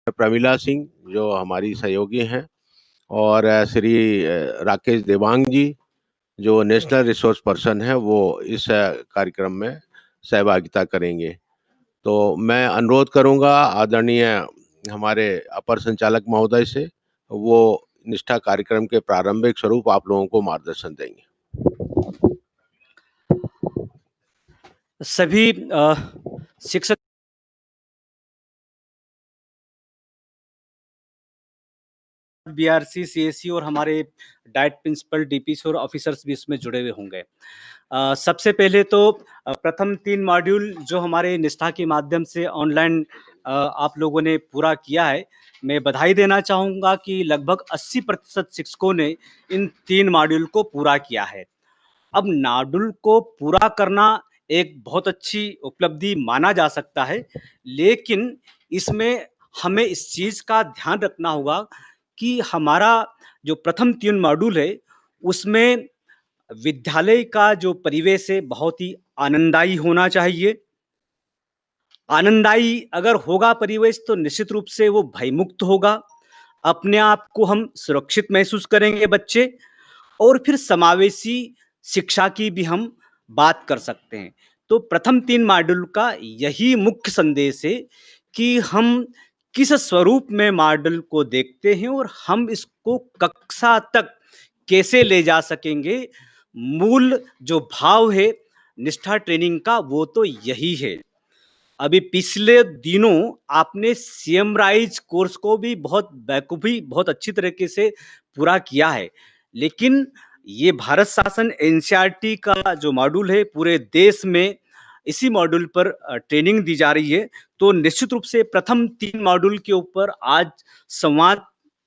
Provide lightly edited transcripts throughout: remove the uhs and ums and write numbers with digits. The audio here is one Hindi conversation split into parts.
प्रमिला सिंह जो हमारी सहयोगी हैं और श्री राकेश देवांग जी जो नेशनल रिसोर्स पर्सन है वो इस कार्यक्रम में सहभागिता करेंगे। तो मैं अनुरोध करूंगा आदरणीय हमारे अपर संचालक महोदय से, वो निष्ठा कार्यक्रम के प्रारंभिक स्वरूप आप लोगों को मार्गदर्शन देंगे। सभी शिक्षक बीआरसी, सीएससी और हमारे डाइट प्रिंसिपल, डीपीसी और ऑफिसर्स भी इसमें जुड़े हुए होंगे। सबसे पहले तो प्रथम 3 मॉड्यूल जो हमारे निष्ठा के माध्यम से ऑनलाइन आप लोगों ने पूरा किया है, मैं बधाई देना चाहूँगा कि लगभग 80% शिक्षकों ने इन 3 मॉड्यूल को पूरा किया है। अब मॉड्यूल को पूरा करना एक बहुत अच्छी उपलब्धि माना जा सकता है, लेकिन इसमें हमें इस चीज़ का ध्यान रखना होगा कि हमारा जो प्रथम 3 मॉड्यूल है, उसमें विद्यालय का जो परिवेश है बहुत ही आनंददायी होना चाहिए। आनंददायी अगर होगा परिवेश तो निश्चित रूप से वो भयमुक्त होगा। अपने आप को हम सुरक्षित महसूस करेंगे बच्चे, और फिर समावेशी शिक्षा की भी हम बात कर सकते हैं। तो प्रथम 3 मॉड्यूल का यही मुख्य संदेश है कि हम किस स्वरूप में मॉडल को देखते हैं और हम इसको कक्षा तक कैसे ले जा सकेंगे। मूल जो भाव है निष्ठा ट्रेनिंग का वो तो यही है। अभी पिछले दिनों आपने सीएम राइज कोर्स को भी बहुत बखूबी बहुत अच्छी तरीके से पूरा किया है, लेकिन ये भारत शासन एनसीईआरटी का जो मॉड्यूल है पूरे देश में इसी मॉड्यूल पर ट्रेनिंग दी जा रही है। तो निश्चित रूप से प्रथम 3 मॉड्यूल के ऊपर आज संवाद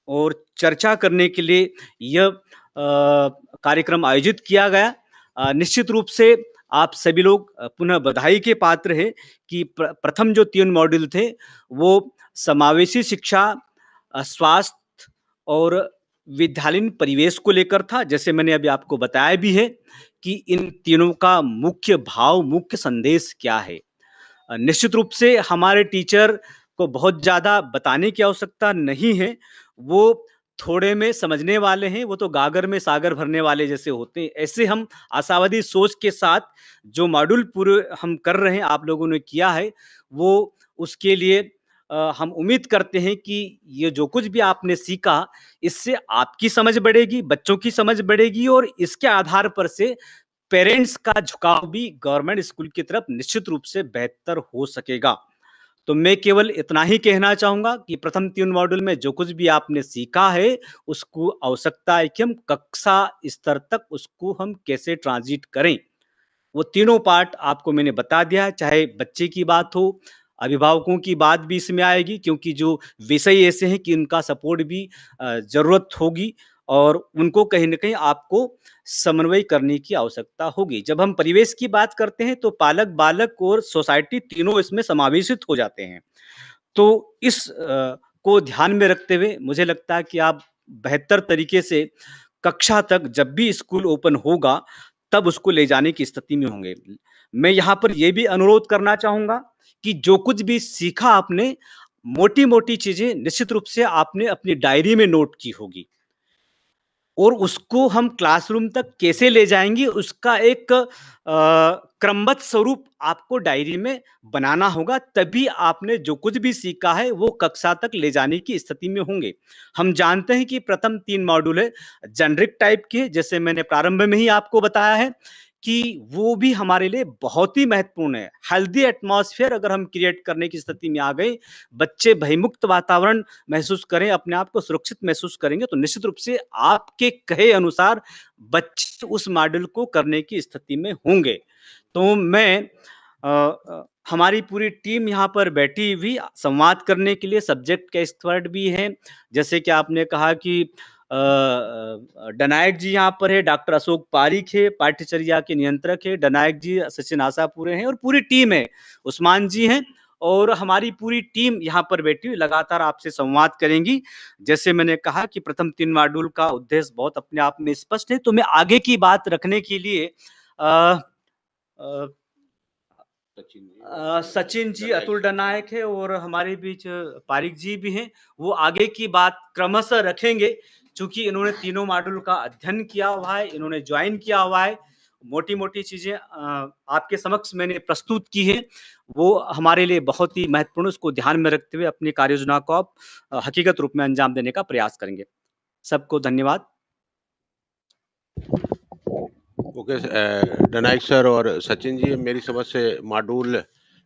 और चर्चा करने के लिए यह कार्यक्रम आयोजित किया गया। निश्चित रूप से आप सभी लोग पुनः बधाई के पात्र हैं कि प्रथम जो 3 मॉड्यूल थे वो समावेशी शिक्षा, स्वास्थ्य और विद्यालयीन परिवेश को लेकर था। जैसे मैंने अभी आपको बताया भी है कि इन तीनों का मुख्य भाव, मुख्य संदेश क्या है। निश्चित रूप से हमारे टीचर को बहुत ज़्यादा बताने की आवश्यकता नहीं है, वो थोड़े में समझने वाले हैं, वो तो गागर में सागर भरने वाले जैसे होते हैं। ऐसे हम आशावादी सोच के साथ जो मॉड्यूल पूरे हम कर रहे हैं, आप लोगों ने किया है, वो उसके लिए हम उम्मीद करते हैं कि ये जो कुछ भी आपने सीखा, इससे आपकी समझ बढ़ेगी, बच्चों की समझ बढ़ेगी और इसके आधार पर से पेरेंट्स का झुकाव भी गवर्नमेंट स्कूल की तरफ निश्चित रूप से बेहतर हो सकेगा। तो मैं केवल इतना ही कहना चाहूँगा कि प्रथम 3 मॉड्यूल में जो कुछ भी आपने सीखा है, उसको आवश्यकता है कि हम कक्षा स्तर तक उसको हम कैसे ट्रांज़िट करें। वो तीनों पार्ट आपको मैंने बता दिया है, चाहे बच्चे की बात हो, अभिभावकों की बात भी इसमें आएगी क्योंकि जो विषय ऐसे हैं कि उनका सपोर्ट भी ज़रूरत होगी और उनको कहीं न कहीं आपको समन्वय करने की आवश्यकता होगी। जब हम परिवेश की बात करते हैं तो पालक, बालक और सोसाइटी तीनों इसमें समावेशित हो जाते हैं। तो इस को ध्यान में रखते हुए मुझे लगता है कि आप बेहतर तरीके से कक्षा तक जब भी स्कूल ओपन होगा, तब उसको ले जाने की स्थिति में होंगे। मैं यहाँ पर ये भी अनुरोध करना चाहूँगा कि जो कुछ भी सीखा आपने, मोटी-मोटी चीज़ें निश्चित रूप से आपने अपनी डायरी में नोट की होगी। और उसको हम क्लासरूम तक कैसे ले जाएँगे उसका एक क्रमबद्ध स्वरूप आपको डायरी में बनाना होगा, तभी आपने जो कुछ भी सीखा है वो कक्षा तक ले जाने की स्थिति में होंगे। हम जानते हैं कि प्रथम 3 मॉड्यूल है जेनेरिक टाइप के, जैसे मैंने प्रारंभ में ही आपको बताया है कि वो भी हमारे लिए बहुत ही महत्वपूर्ण है। हेल्दी एटमॉस्फेयर अगर हम क्रिएट करने की स्थिति में आ गए, बच्चे भयमुक्त वातावरण महसूस करें, अपने आप को सुरक्षित महसूस करेंगे, तो निश्चित रूप से आपके कहे अनुसार बच्चे उस मॉडल को करने की स्थिति में होंगे। तो मैं हमारी पूरी टीम यहाँ पर बैठी हुई संवाद करने के लिए सब्जेक्ट के एक्सपर्ट भी हैं। जैसे कि आपने कहा कि डनायक जी यहाँ पर है, डॉक्टर अशोक पारीक है, पाठ्यचर्या के नियंत्रक है, डनायक जी, सचिन आशापुरे हैं और पूरी टीम है, उस्मान जी हैं और हमारी पूरी टीम यहाँ पर बैठी हुई लगातार आपसे संवाद करेंगी। जैसे मैंने कहा कि प्रथम 3 मॉड्यूल का उद्देश्य बहुत अपने आप में स्पष्ट है, तो मैं आगे की बात रखने के लिए अ, सचिन जी सचिन और जी, डनाइक अतुल सर। डनायक है और हमारे बीच पारिक जी भी हैं। वो आगे की बात क्रमशः रखेंगे, चूँकि इन्होंने तीनों मॉड्यूल का अध्ययन किया हुआ है, इन्होंने जॉइन किया हुआ है। मोटी-मोटी चीज़ें आपके समक्ष मैंने प्रस्तुत की हैं, वो हमारे लिए बहुत ही महत्वपूर्ण, उसको ध्यान में रखते हुए अपनी कार्य योजना को आप हकीकत रूप में अंजाम देने का प्रयास करेंगे। सबको धन्यवाद। ओके डनाइक सर और सचिन जी मेरी समझ से मॉड्यूल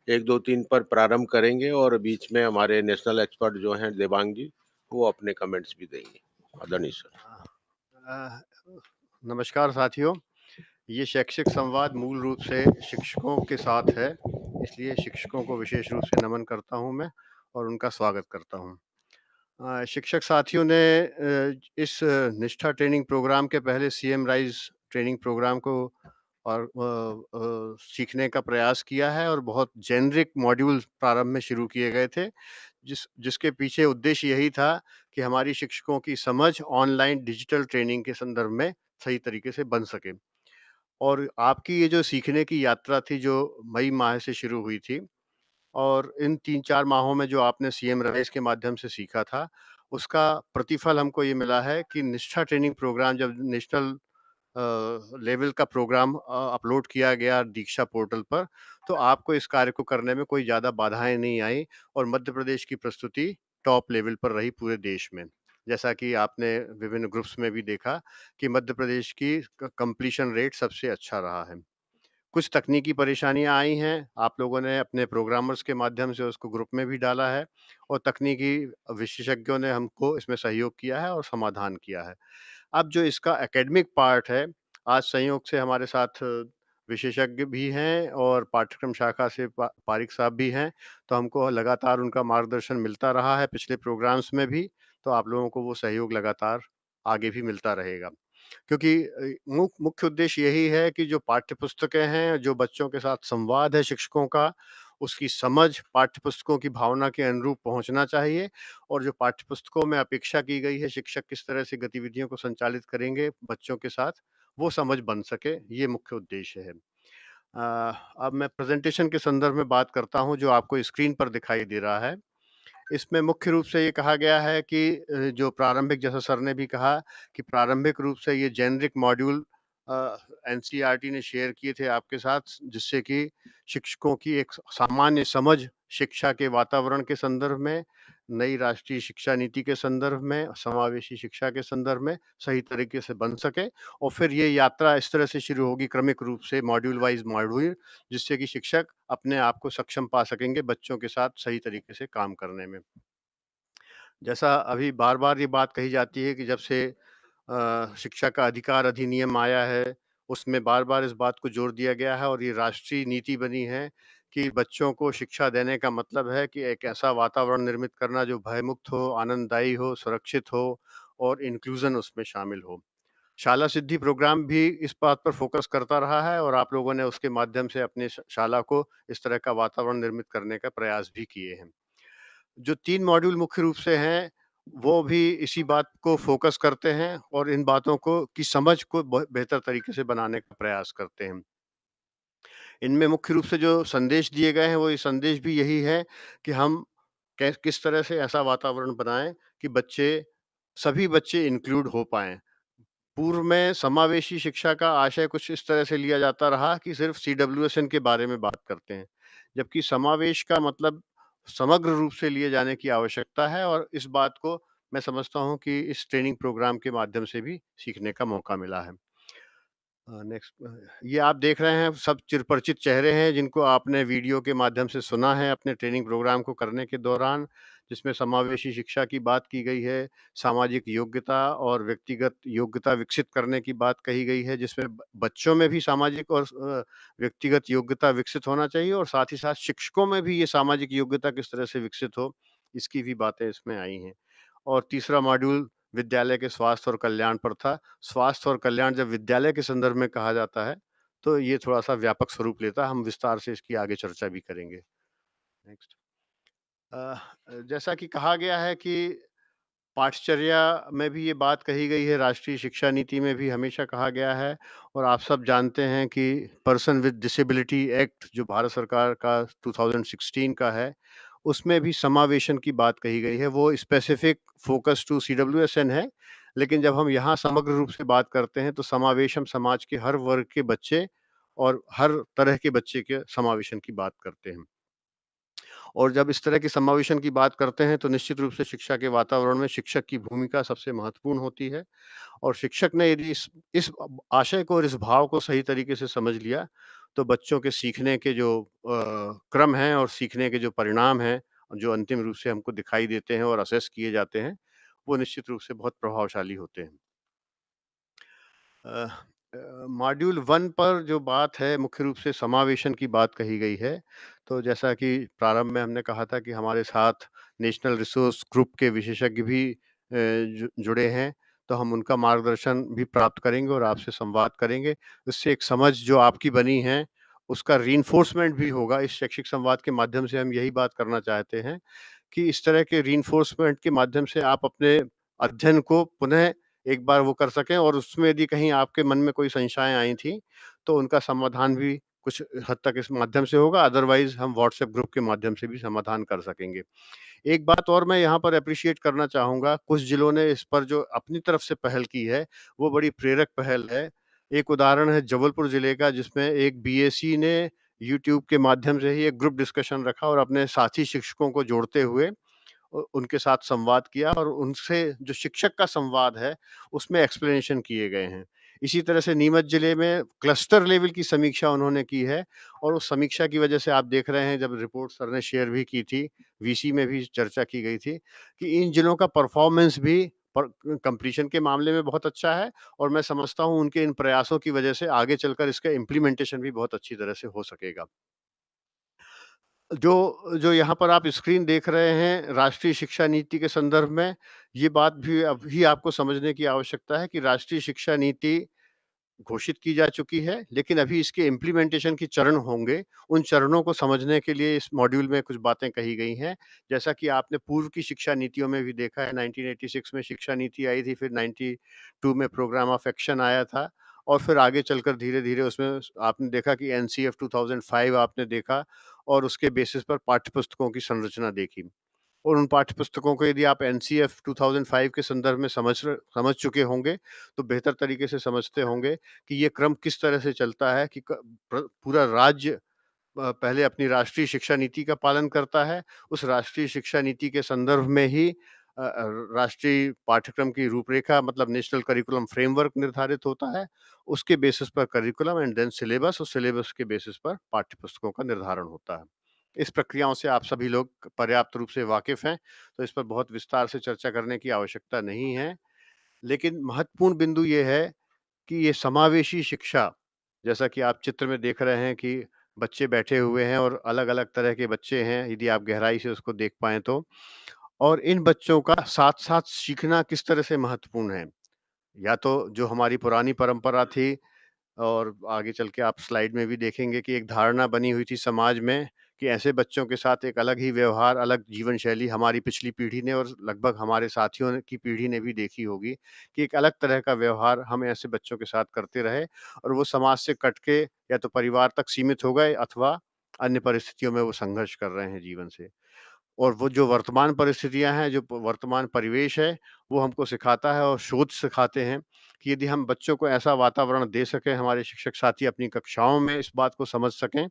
1, 2, 3 पर प्रारंभ करेंगे और बीच में हमारे नेशनल एक्सपर्ट जो हैं देवांग जी, वो अपने कमेंट्स भी देंगे। आदरणीय सर। अ, नमस्कार साथियों, ये शैक्षिक संवाद मूल रूप से शिक्षकों के साथ है, इसलिए शिक्षकों को विशेष रूप से नमन करता हूँ मैं और उनका स्वागत करता हूँ। शिक्षक साथियों ने इस निष्ठा ट्रेनिंग प्रोग्राम के पहले सीएम राइज़ ट्रेनिंग प्रोग्राम को और सीखने का प्रयास किया है और बहुत जेनेरिक मॉड्यूल प्रारंभ में शुरू किए गए थे, जिसके पीछे उद्देश्य यही था कि हमारी शिक्षकों की समझ ऑनलाइन डिजिटल ट्रेनिंग के संदर्भ में सही तरीके से बन सके। और आपकी ये जो सीखने की यात्रा थी, जो मई माह से शुरू हुई थी और इन 3-4 माहों में जो आपने सीएम राइज़ के माध्यम से सीखा था, उसका प्रतिफल हमको ये मिला है कि निष्ठा ट्रेनिंग प्रोग्राम जब नेशनल लेवल का प्रोग्राम अपलोड किया गया दीक्षा पोर्टल पर, तो आपको इस कार्य को करने में कोई ज़्यादा बाधाएँ नहीं आई और मध्य प्रदेश की प्रस्तुति टॉप लेवल पर रही पूरे देश में। जैसा कि आपने विभिन्न ग्रुप्स में भी देखा कि मध्य प्रदेश की कंप्लीशन रेट सबसे अच्छा रहा है। कुछ तकनीकी परेशानियाँ आई हैं, आप लोगों ने अपने प्रोग्रामर्स के माध्यम से उसको ग्रुप में भी डाला है और तकनीकी विशेषज्ञों ने हमको इसमें सहयोग किया है और समाधान किया है। अब जो इसका एकेडमिक पार्ट है, आज संयोग से हमारे साथ विशेषज्ञ भी हैं और पाठ्यक्रम शाखा से पारिक साहब भी हैं, तो हमको लगातार उनका मार्गदर्शन मिलता रहा है पिछले प्रोग्राम्स में भी, तो आप लोगों को वो सहयोग लगातार आगे भी मिलता रहेगा। क्योंकि मुख्य उद्देश्य यही है कि जो पाठ्य पुस्तकें हैं, जो बच्चों के साथ संवाद है शिक्षकों का, उसकी समझ पाठ्य पुस्तकों की भावना के अनुरूप पहुँचना चाहिए और जो पाठ्य पुस्तकों में अपेक्षा की गई है, शिक्षक किस तरह से गतिविधियों को संचालित करेंगे बच्चों के साथ, वो समझ बन सके, ये मुख्य उद्देश्य है। अब मैं प्रेज़ेंटेशन के संदर्भ में बात करता हूँ, जो आपको स्क्रीन पर दिखाई दे रहा है। इसमें मुख्य रूप से ये कहा गया है कि जो प्रारंभिक, जैसा सर ने भी कहा कि प्रारंभिक रूप से ये जेनेरिक मॉड्यूल एनसीईआरटी ने शेयर किए थे आपके साथ, जिससे कि शिक्षकों की एक सामान्य समझ शिक्षा के वातावरण के संदर्भ में, नई राष्ट्रीय शिक्षा नीति के संदर्भ में, समावेशी शिक्षा के संदर्भ में सही तरीके से बन सके और फिर ये यात्रा इस तरह से शुरू होगी क्रमिक रूप से मॉड्यूल वाइज मॉड्यूल, जिससे कि शिक्षक अपने आप को सक्षम पा सकेंगे बच्चों के साथ सही तरीके से काम करने में। जैसा अभी बार-बार ये बात कही जाती है कि जब से शिक्षा का अधिकार अधिनियम आया है, उसमें बार-बार इस बात को जोर दिया गया है और ये राष्ट्रीय नीति बनी है कि बच्चों को शिक्षा देने का मतलब है कि एक ऐसा वातावरण निर्मित करना जो भयमुक्त हो, आनंददायी हो, सुरक्षित हो और इंक्लूज़न उसमें शामिल हो। शाला सिद्धि प्रोग्राम भी इस बात पर फ़ोकस करता रहा है और आप लोगों ने उसके माध्यम से अपनी शाला को इस तरह का वातावरण निर्मित करने का प्रयास भी किए हैं। जो 3 मॉड्यूल मुख्य रूप से हैं, वो भी इसी बात को फ़ोकस करते हैं और इन बातों को की समझ को बेहतर तरीके से बनाने का प्रयास करते हैं। इनमें मुख्य रूप से जो संदेश दिए गए हैं, वो ये संदेश भी यही है कि हम किस तरह से ऐसा वातावरण बनाएँ कि सभी बच्चे इंक्लूड हो पाएँ। पूर्व में समावेशी शिक्षा का आशय कुछ इस तरह से लिया जाता रहा कि सिर्फ सीडब्ल्यूएसएन के बारे में बात करते हैं, जबकि समावेश का मतलब समग्र रूप से लिए जाने की आवश्यकता है और इस बात को मैं समझता हूँ कि इस ट्रेनिंग प्रोग्राम के माध्यम से भी सीखने का मौका मिला है। नेक्स्ट ये आप देख रहे हैं सब चिरपरिचित चेहरे हैं जिनको आपने वीडियो के माध्यम से सुना है अपने ट्रेनिंग प्रोग्राम को करने के दौरान, जिसमें समावेशी शिक्षा की बात की गई है, सामाजिक योग्यता और व्यक्तिगत योग्यता विकसित करने की बात कही गई है, जिसमें बच्चों में भी सामाजिक और व्यक्तिगत योग्यता विकसित होना चाहिए और साथ ही साथ शिक्षकों में भी ये सामाजिक योग्यता किस तरह से विकसित हो, इसकी भी बातें इसमें आई हैं। और तीसरा मॉड्यूल विद्यालय के स्वास्थ्य और कल्याण पर था। स्वास्थ्य और कल्याण जब विद्यालय के संदर्भ में कहा जाता है, तो ये थोड़ा-सा व्यापक स्वरूप लेता है। हम विस्तार से इसकी आगे चर्चा भी करेंगे। नेक्स्ट। जैसा कि कहा गया है कि पाठचर्या में भी ये बात कही गई है, राष्ट्रीय शिक्षा नीति में भी हमेशा कहा गया है और आप सब जानते हैं कि पर्सन विद डिसेबिलिटी एक्ट जो भारत सरकार का 2016 का है, उसमें भी समावेशन की बात कही गई है। वो स्पेसिफिक फोकस टू सीडब्ल्यूएसएन है, लेकिन जब हम यहाँ समग्र रूप से बात करते हैं तो समावेश हम समाज के हर वर्ग के बच्चे और हर तरह के बच्चे के समावेशन की बात करते हैं। और जब इस तरह के समावेशन की बात करते हैं तो निश्चित रूप से शिक्षा के वातावरण में शिक्षक की भूमिका सबसे महत्वपूर्ण होती है और शिक्षक ने यदि इस आशय को और इस भाव को सही तरीके से समझ लिया तो बच्चों के सीखने के जो क्रम हैं और सीखने के जो परिणाम हैं जो अंतिम रूप से हमको दिखाई देते हैं और असेस किए जाते हैं वो निश्चित रूप से बहुत प्रभावशाली होते हैं। मॉड्यूल 1 पर जो बात है मुख्य रूप से समावेशन की बात कही गई है। तो जैसा कि प्रारंभ में हमने कहा था कि हमारे साथ नेशनल रिसोर्स ग्रुप के विशेषज्ञ भी जुड़े हैं, तो हम उनका मार्गदर्शन भी प्राप्त करेंगे और आपसे संवाद करेंगे। इससे एक समझ जो आपकी बनी है, उसका रीइंफोर्समेंट भी होगा। इस शैक्षिक संवाद के माध्यम से हम यही बात करना चाहते हैं कि इस तरह के रीइंफोर्समेंट के माध्यम से आप अपने अध्ययन को पुनः एक बार वो कर सकें और उसमें यदि कहीं आपके मन में कोई संशय आई थी, तो उनका समाधान भी कुछ हद तक इस माध्यम से होगा, अदरवाइज़ हम व्हाट्सएप ग्रुप के माध्यम से भी समाधान कर सकेंगे। एक बात और मैं यहाँ पर एप्रिशिएट करना चाहूँगा, कुछ जिलों ने इस पर जो अपनी तरफ से पहल की है, वो बड़ी प्रेरक पहल है। एक उदाहरण है जबलपुर जिले का जिसमें एक बीएसई ने यूट्यूब के माध्यम से ही एक ग्रुप डिस्कशन रखा और अपने साथी शिक्षकों को जोड़ते हुए उनके साथ संवाद किया और उनसे जो शिक्षक का संवाद है, उसमें एक्सप्लेनेशन किए गए हैं। इसी तरह से नीमच जिले में क्लस्टर लेवल की समीक्षा उन्होंने की है और उस समीक्षा की वजह से आप देख रहे हैं जब रिपोर्ट सर ने शेयर भी की थी, वीसी में भी चर्चा की गई थी कि इन जिलों का परफॉर्मेंस भी पर कंप्लीशन के मामले में बहुत अच्छा है और मैं समझता हूँ उनके इन प्रयासों की वजह से आगे चलकर इसका इम्प्लीमेंटेशन भी बहुत अच्छी तरह से हो सकेगा। जो जो यहाँ पर आप स्क्रीन देख रहे हैं राष्ट्रीय शिक्षा नीति के संदर्भ में, ये बात भी अभी आपको समझने की आवश्यकता है कि राष्ट्रीय शिक्षा नीति घोषित की जा चुकी है, लेकिन अभी इसके इम्प्लीमेंटेशन के चरण होंगे। उन चरणों को समझने के लिए इस मॉड्यूल में कुछ बातें कही गई हैं। जैसा कि आपने पूर्व की शिक्षा नीतियों में भी देखा है, 1986 में शिक्षा नीति आई थी, फिर 92 में प्रोग्राम ऑफ एक्शन आया था और फिर आगे चलकर धीरे-धीरे उसमें आपने देखा कि एनसीएफ 2005 आपने देखा और उसके बेसिस पर पाठ्यपुस्तकों की संरचना देखी। और उन पाठ्यपुस्तकों को यदि आप एनसीएफ 2005 के संदर्भ में समझ चुके होंगे, तो बेहतर तरीके से समझते होंगे कि ये क्रम किस तरह से चलता है कि पूरा राज्य पहले अपनी राष्ट्रीय शिक्षा नीति का पालन करता है। उस राष्ट्रीय शिक्षा नीति के संदर्भ में ही राष्ट्रीय पाठ्यक्रम की रूपरेखा मतलब नेशनल करिकुलम फ्रेमवर्क निर्धारित होता है। उसके बेसिस पर करिकुलम एंड देन सिलेबस और सिलेबस के बेसिस पर पाठ्यपुस्तकों का निर्धारण होता है। इस प्रक्रियाओं से आप सभी लोग पर्याप्त रूप से वाकिफ़ हैं, तो इस पर बहुत विस्तार से चर्चा करने की आवश्यकता नहीं है। लेकिन महत्वपूर्ण बिंदु ये है कि ये समावेशी शिक्षा, जैसा कि आप चित्र में देख रहे हैं कि बच्चे बैठे हुए हैं और अलग-अलग तरह के बच्चे हैं, यदि आप गहराई से उसको देख पाएँ तो। और इन बच्चों का साथ-साथ सीखना किस तरह से महत्वपूर्ण है। या तो जो हमारी पुरानी परंपरा थी और आगे चल के आप स्लाइड में भी देखेंगे कि एक धारणा बनी हुई थी समाज में कि ऐसे बच्चों के साथ एक अलग ही व्यवहार, अलग जीवन शैली हमारी पिछली पीढ़ी ने और लगभग हमारे साथियों की पीढ़ी ने भी देखी होगी कि एक अलग तरह का व्यवहार हम ऐसे बच्चों के साथ करते रहे और वो समाज से कट के या तो परिवार तक सीमित हो गए अथवा अन्य परिस्थितियों में वो संघर्ष कर रहे हैं जीवन से। और वो जो वर्तमान परिस्थितियाँ हैं, जो वर्तमान परिवेश है, वो हमको सिखाता है और शोध सिखाते हैं कि यदि हम बच्चों को ऐसा वातावरण दे सकें, हमारे शिक्षक साथी अपनी कक्षाओं में इस बात को समझ सकें,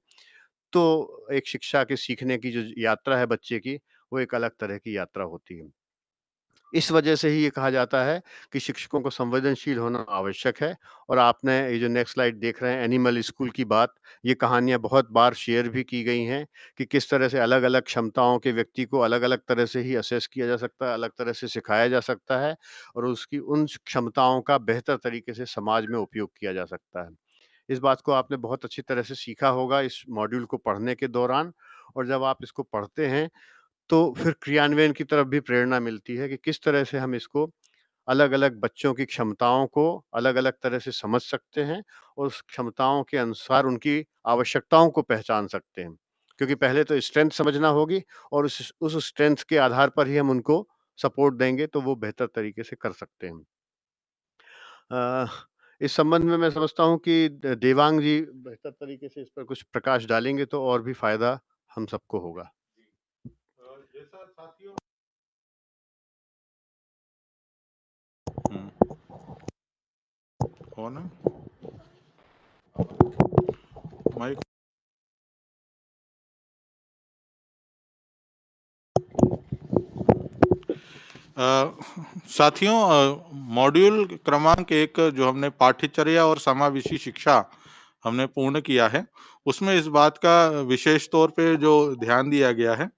तो एक शिक्षा के सीखने की जो यात्रा है बच्चे की, वो एक अलग तरह की यात्रा होती है। इस वजह से ही ये कहा जाता है कि शिक्षकों को संवेदनशील होना आवश्यक है और आपने ये जो नेक्स्ट स्लाइड देख रहे हैं एनिमल स्कूल की बात, ये कहानियाँ बहुत बार शेयर भी की गई हैं कि किस तरह से अलग-अलग क्षमताओं के व्यक्ति को अलग-अलग तरह से ही असेस किया जा सकता है, अलग तरह से सिखाया जा सकता है और उसकी उन क्षमताओं का बेहतर तरीके से समाज में उपयोग किया जा सकता है। इस बात को आपने बहुत अच्छी तरह से सीखा होगा इस मॉड्यूल को पढ़ने के दौरान और जब आप इसको पढ़ते हैं तो फिर क्रियान्वयन की तरफ भी प्रेरणा मिलती है कि किस तरह से हम इसको अलग-अलग बच्चों की क्षमताओं को अलग-अलग तरह से समझ सकते हैं और उस क्षमताओं के अनुसार उनकी आवश्यकताओं को पहचान सकते हैं। क्योंकि पहले तो स्ट्रेंथ समझना होगी और उस स्ट्रेंथ के आधार पर ही हम उनको सपोर्ट देंगे तो वो बेहतर तरीके से कर सकते हैं। इस संबंध में मैं समझता हूँ कि देवांग जी बेहतर तरीके से इस पर कुछ प्रकाश डालेंगे तो और भी फ़ायदा हम सबको होगा। जैसा साथियों हो ना माइक साथियों, मॉड्यूल क्रमांक 1 जो हमने पाठ्यचर्या और समावेशी शिक्षा हमने पूर्ण किया है, उसमें इस बात का विशेष तौर पे जो ध्यान दिया गया है,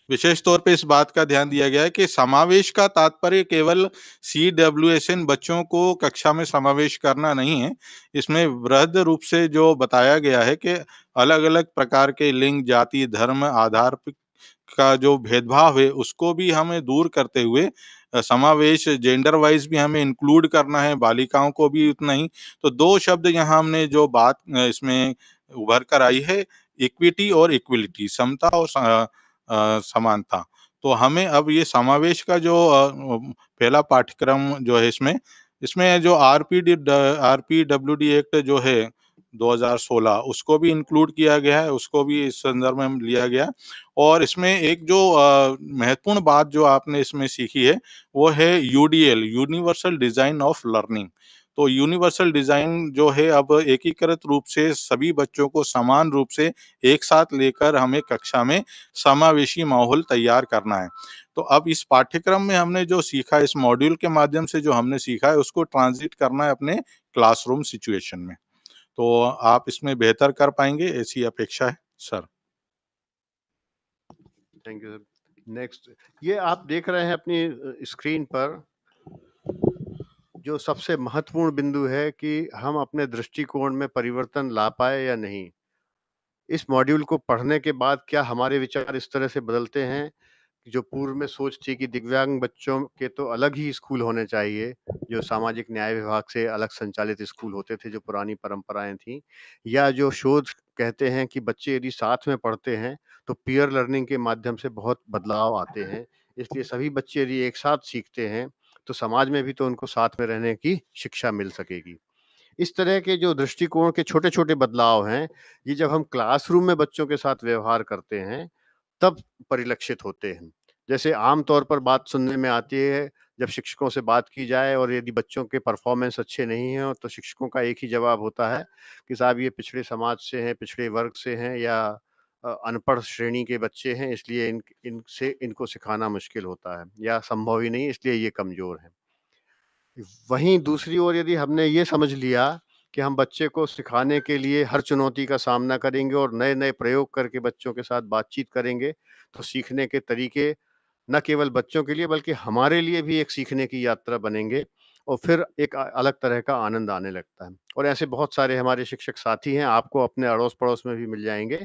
विशेष तौर पे इस बात का ध्यान दिया गया है कि समावेश का तात्पर्य केवल CWSN बच्चों को कक्षा में समावेश करना नहीं है। इसमें वृहद रूप से जो बताया गया है कि अलग-अलग प्रकार के लिंग, जाति, धर्म आधार का जो भेदभाव है उसको भी हमें दूर करते हुए समावेश जेंडर वाइज भी हमें इंक्लूड करना है, बालिकाओं को भी उतना ही। तो 2 शब्द यहाँ हमने जो बात इसमें उभर कर आई है, इक्विटी और इक्वलिटी, समता और समानता। तो हमें अब ये समावेश का जो पहला पाठ्यक्रम जो है इसमें जो आरपीडब्ल्यूडी एक्ट जो है 2016 उसको भी इंक्लूड किया गया है, उसको भी इस संदर्भ में लिया गया। और इसमें एक जो महत्वपूर्ण बात जो आपने इसमें सीखी है, वो है UDL, universal design of learning. तो यूनिवर्सल डिजाइन जो है अब एकीकृत रूप से सभी बच्चों को समान रूप से एक साथ लेकर हमें कक्षा में समावेशी माहौल तैयार करना है। तो अब इस पाठ्यक्रम में हमने जो सीखा, इस मॉड्यूल के माध्यम से जो हमने सीखा है, उसको ट्रांजिट करना है अपने क्लासरूम सिचुएशन में। तो आप इसमें बेहतर कर पाएंगे, ऐसी अपेक्षा है sir. Thank you sir. Next, ये आप देख रहे हैं अपनी स्क्रीन पर जो सबसे महत्वपूर्ण बिंदु है कि हम अपने दृष्टिकोण में परिवर्तन ला पाए या नहीं। इस मॉड्यूल को पढ़ने के बाद क्या हमारे विचार इस तरह से बदलते हैं कि जो पूर्व में सोच थी कि दिव्यांग बच्चों के तो अलग ही स्कूल होने चाहिए, जो सामाजिक न्याय विभाग से अलग संचालित स्कूल होते थे, जो पुरानी परंपराएं थीं, या जो शोध कहते हैं कि बच्चे यदि साथ में पढ़ते हैं तो पीयर लर्निंग के माध्यम से बहुत बदलाव आते हैं, इसलिए सभी बच्चे यदि एक साथ सीखते हैं तो समाज में भी तो उनको साथ में रहने की शिक्षा मिल सकेगी। इस तरह के जो दृष्टिकोण के छोटे-छोटे बदलाव हैं, ये जब हम क्लासरूम में बच्चों के साथ व्यवहार करते हैं, तब परिलक्षित होते हैं। जैसे आम तौर पर बात सुनने में आती है, जब शिक्षकों से बात की जाए और यदि बच्चों के परफॉर्मेंस अच्छे नहीं हैं, तो शिक्षकों का एक ही जवाब होता है कि साहब ये पिछड़े समाज से हैं, पिछड़े वर्ग से हैं या अनपढ़ श्रेणी के बच्चे हैं, इसलिए इनसे इनको सिखाना मुश्किल होता है या संभव ही नहीं, इसलिए ये कमज़ोर हैं। वहीं दूसरी ओर यदि हमने ये समझ लिया कि हम बच्चे को सिखाने के लिए हर चुनौती का सामना करेंगे और नए-नए प्रयोग करके बच्चों के साथ बातचीत करेंगे, तो सीखने के तरीके न केवल बच्चों के लिए बल्कि हमारे लिए भी एक सीखने की यात्रा बनेंगे और फिर एक अलग तरह का आनंद आने लगता है। और ऐसे बहुत सारे हमारे शिक्षक साथी हैं, आपको अपने अड़ोस-पड़ोस में भी मिल जाएँगे,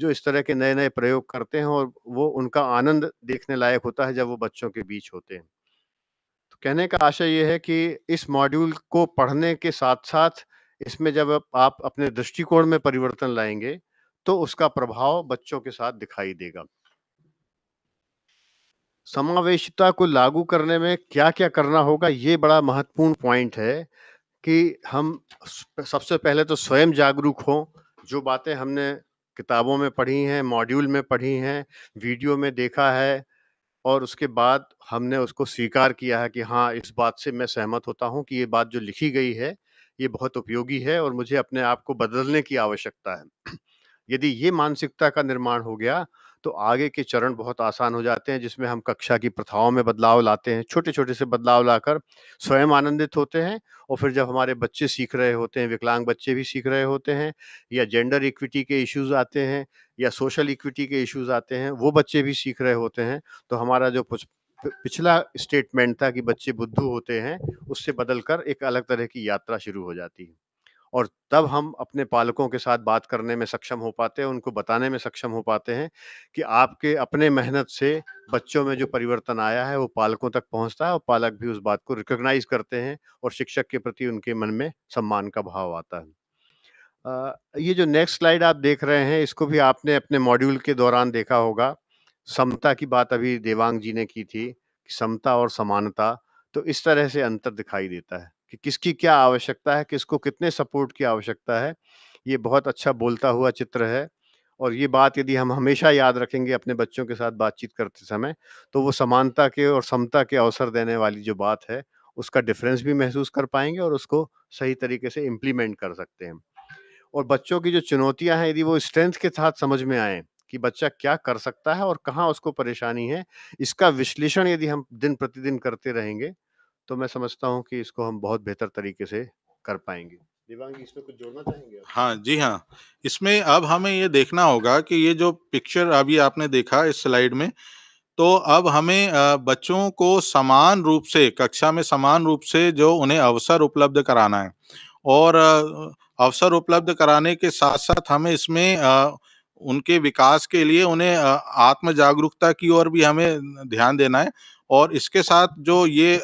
जो इस तरह के नए-नए प्रयोग करते हैं और वो उनका आनंद देखने लायक होता है जब वो बच्चों के बीच होते हैं। तो कहने का आशय ये है कि इस मॉड्यूल को पढ़ने के साथ-साथ इसमें जब आप अपने दृष्टिकोण में परिवर्तन लाएँगे, तो उसका प्रभाव बच्चों के साथ दिखाई देगा। समावेशिता को लागू करने में क्या-क्या करना होगा, ये बड़ा महत्वपूर्ण पॉइंट है कि हम सबसे पहले तो स्वयं जागरूक हों। जो बातें हमने किताबों में पढ़ी हैं, मॉड्यूल में पढ़ी हैं, वीडियो में देखा है और उसके बाद हमने उसको स्वीकार किया है कि हाँ, इस बात से मैं सहमत होता हूँ कि ये बात जो लिखी गई है, ये बहुत उपयोगी है और मुझे अपने आप को बदलने की आवश्यकता है। यदि ये मानसिकता का निर्माण हो गया, तो आगे के चरण बहुत आसान हो जाते हैं, जिसमें हम कक्षा की प्रथाओं में बदलाव लाते हैं। छोटे-छोटे से बदलाव लाकर स्वयं आनंदित होते हैं और फिर जब हमारे बच्चे सीख रहे होते हैं, विकलांग बच्चे भी सीख रहे होते हैं या जेंडर इक्विटी के इश्यूज़ आते हैं या सोशल इक्विटी के इश्यूज़ आते हैं, वो बच्चे भी सीख रहे होते हैं, तो हमारा जो पिछला स्टेटमेंट था कि बच्चे बुद्धू होते हैं, उससे बदलकर एक अलग तरह की यात्रा शुरू हो जाती है। और तब हम अपने पालकों के साथ बात करने में सक्षम हो पाते हैं, उनको बताने में सक्षम हो पाते हैं कि आपके अपने मेहनत से बच्चों में जो परिवर्तन आया है, वो पालकों तक पहुँचता है और पालक भी उस बात को रिकॉग्नाइज़ करते हैं और शिक्षक के प्रति उनके मन में सम्मान का भाव आता है। ये जो नेक्स्ट स्लाइड आप देख रहे हैं, इसको भी आपने अपने मॉड्यूल के दौरान देखा होगा। समता की बात अभी देवांग जी ने की थी, कि समता और समानता, तो इस तरह से अंतर दिखाई देता है कि किसकी क्या आवश्यकता है, किसको कितने सपोर्ट की आवश्यकता है। ये बहुत अच्छा बोलता हुआ चित्र है और ये बात यदि हम हमेशा याद रखेंगे अपने बच्चों के साथ बातचीत करते समय, तो वो समानता के और समता के अवसर देने वाली जो बात है, उसका डिफ़रेंस भी महसूस कर पाएँगे और उसको सही तरीके से इम्प्लीमेंट कर सकते हैं। और बच्चों की जो चुनौतियाँ हैं, यदि वो स्ट्रेंथ के साथ समझ में आएँ कि बच्चा क्या कर सकता है और कहाँ उसको परेशानी है, इसका विश्लेषण यदि हम दिन-प्रतिदिन करते रहेंगे, तो मैं समझता हूँ कि इसको हम बहुत बेहतर तरीके से कर पाएँगे। देवांग जी, इसमें कुछ जोड़ना चाहेंगे आप? हाँ, जी हाँ। इसमें अब हमें ये देखना होगा कि ये जो पिक्चर अभी आपने देखा इस स्लाइड में, तो अब हमें बच्चों को समान रूप से कक्षा में समान रूप से जो उन्हें अवसर उपलब्ध कराना है और अवसर उपलब्ध कराने के साथ-साथ हमें इसमें उनके विकास के लिए उन्हें आत्म जागरूकता की ओर भी हमें ध्यान देना है और इसके साथ जो ये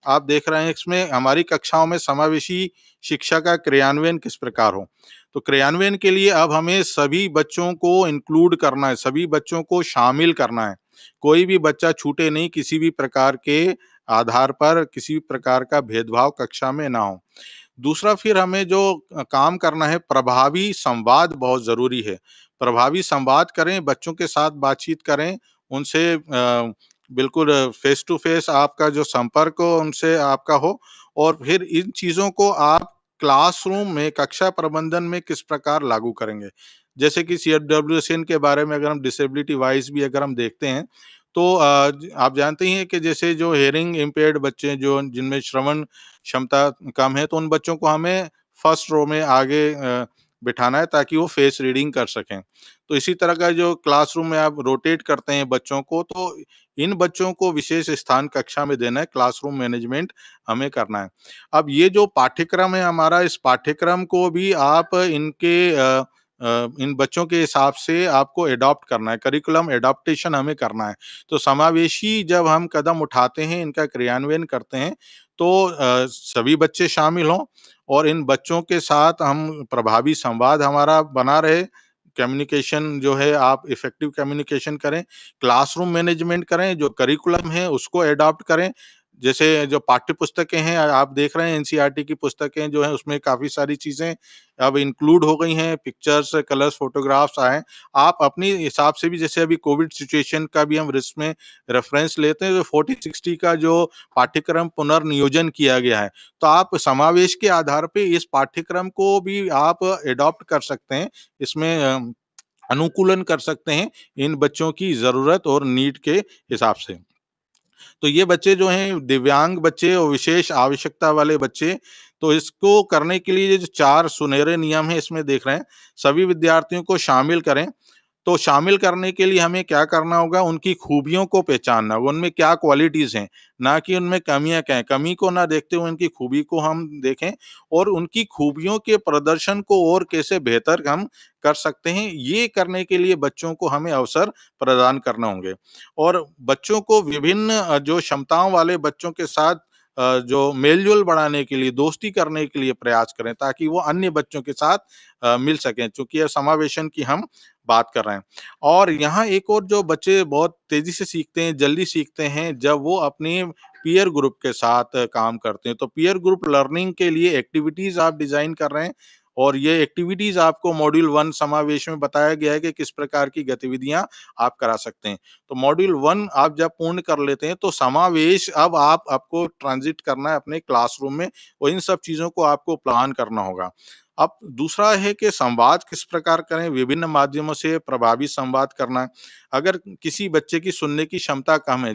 आप देख रहे हैं इसमें हमारी कक्षाओं में समावेशी शिक्षा का क्रियान्वयन किस प्रकार हो। तो क्रियान्वयन के लिए अब हमें सभी बच्चों को इंक्लूड करना है, सभी बच्चों को शामिल करना है। कोई भी बच्चा छूटे नहीं, किसी भी प्रकार के आधार पर किसी भी प्रकार का भेदभाव कक्षा में ना हो। दूसरा फिर हमें जो काम करना है, प्रभावी संवाद बहुत ज़रूरी है। प्रभावी संवाद करें, बच्चों के साथ बातचीत करें, उनसे बिल्कुल फ़ेस टू फ़ेस आपका जो संपर्क हो उनसे आपका हो और फिर इन चीज़ों को आप क्लासरूम में कक्षा प्रबंधन में किस प्रकार लागू करेंगे। जैसे कि CWSN के बारे में अगर हम डिसेबिलिटी वाइज़ भी अगर हम देखते हैं, तो आप जानते ही हैं कि जैसे जो हियरिंग इम्पेयर्ड बच्चे जो जिनमें श्रवण क्षमता कम है, तो उन बच्चों को हमें फर्स्ट रो में आगे बिठाना है ताकि वो फेस रीडिंग कर सकें। तो इसी तरह का जो क्लासरूम में आप रोटेट करते हैं बच्चों को, तो इन बच्चों को विशेष स्थान कक्षा में देना है, क्लासरूम मैनेजमेंट हमें करना है। अब ये जो पाठ्यक्रम है हमारा, इस पाठ्यक्रम को भी आप इन बच्चों के हिसाब से आपको एडॉप्ट करना है, करिकुलम एडॉप्टेशन हमें करना है। तो समावेशी जब हम कदम उठाते हैं, इनका क्रियान्वयन करते हैं, तो सभी बच्चे शामिल हों और इन बच्चों के साथ हम प्रभावी संवाद हमारा बना रहे, कम्युनिकेशन जो है आप इफ़ेक्टिव कम्युनिकेशन करें, क्लासरूम मैनेजमेंट करें, जो करिकुलम है उसको एडॉप्ट करें। जैसे जो पाठ्य पुस्तकें हैं आप देख रहे हैं एनसीईआरटी की पुस्तकें जो हैं उसमें काफ़ी सारी चीज़ें अब इंक्लूड हो गई हैं, पिक्चर्स, कलर्स, फ़ोटोग्राफ्स आए। आप अपने हिसाब से भी जैसे अभी कोविड सिचुएशन का भी हम इसमें रेफ़रेंस लेते हैं, तो 40-60 का जो पाठ्यक्रम पुनर्नियोजन किया गया है। तो आप समावेश के आधार पे इस पाठ्यक्रम को भी आप एडॉप्ट कर सकते हैं। इसमें अनुकूलन कर सकते हैं इन बच्चों की ज़रूरत और नीड के हिसाब से। तो ये बच्चे जो हैं दिव्यांग बच्चे और विशेष आवश्यकता वाले बच्चे, तो इसको करने के लिए ये जो 4 सुनहरे नियम हैं इसमें देख रहे हैं, सभी विद्यार्थियों को शामिल करें। तो शामिल करने के लिए हमें क्या करना होगा, उनकी खूबियों को पहचानना, उनमें क्या क्वालिटीज़ हैं, ना कि उनमें कमियाँ क्या हैं। कमी को ना देखते हुए उनकी खूबी को हम देखें और उनकी खूबियों के प्रदर्शन को और कैसे बेहतर हम कर सकते हैं, ये करने के लिए बच्चों को हमें अवसर प्रदान करना होंगे। और बच्चों को विभिन्न जो क्षमताओं वाले बच्चों के साथ जो मेल-जोल बढ़ाने के लिए, दोस्ती करने के लिए प्रयास करें ताकि वो अन्य बच्चों के साथ मिल सकें, चूँकि ये समावेशन की हम बात कर रहे हैं। और यहाँ एक और जो बच्चे बहुत तेज़ी से सीखते हैं, जल्दी सीखते हैं, जब वो अपने पीयर ग्रुप के साथ काम करते हैं। तो पीयर ग्रुप लर्निंग के लिए एक्टिविटीज़ आप डिज़ाइन कर रहे हैं और ये एक्टिविटीज़ आपको मॉड्यूल 1 समावेश में बताया गया है कि किस प्रकार की गतिविधियाँ आप करा सकते हैं। तो मॉड्यूल 1 आप जब पूर्ण कर लेते हैं, तो समावेश अब आपको ट्रांज़िट करना है अपने क्लासरूम में और इन सब चीज़ों को आपको प्लान करना होगा। अब दूसरा है कि संवाद किस प्रकार करें, विभिन्न माध्यमों से प्रभावी संवाद करना है। अगर किसी बच्चे की सुनने की क्षमता कम है,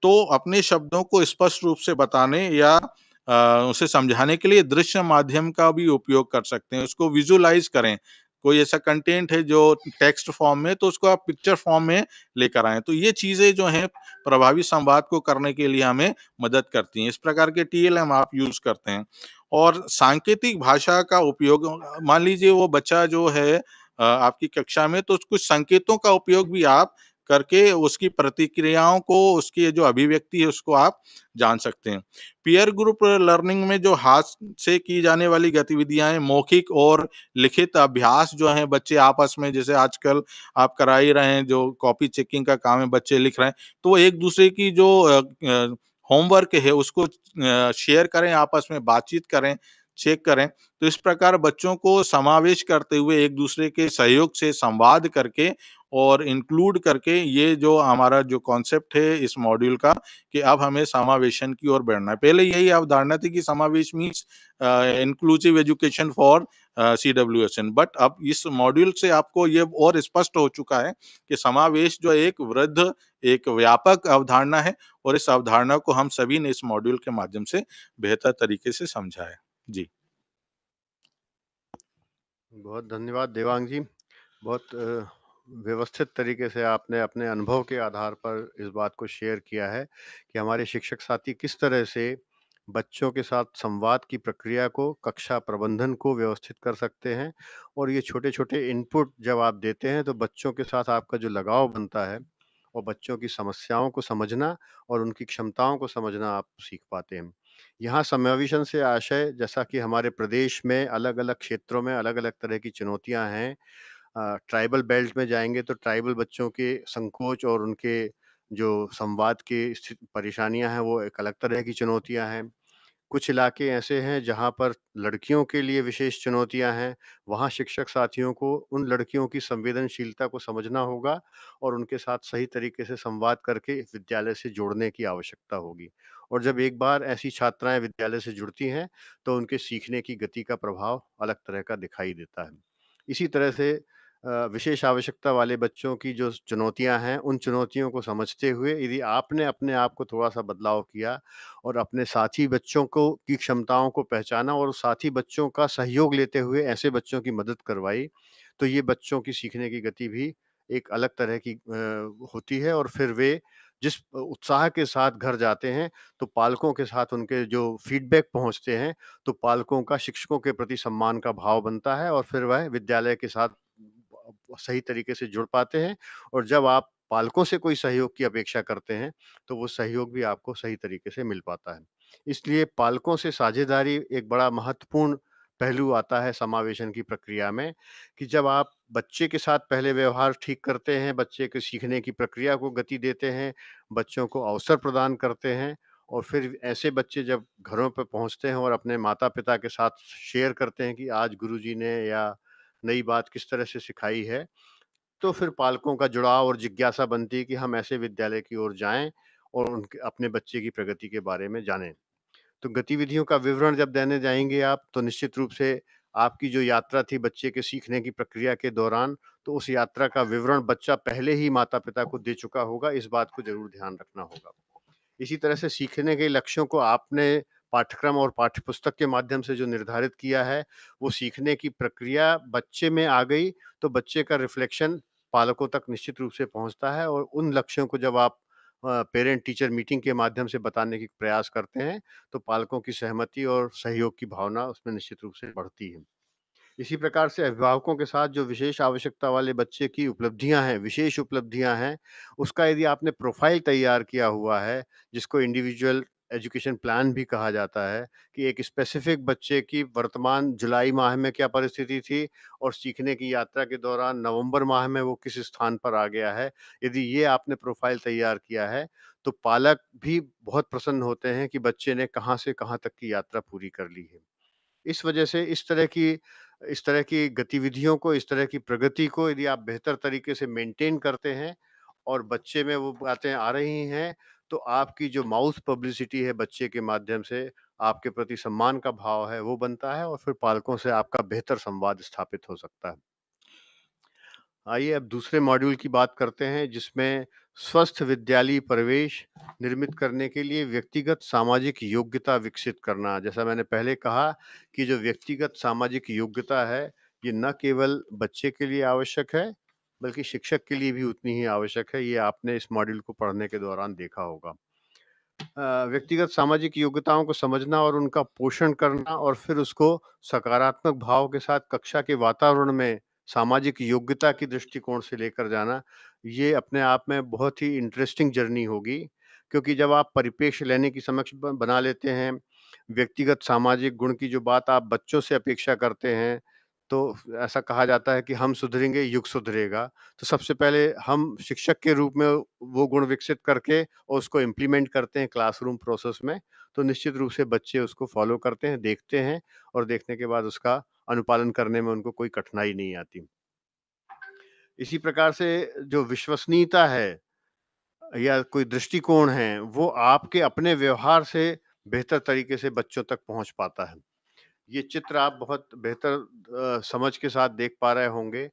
तो अपने शब्दों को स्पष्ट रूप से बताने या उसे समझाने के लिए दृश्य माध्यम का भी उपयोग कर सकते हैं, उसको विजुअलाइज़ करें। कोई ऐसा कंटेंट है जो टेक्स्ट फॉर्म में, तो उसको आप पिक्चर फॉर्म में लेकर आएँ। तो ये चीज़ें जो हैं प्रभावी संवाद को करने के लिए हमें मदद करती हैं। इस प्रकार के टीएलएम आप यूज़ करते हैं। और सांकेतिक भाषा का उपयोग मान लीजिए वो बच्चा जो है आपकी कक्षा में, तो कुछ संकेतों का उपयोग भी आप करके उसकी प्रतिक्रियाओं को, उसकी जो अभिव्यक्ति है उसको आप जान सकते हैं। पीयर ग्रुप लर्निंग में जो हाथ से की जाने वाली गतिविधियाँ हैं, मौखिक और लिखित अभ्यास जो हैं, बच्चे आपस में जैसे आजकल आप करा ही रहे हैं, जो कॉपी चेकिंग का काम है, बच्चे लिख रहे हैं, तो वो एक-दूसरे की जो होमवर्क है उसको शेयर करें, आपस में बातचीत करें, चेक करें। तो इस प्रकार बच्चों को समावेश करते हुए एक-दूसरे के सहयोग से संवाद करके और इंक्लूड करके ये जो हमारा जो कॉन्सेप्ट है इस मॉड्यूल का कि अब हमें समावेशन की ओर बढ़ना है। पहले यही अवधारणा थी कि समावेश means inclusive education for CWSN, but अब इस मॉड्यूल से आपको ये और स्पष्ट हो चुका है कि समावेश जो एक वृद्ध, एक व्यापक अवधारणा है और इस अवधारणा को हम सभी ने इस मॉड्यूल के माध्यम से बेहतर तरीके से समझा है। जी। बहुत धन्यवाद देवांग जी। बहुत व्यवस्थित तरीके से आपने अपने अनुभव के आधार पर इस बात को शेयर किया है कि हमारे शिक्षक साथी किस तरह से बच्चों के साथ संवाद की प्रक्रिया को, कक्षा प्रबंधन को व्यवस्थित कर सकते हैं। और ये छोटे-छोटे इनपुट जब आप देते हैं तो बच्चों के साथ आपका जो लगाव बनता है और बच्चों की समस्याओं को समझना और उनकी क्षमताओं को समझना आप सीख पाते हैं। यहाँ समावेशन से आशय, जैसा कि हमारे प्रदेश में अलग-अलग क्षेत्रों में अलग-अलग तरह की चुनौतियाँ हैं। ट्राइबल बेल्ट में जाएँगे तो ट्राइबल बच्चों के संकोच और उनके जो संवाद की परेशानियाँ हैं, वो एक अलग तरह की चुनौतियाँ हैं। कुछ इलाके ऐसे हैं जहाँ पर लड़कियों के लिए विशेष चुनौतियाँ हैं। वहाँ शिक्षक साथियों को उन लड़कियों की संवेदनशीलता को समझना होगा और उनके साथ सही तरीके से संवाद करके विद्यालय से जोड़ने की आवश्यकता होगी। और जब एक बार ऐसी छात्राएँ विद्यालय से जुड़ती हैं, तो उनके सीखने की गति का प्रभाव अलग तरह का दिखाई देता है। इसी तरह से विशेष आवश्यकता वाले बच्चों की जो चुनौतियाँ हैं, उन चुनौतियों को समझते हुए यदि आपने अपने आप को थोड़ा-सा बदलाव किया और अपने साथी बच्चों को की क्षमताओं को पहचाना और साथी बच्चों का सहयोग लेते हुए ऐसे बच्चों की मदद करवाई, तो ये बच्चों की सीखने की गति भी एक अलग तरह की होती है। और फिर वे जिस उत्साह के साथ घर जाते हैं, तो पालकों के साथ उनके जो फीडबैक पहुँचते हैं, तो पालकों का शिक्षकों के प्रति सम्मान का भाव बनता है और फिर वह विद्यालय के साथ सही तरीके से जुड़ पाते हैं। और जब आप पालकों से कोई सहयोग की अपेक्षा करते हैं, तो वो सहयोग भी आपको सही तरीके से मिल पाता है। इसलिए पालकों से साझेदारी एक बड़ा महत्वपूर्ण पहलू आता है समावेशन की प्रक्रिया में, कि जब आप बच्चे के साथ पहले व्यवहार ठीक करते हैं, बच्चे के सीखने की प्रक्रिया को गति देते हैं, बच्चों को अवसर प्रदान करते हैं और फिर ऐसे बच्चे जब घरों पे पहुँचते हैं और अपने माता-पिता के साथ शेयर करते हैं कि आज गुरुजी ने या नई बात किस तरह से सिखाई है, तो फिर पालकों का जुड़ाव और जिज्ञासा बनती है कि हम ऐसे विद्यालय की ओर जाएँ और उनके अपने बच्चे की प्रगति के बारे में जानें। तो गतिविधियों का विवरण जब देने जाएँगे आप, तो निश्चित रूप से आपकी जो यात्रा थी बच्चे के सीखने की प्रक्रिया के दौरान, तो उस यात्रा का विवरण बच्चा पहले ही माता-पिता को दे चुका होगा, इस बात को ज़रूर ध्यान रखना होगा। इसी तरह से सीखने के लक्ष्यों को आपने पाठ्यक्रम और पाठ्यपुस्तक के माध्यम से जो निर्धारित किया है, वो सीखने की प्रक्रिया बच्चे में आ गई, तो बच्चे का रिफ्लेक्शन पालकों तक निश्चित रूप से पहुँचता है और उन लक्ष्यों को जब आप पेरेंट टीचर मीटिंग के माध्यम से बताने की प्रयास करते हैं, तो पालकों की सहमति और सहयोग की भावना उसमें निश्चित रूप से बढ़ती है। इसी प्रकार से अभिभावकों के साथ जो विशेष आवश्यकता वाले बच्चे की उपलब्धियाँ हैं, विशेष उपलब्धियाँ हैं, उसका यदि आपने प्रोफ़ाइल तैयार किया हुआ है, जिसको इंडिविजुअल एजुकेशन प्लान भी कहा जाता है, कि एक स्पेसिफ़िक बच्चे की वर्तमान जुलाई माह में क्या परिस्थिति थी और सीखने की यात्रा के दौरान नवंबर माह में वो किस स्थान पर आ गया है। यदि ये आपने प्रोफ़ाइल तैयार किया है, तो पालक भी बहुत प्रसन्न होते हैं कि बच्चे ने कहाँ से कहाँ तक की यात्रा पूरी कर ली है। इस वजह से इस तरह की गतिविधियों को, इस तरह की प्रगति को यदि आप बेहतर तरीके से मेंटेन करते हैं और बच्चे में वो बातें आ रही हैं, तो आपकी जो माउथ पब्लिसिटी है बच्चे के माध्यम से, आपके प्रति सम्मान का भाव है, वो बनता है और फिर पालकों से आपका बेहतर संवाद स्थापित हो सकता है। आइए अब दूसरे मॉड्यूल की बात करते हैं, जिसमें स्वस्थ विद्यालयी परिवेश निर्मित करने के लिए व्यक्तिगत सामाजिक योग्यता विकसित करना। जैसा मैंने पहले कहा कि जो व्यक्तिगत सामाजिक योग्यता है, ये न केवल बच्चे के लिए आवश्यक है, बल्कि शिक्षक के लिए भी उतनी ही आवश्यक है। ये आपने इस मॉड्यूल को पढ़ने के दौरान देखा होगा। व्यक्तिगत सामाजिक योग्यताओं को समझना और उनका पोषण करना और फिर उसको सकारात्मक भाव के साथ कक्षा के वातावरण में सामाजिक योग्यता की दृष्टिकोण से लेकर जाना, ये अपने आप में बहुत ही इंटरेस्टिंग जर्नी होगी, क्योंकि जब आप परिप्रेक्ष्य लेने की समक्ष बना लेते हैं, व्यक्तिगत सामाजिक गुण की जो बात आप बच्चों से अपेक्षा करते हैं, तो ऐसा कहा जाता है कि हम सुधरेंगे, युग सुधरेगा। तो सबसे पहले हम शिक्षक के रूप में वो गुण विकसित करके और उसको इम्प्लीमेंट करते हैं क्लासरूम प्रोसेस में, तो निश्चित रूप से बच्चे उसको फ़ॉलो करते हैं, देखते हैं और देखने के बाद उसका अनुपालन करने में उनको कोई कठिनाई नहीं आती। इसी प्रकार से जो विश्वसनीयता है या कोई दृष्टिकोण है, वो आपके अपने व्यवहार से बेहतर तरीके से बच्चों तक पहुँच पाता है। ये चित्र आप बहुत बेहतर समझ के साथ देख पा रहे होंगे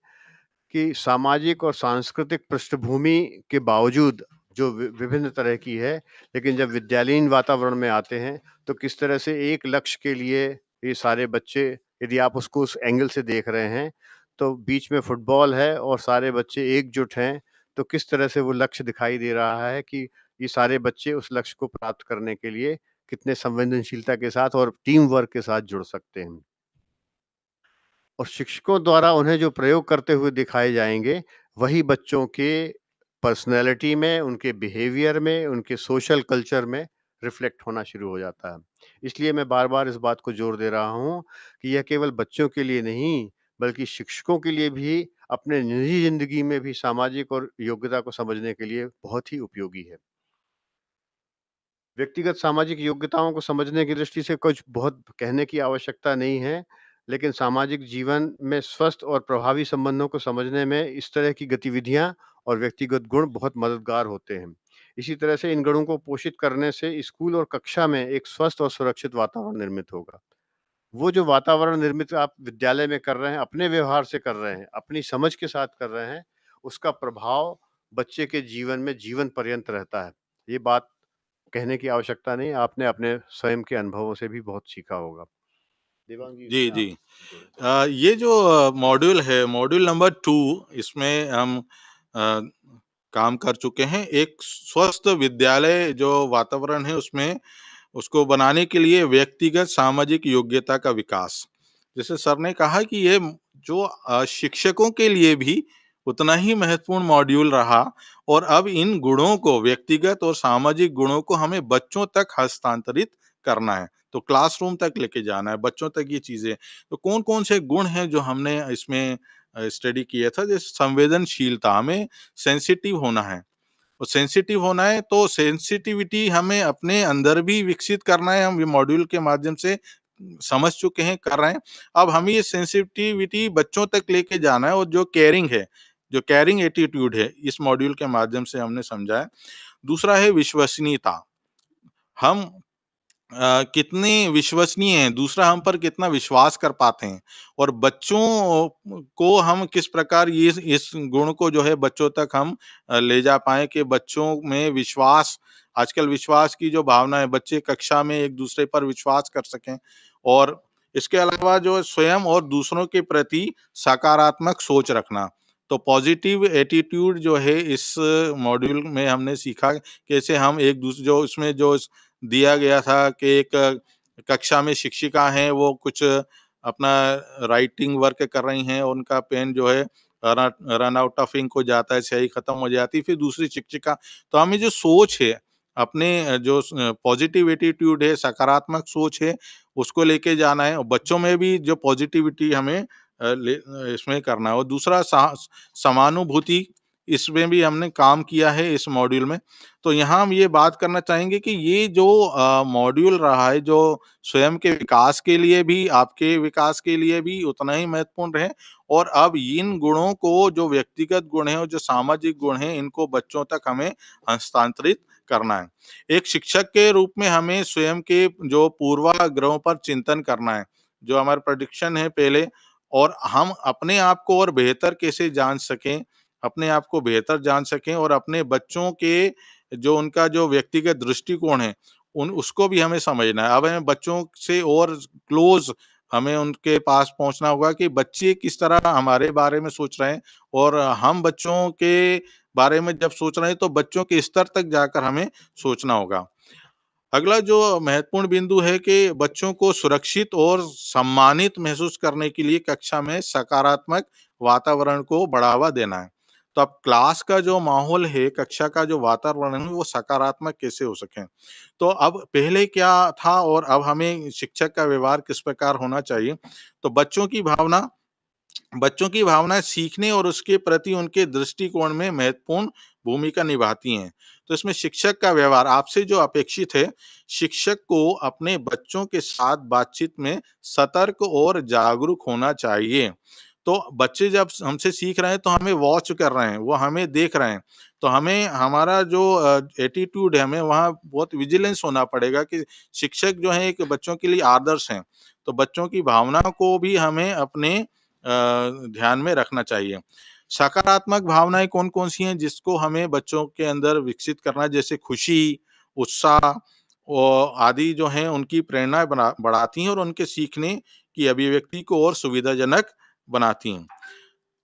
कि सामाजिक और सांस्कृतिक पृष्ठभूमि के बावजूद जो विभिन्न तरह की है, लेकिन जब विद्यालयीन वातावरण में आते हैं, तो किस तरह से एक लक्ष्य के लिए ये सारे बच्चे, यदि आप उसको उस एंगल से देख रहे हैं, तो बीच में फुटबॉल है और सारे बच्चे एकजुट हैं, तो किस तरह से वो लक्ष्य दिखाई दे रहा है कि ये सारे बच्चे उस लक्ष्य को प्राप्त करने के लिए कितने संवेदनशीलता के साथ और टीम वर्क के साथ जुड़ सकते हैं। और शिक्षकों द्वारा उन्हें जो प्रयोग करते हुए दिखाए जाएँगे, वही बच्चों के पर्सनैलिटी में, उनके बिहेवियर में, उनके सोशल कल्चर में रिफ्लेक्ट होना शुरू हो जाता है। इसलिए मैं बार-बार इस बात को ज़ोर दे रहा हूँ कि यह केवल बच्चों के लिए नहीं, बल्कि शिक्षकों के लिए भी अपने निजी ज़िंदगी में भी सामाजिक और योग्यता को समझने के लिए बहुत ही उपयोगी है। व्यक्तिगत सामाजिक योग्यताओं को समझने की दृष्टि से कुछ बहुत कहने की आवश्यकता नहीं है, लेकिन सामाजिक जीवन में स्वस्थ और प्रभावी संबंधों को समझने में इस तरह की गतिविधियां और व्यक्तिगत गुण बहुत मददगार होते हैं। इसी तरह से इन गुणों को पोषित करने से स्कूल और कक्षा में एक स्वस्थ और सुरक्षित वातावरण निर्मित होगा। वो जो वातावरण निर्मित आप विद्यालय में कर रहे हैं, अपने व्यवहार से कर रहे हैं, अपनी समझ के साथ कर रहे हैं, उसका प्रभाव बच्चे के जीवन में जीवन पर्यंत रहता है। ये बात कहने की आवश्यकता नहीं, आपने अपने स्वयं के अनुभवों से भी बहुत सीखा होगा। देवांग जी, जी, इसमें आप जी। जोड़ें। ये जो मॉड्यूल है, मॉड्यूल नंबर 2, इसमें हम अ, काम कर चुके हैं। एक स्वस्थ विद्यालय जो वातावरण है उसमें उसको बनाने के लिए व्यक्तिगत सामाजिक योग्यता का विकास। जैसे सर ने कहा कि ये जो शिक्षकों के लिए भी उतना ही महत्वपूर्ण मॉड्यूल रहा और अब इन गुणों को, व्यक्तिगत और सामाजिक गुणों को हमें बच्चों तक हस्तांतरित करना है। तो क्लासरूम तक लेके जाना है, बच्चों तक ये चीज़ें। तो कौन-कौन से गुण हैं जो हमने इसमें स्टडी किया था? जैसे संवेदनशीलता, हमें सेंसिटिव होना है। और सेंसिटिव होना है तो सेंसिटिविटी हमें अपने अंदर भी विकसित करना है। हम ये मॉड्यूल के माध्यम से समझ चुके हैं, कर रहे हैं। अब हमें ये सेंसिटिविटी बच्चों तक लेके जाना है और जो केयरिंग है, जो केयरिंग एटीट्यूड है, इस मॉड्यूल के माध्यम से हमने समझा है। दूसरा है विश्वसनीयता। हम कितने विश्वसनीय हैं, दूसरा हम पर कितना विश्वास कर पाते हैं और बच्चों को हम किस प्रकार ये इस गुण को जो है बच्चों तक हम ले जा पाएँ कि बच्चों में विश्वास, आजकल विश्वास की जो भावना है, बच्चे कक्षा में एक-दूसरे पर विश्वास कर सकें और इसके अलावा जो स्वयं और दूसरों के प्रति सकारात्मक सोच रखना। तो पॉजिटिव एटीट्यूड जो है इस मॉड्यूल में हमने सीखा, कैसे हम जो इसमें जो दिया गया था कि एक कक्षा में शिक्षिका हैं, वो कुछ अपना राइटिंग वर्क कर रही हैं, उनका पेन जो है रन आउट ऑफ इंक हो जाता है, स्याही खत्म हो जाती है, फिर दूसरी शिक्षिका। तो हमें जो सोच है, अपने जो पॉजिटिव एटीट्यूड है, सकारात्मक सोच है, उसको लेके जाना है और बच्चों में भी जो पॉजिटिविटी हमें इसमें करना है और दूसरा समानुभूति, इसमें भी हमने काम किया है इस मॉड्यूल में। तो यहाँ हम ये बात करना चाहेंगे कि ये जो मॉड्यूल रहा है, जो स्वयं के विकास के लिए भी, आपके विकास के लिए भी उतना ही महत्वपूर्ण है और अब इन गुणों को, जो व्यक्तिगत गुण हैं और जो सामाजिक गुण हैं, इनको बच्चों तक हमें हस्तांतरित करना है। एक शिक्षक के रूप में हमें स्वयं के जो पूर्वाग्रहों पर चिंतन करना है, जो हमारा प्रेडिक्शन है पहले, और हम अपने आप को और बेहतर कैसे जान सकें, अपने आप को बेहतर जान सकें और अपने बच्चों के जो उनका जो व्यक्तिगत दृष्टिकोण है, उन उसको भी हमें समझना है। अब हमें बच्चों से और क्लोज़ हमें उनके पास पहुँचना होगा कि बच्चे किस तरह हमारे बारे में सोच रहे हैं और हम बच्चों के बारे में जब सोच रहे हैं, तो बच्चों के स्तर तक जाकर हमें सोचना होगा। अगला जो महत्वपूर्ण बिंदु है कि बच्चों को सुरक्षित और सम्मानित महसूस करने के लिए कक्षा में सकारात्मक वातावरण को बढ़ावा देना है। तो अब क्लास का जो माहौल है, कक्षा का जो वातावरण है, वो सकारात्मक कैसे हो सके। तो अब पहले क्या था और अब हमें शिक्षक का व्यवहार किस प्रकार होना चाहिए। तो बच्चों की भावनाएं सीखने और उसके प्रति उनके दृष्टिकोण में महत्वपूर्ण भूमिका निभाती हैं। तो इसमें शिक्षक का व्यवहार आपसे जो अपेक्षित है, शिक्षक को अपने बच्चों के साथ बातचीत में सतर्क और जागरूक होना चाहिए। तो बच्चे जब हमसे सीख रहे हैं तो हमें वॉच कर रहे हैं, वो हमें देख रहे हैं। तो हमें हमारा जो एटीट्यूड है, हमें वहाँ बहुत विजिलेंस होना पड़ेगा कि शिक्षक जो है एक बच्चों के लिए आदर्श हैं। तो बच्चों की भावना को भी हमें अपने ध्यान में रखना चाहिए। सकारात्मक भावनाएँ कौन-कौन सी हैं जिसको हमें बच्चों के अंदर विकसित करना है, जैसे खुशी, उत्साह आदि जो हैं उनकी प्रेरणा बढ़ाती हैं और उनके सीखने की अभिव्यक्ति को और सुविधाजनक बनाती हैं।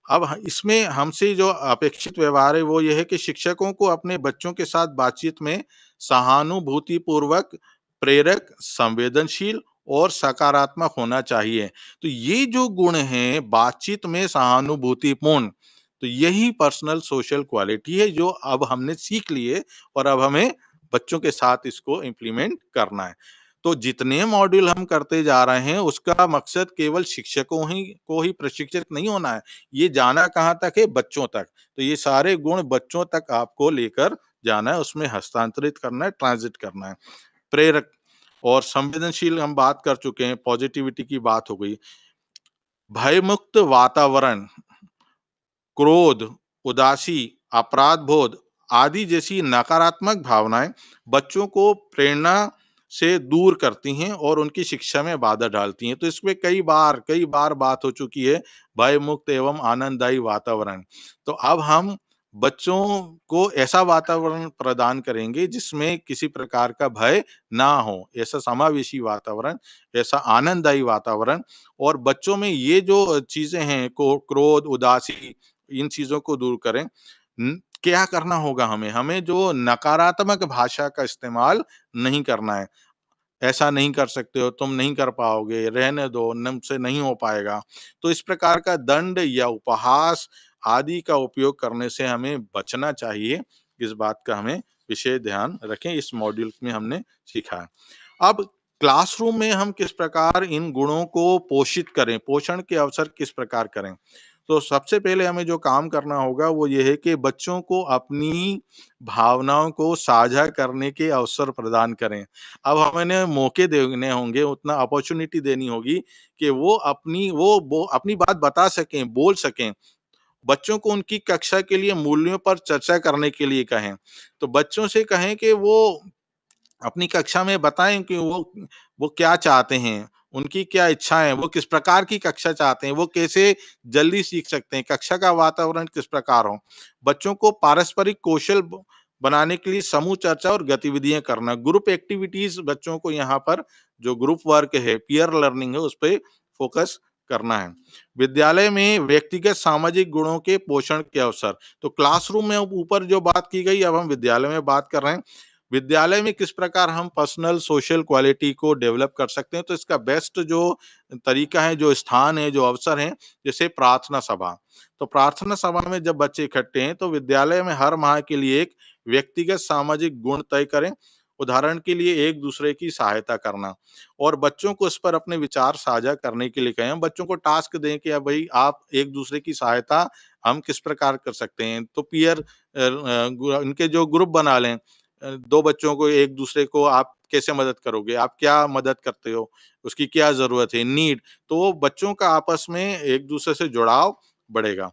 अब इसमें हमसे जो अपेक्षित व्यवहार है वो ये है कि शिक्षकों को अपने बच्चों के साथ बातचीत में सहानुभूतिपूर्वक, प्रेरक, संवेदनशील और सकारात्मक होना चाहिए। तो ये जो गुण हैं बातचीत में सहानुभूतिपूर्ण, तो यही पर्सनल सोशल क्वालिटी है जो अब हमने सीख ली है और अब हमें बच्चों के साथ इसको इम्प्लीमेंट करना है। तो जितने मॉड्यूल हम करते जा रहे हैं उसका मकसद केवल शिक्षकों को ही प्रशिक्षित नहीं होना है, ये जाना कहाँ तक है? बच्चों तक। तो ये सारे गुण बच्चों तक आपको लेकर जाना है, उसमें हस्तांतरित करना है, ट्रांज़िट करना है। प्रेरक और संवेदनशील हम बात कर चुके हैं, पॉजिटिविटी की बात हो गई। भयमुक्त वातावरण, क्रोध, उदासी, अपराध बोध आदि जैसी नकारात्मक भावनाएं बच्चों को प्रेरणा से दूर करती हैं और उनकी शिक्षा में बाधा डालती हैं। तो इसमें कई बार बात हो चुकी है भय मुक्त एवं आनंददायी वातावरण। तो अब हम बच्चों को ऐसा वातावरण प्रदान करेंगे जिसमें किसी प्रकार का भय ना हो, ऐसा समावेशी वातावरण, ऐसा आनंददायी वातावरण। और बच्चों में ये जो चीजें हैं क्रोध, उदासी, इन चीज़ों को दूर करें। क्या करना होगा हमें? हमें जो नकारात्मक भाषा का इस्तेमाल नहीं करना है। ऐसा नहीं कर सकते हो, तुम नहीं कर पाओगे, रहने दो, तुमसे नहीं हो पाएगा। तो इस प्रकार का दंड या उपहास आदि का उपयोग करने से हमें बचना चाहिए। इस बात का हमें विशेष ध्यान रखें, इस मॉड्यूल में हमने सीखा है। अब क्लासरूम में हम किस प्रकार इन गुणों को पोषित करें, पोषण के अवसर किस प्रकार करें? तो सबसे पहले हमें जो काम करना होगा वो ये है कि बच्चों को अपनी भावनाओं को साझा करने के अवसर प्रदान करें। अब हमें मौके देने होंगे, उतना अपॉर्च्युनिटी देनी होगी कि वो अपनी बात बता सकें, बोल सकें। बच्चों को उनकी कक्षा के लिए मूल्यों पर चर्चा करने के लिए कहें। तो बच्चों से कहें कि वो अपनी कक्षा में बताएँ कि वो क्या चाहते हैं, उनकी क्या इच्छाएँ हैं, वो किस प्रकार की कक्षा चाहते हैं, वो कैसे जल्दी सीख सकते हैं, कक्षा का वातावरण किस प्रकार हो। बच्चों को पारस्परिक कौशल बनाने के लिए समूह चर्चा और गतिविधियाँ करना, ग्रुप एक्टिविटीज़ बच्चों को यहाँ पर जो ग्रुप वर्क है, पीयर लर्निंग है, उस पे फोकस करना है। विद्यालय में व्यक्तिगत सामाजिक गुणों के पोषण के अवसर, तो क्लासरूम में ऊपर जो बात की गई, अब हम विद्यालय में बात कर रहे हैं। विद्यालय में किस प्रकार हम पर्सनल सोशल क्वालिटी को डेवलप कर सकते हैं, तो इसका बेस्ट जो तरीका है, जो स्थान है, जो अवसर है, जैसे प्रार्थना सभा। तो प्रार्थना सभा में जब बच्चे इकट्ठे हैं तो विद्यालय में हर माह के लिए एक व्यक्तिगत सामाजिक गुण तय करें। उदाहरण के लिए एक दूसरे की सहायता करना और बच्चों को इस पर अपने विचार साझा करने के लिए कहें। बच्चों को टास्क दें कि अब भाई आप एक दूसरे की सहायता हम किस प्रकार कर सकते हैं। तो इनके जो ग्रुप बना लें, 2 बच्चों को एक दूसरे को आप कैसे मदद करोगे? आप क्या मदद करते हो? उसकी क्या ज़रूरत है? नीड। तो वो बच्चों का आपस में एक दूसरे से जुड़ाव बढ़ेगा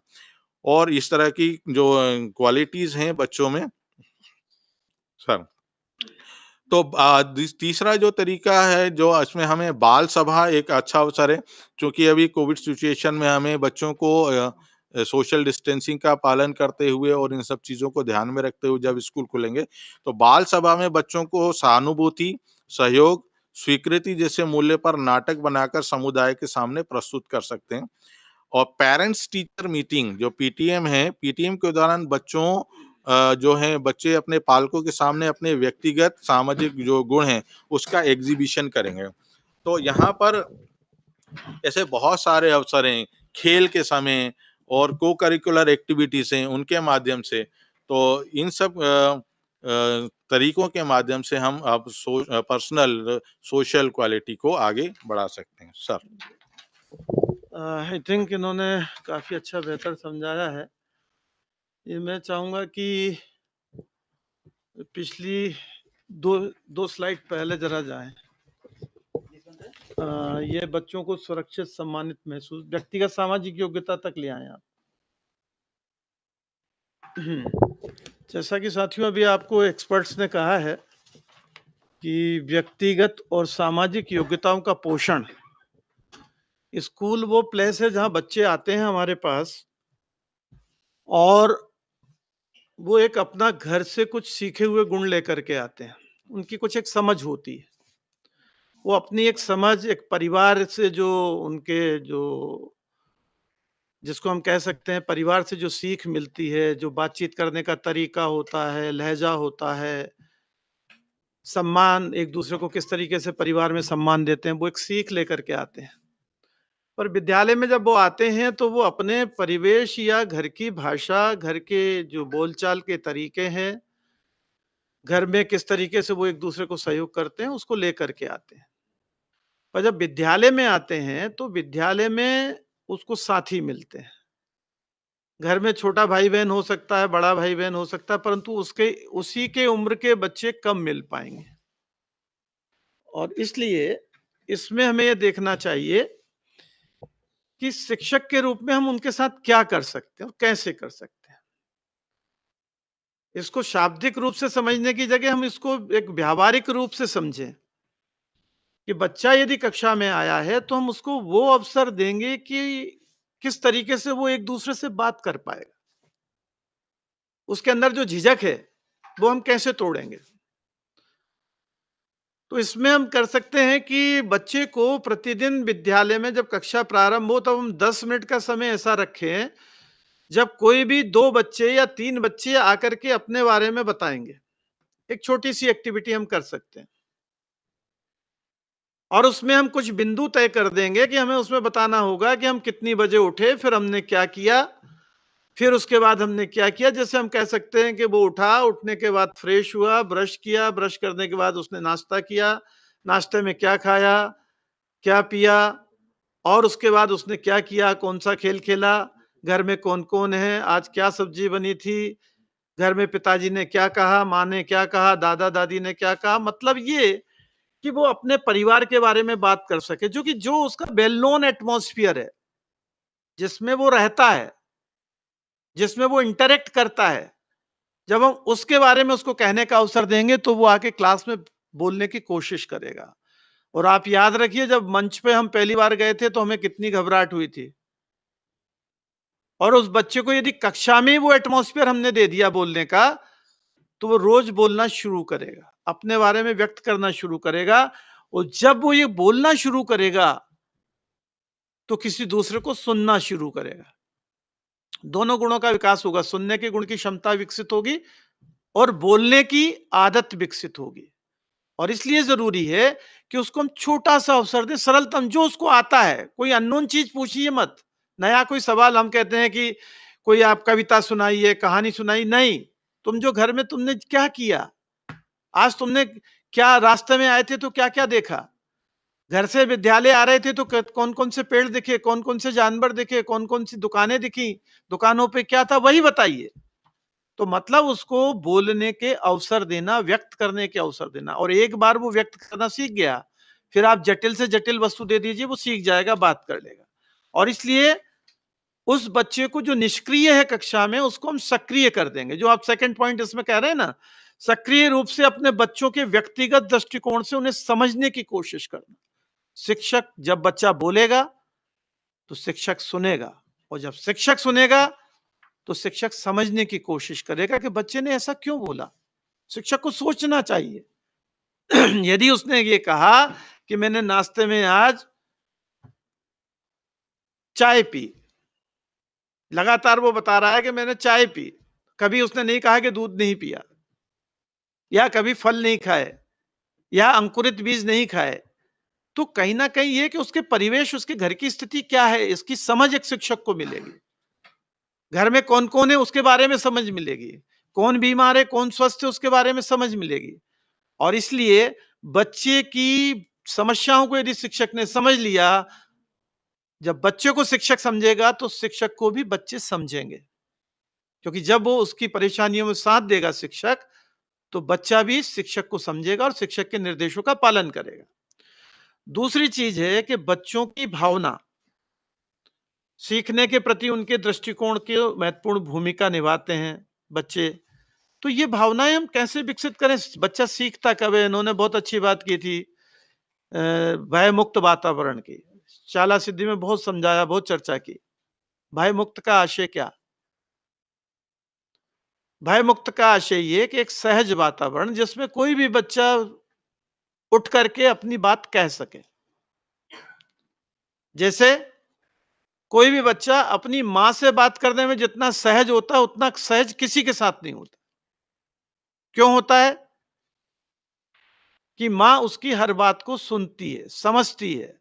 और इस तरह की जो क्वालिटीज़ हैं बच्चों में सर तो तीसरा जो तरीका है जो इसमें हमें बाल सभा एक अच्छा अवसर है, क्योंकि अभी कोविड सिचुएशन में हमें बच्चों को सोशल डिस्टेंसिंग का पालन करते हुए और इन सब चीज़ों को ध्यान में रखते हुए जब स्कूल खुलेंगे, तो बाल सभा में बच्चों को सहानुभूति, सहयोग, स्वीकृति जैसे मूल्य पर नाटक बनाकर समुदाय के सामने प्रस्तुत कर सकते हैं। और पेरेंट्स टीचर मीटिंग जो पीटीएम है, पीटीएम के दौरान जो हैं बच्चे अपने पालकों के सामने अपने व्यक्तिगत सामाजिक जो गुण हैं, उसका एग्ज़िबिशन करेंगे। तो यहाँ पर ऐसे बहुत सारे अवसर हैं, खेल के समय और को करिकुलर एक्टिविटीज हैं उनके माध्यम से, तो इन सब तरीकों के माध्यम से हम अब पर्सनल सोशल क्वालिटी को आगे बढ़ा सकते हैं। सर, आई थिंक इन्होंने काफी अच्छा बेहतर समझाया है। ये मैं चाहूंगा कि पिछली दो स्लाइड पहले जरा जाएं। ये बच्चों को सुरक्षित, सम्मानित महसूस, व्यक्तिगत सामाजिक योग्यता तक ले आए आप। जैसा कि साथियों अभी आपको एक्सपर्ट्स ने कहा है कि व्यक्तिगत और सामाजिक योग्यताओं का पोषण, स्कूल वो प्लेस है जहां बच्चे आते हैं हमारे पास और वो एक अपना घर से कुछ सीखे हुए गुण लेकर के आते हैं। उनकी कुछ एक समझ होती है, वो अपनी एक समझ, एक परिवार से जो उनके जो जिसको हम कह सकते हैं परिवार से जो सीख मिलती है, जो बातचीत करने का तरीका होता है, लहजा होता है, सम्मान, एक दूसरे को किस तरीके से परिवार में सम्मान देते हैं, वो एक सीख लेकर के आते हैं। पर विद्यालय में जब वो आते हैं तो वो अपने परिवेश या घर की भाषा, घर के जो बोलचाल के तरीके हैं, घर में किस तरीके से वो एक दूसरे को सहयोग करते हैं, उसको लेकर के आते हैं। पर जब विद्यालय में आते हैं तो विद्यालय में उसको साथी मिलते हैं। घर में छोटा भाई बहन हो सकता है, बड़ा भाई बहन हो सकता है, परंतु उसके उसी के उम्र के बच्चे कम मिल पाएंगे। और इसलिए इसमें हमें ये देखना चाहिए कि शिक्षक के रूप में हम उनके साथ क्या कर सकते हैं और कैसे कर सकते हैं। इसको शाब्दिक रूप से समझने की जगह हम इसको एक व्यावहारिक रूप से समझें कि बच्चा यदि कक्षा में आया है तो हम उसको वो अवसर देंगे कि किस तरीके से वो एक दूसरे से बात कर पाएगा। उसके अंदर जो झिझक है वो हम कैसे तोड़ेंगे। तो इसमें हम कर सकते हैं कि बच्चे को प्रतिदिन विद्यालय में जब कक्षा प्रारंभ हो तब हम 10 मिनट का समय ऐसा रखें जब कोई भी 2 बच्चे या 3 बच्चे आकर के अपने बारे में बताएंगे। एक छोटी सी एक्टिविटी हम कर सकते हैं और उसमें हम कुछ बिंदु तय कर देंगे कि हमें उसमें बताना होगा कि हम कितनी बजे उठे, फिर हमने क्या किया, फिर उसके बाद हमने क्या किया। जैसे हम कह सकते हैं कि वो उठा, उठने के बाद फ्रेश हुआ, ब्रश किया, ब्रश करने के बाद उसने नाश्ता किया, नाश्ते में क्या खाया, क्या पिया और उसके बाद उसने क्या किया, कौन सा खेल खेला, घर में कौन कौन है, आज क्या सब्जी बनी थी, घर में पिताजी ने क्या कहा, माँ ने क्या कहा, दादा दादी ने क्या कहा। मतलब ये कि वो अपने परिवार के बारे में बात कर सके, जो उसका वेल नोन एटमॉस्फेयर है, जिसमें वो रहता है, जिसमें वो इंटरेक्ट करता है। जब हम उसके बारे में उसको कहने का अवसर देंगे तो वो आके क्लास में बोलने की कोशिश करेगा। और आप याद रखिए जब मंच पे हम पहली बार गए थे तो हमें कितनी घबराहट हुई थी, और उस बच्चे को यदि कक्षा में वो एटमॉस्फेयर हमने दे दिया बोलने का तो वो रोज बोलना शुरू करेगा, अपने बारे में व्यक्त करना शुरू करेगा। और जब वो ये बोलना शुरू करेगा तो किसी दूसरे को सुनना शुरू करेगा। दोनों गुणों का विकास होगा, सुनने के गुण की क्षमता विकसित होगी और बोलने की आदत विकसित होगी। और इसलिए जरूरी है कि उसको हम छोटा सा अवसर दें, सरलतम जो उसको आता है। कोई अननोन चीज पूछिए मत, नया कोई सवाल हम कहते हैं कि कोई आप कविता सुनाइए, कहानी सुनाई, नहीं। तुम जो घर में तुमने क्या किया, आज तुमने क्या रास्ते में आए थे तो क्या क्या देखा, घर से विद्यालय आ रहे थे तो कौन कौन से पेड़ दिखे, कौन कौन से जानवर दिखे, कौन कौन सी दुकानें दिखी, दुकानों पे क्या था, वही बताइए। तो मतलब उसको बोलने के अवसर देना, व्यक्त करने के अवसर देना। और एक बार वो व्यक्त करना सीख गया, फिर आप जटिल से जटिल वस्तु दे दीजिए, वो सीख जाएगा, बात कर लेगा। और इसलिए उस बच्चे को जो निष्क्रिय है कक्षा में उसको हम सक्रिय कर देंगे। जो आप सेकंड पॉइंट इसमें कह रहे हैं ना, सक्रिय रूप से अपने बच्चों के व्यक्तिगत दृष्टिकोण से उन्हें समझने की कोशिश करना। शिक्षक जब बच्चा बोलेगा तो शिक्षक सुनेगा, और जब शिक्षक सुनेगा तो शिक्षक समझने की कोशिश करेगा कि बच्चे ने ऐसा क्यों बोला। शिक्षक को सोचना चाहिए। यदि उसने ये कहा कि मैंने नाश्ते में आज चाय पी, लगातार वो बता रहा है कि मैंने चाय पी, कभी उसने नहीं कहा कि दूध नहीं पिया, या कभी फल नहीं खाए, या अंकुरित बीज नहीं खाए, तो कहीं ना कहीं ये कि उसके परिवेश, उसके घर की स्थिति क्या है, इसकी समझ एक शिक्षक को मिलेगी। घर में कौन कौन है उसके बारे में समझ मिलेगी, कौन बीमार है कौन स्वस्थ है उसके बारे में समझ मिलेगी। और इसलिए बच्चे की समस्याओं को यदि शिक्षक ने समझ लिया, जब बच्चे को शिक्षक समझेगा तो शिक्षक को भी बच्चे समझेंगे, क्योंकि जब वो उसकी परेशानियों में साथ देगा शिक्षक, तो बच्चा भी शिक्षक को समझेगा और शिक्षक के निर्देशों का पालन करेगा। दूसरी चीज है कि बच्चों की भावना सीखने के प्रति उनके दृष्टिकोण की महत्वपूर्ण भूमिका निभाते हैं बच्चे। तो ये भावनाएं हम कैसे विकसित करें? बच्चा सीखता कब है? इन्होंने बहुत अच्छी बात की थी भय मुक्त वातावरण की। शाला सिद्धि में बहुत समझाया, बहुत चर्चा की। भय मुक्त का आशय क्या? भय मुक्त का आशय ये कि एक सहज वातावरण जिसमें कोई भी बच्चा उठ करके अपनी बात कह सके। जैसे कोई भी बच्चा अपनी मां से बात करने में जितना सहज होता है, उतना सहज किसी के साथ नहीं होता। क्यों होता है? कि मां उसकी हर बात को सुनती है, समझती है।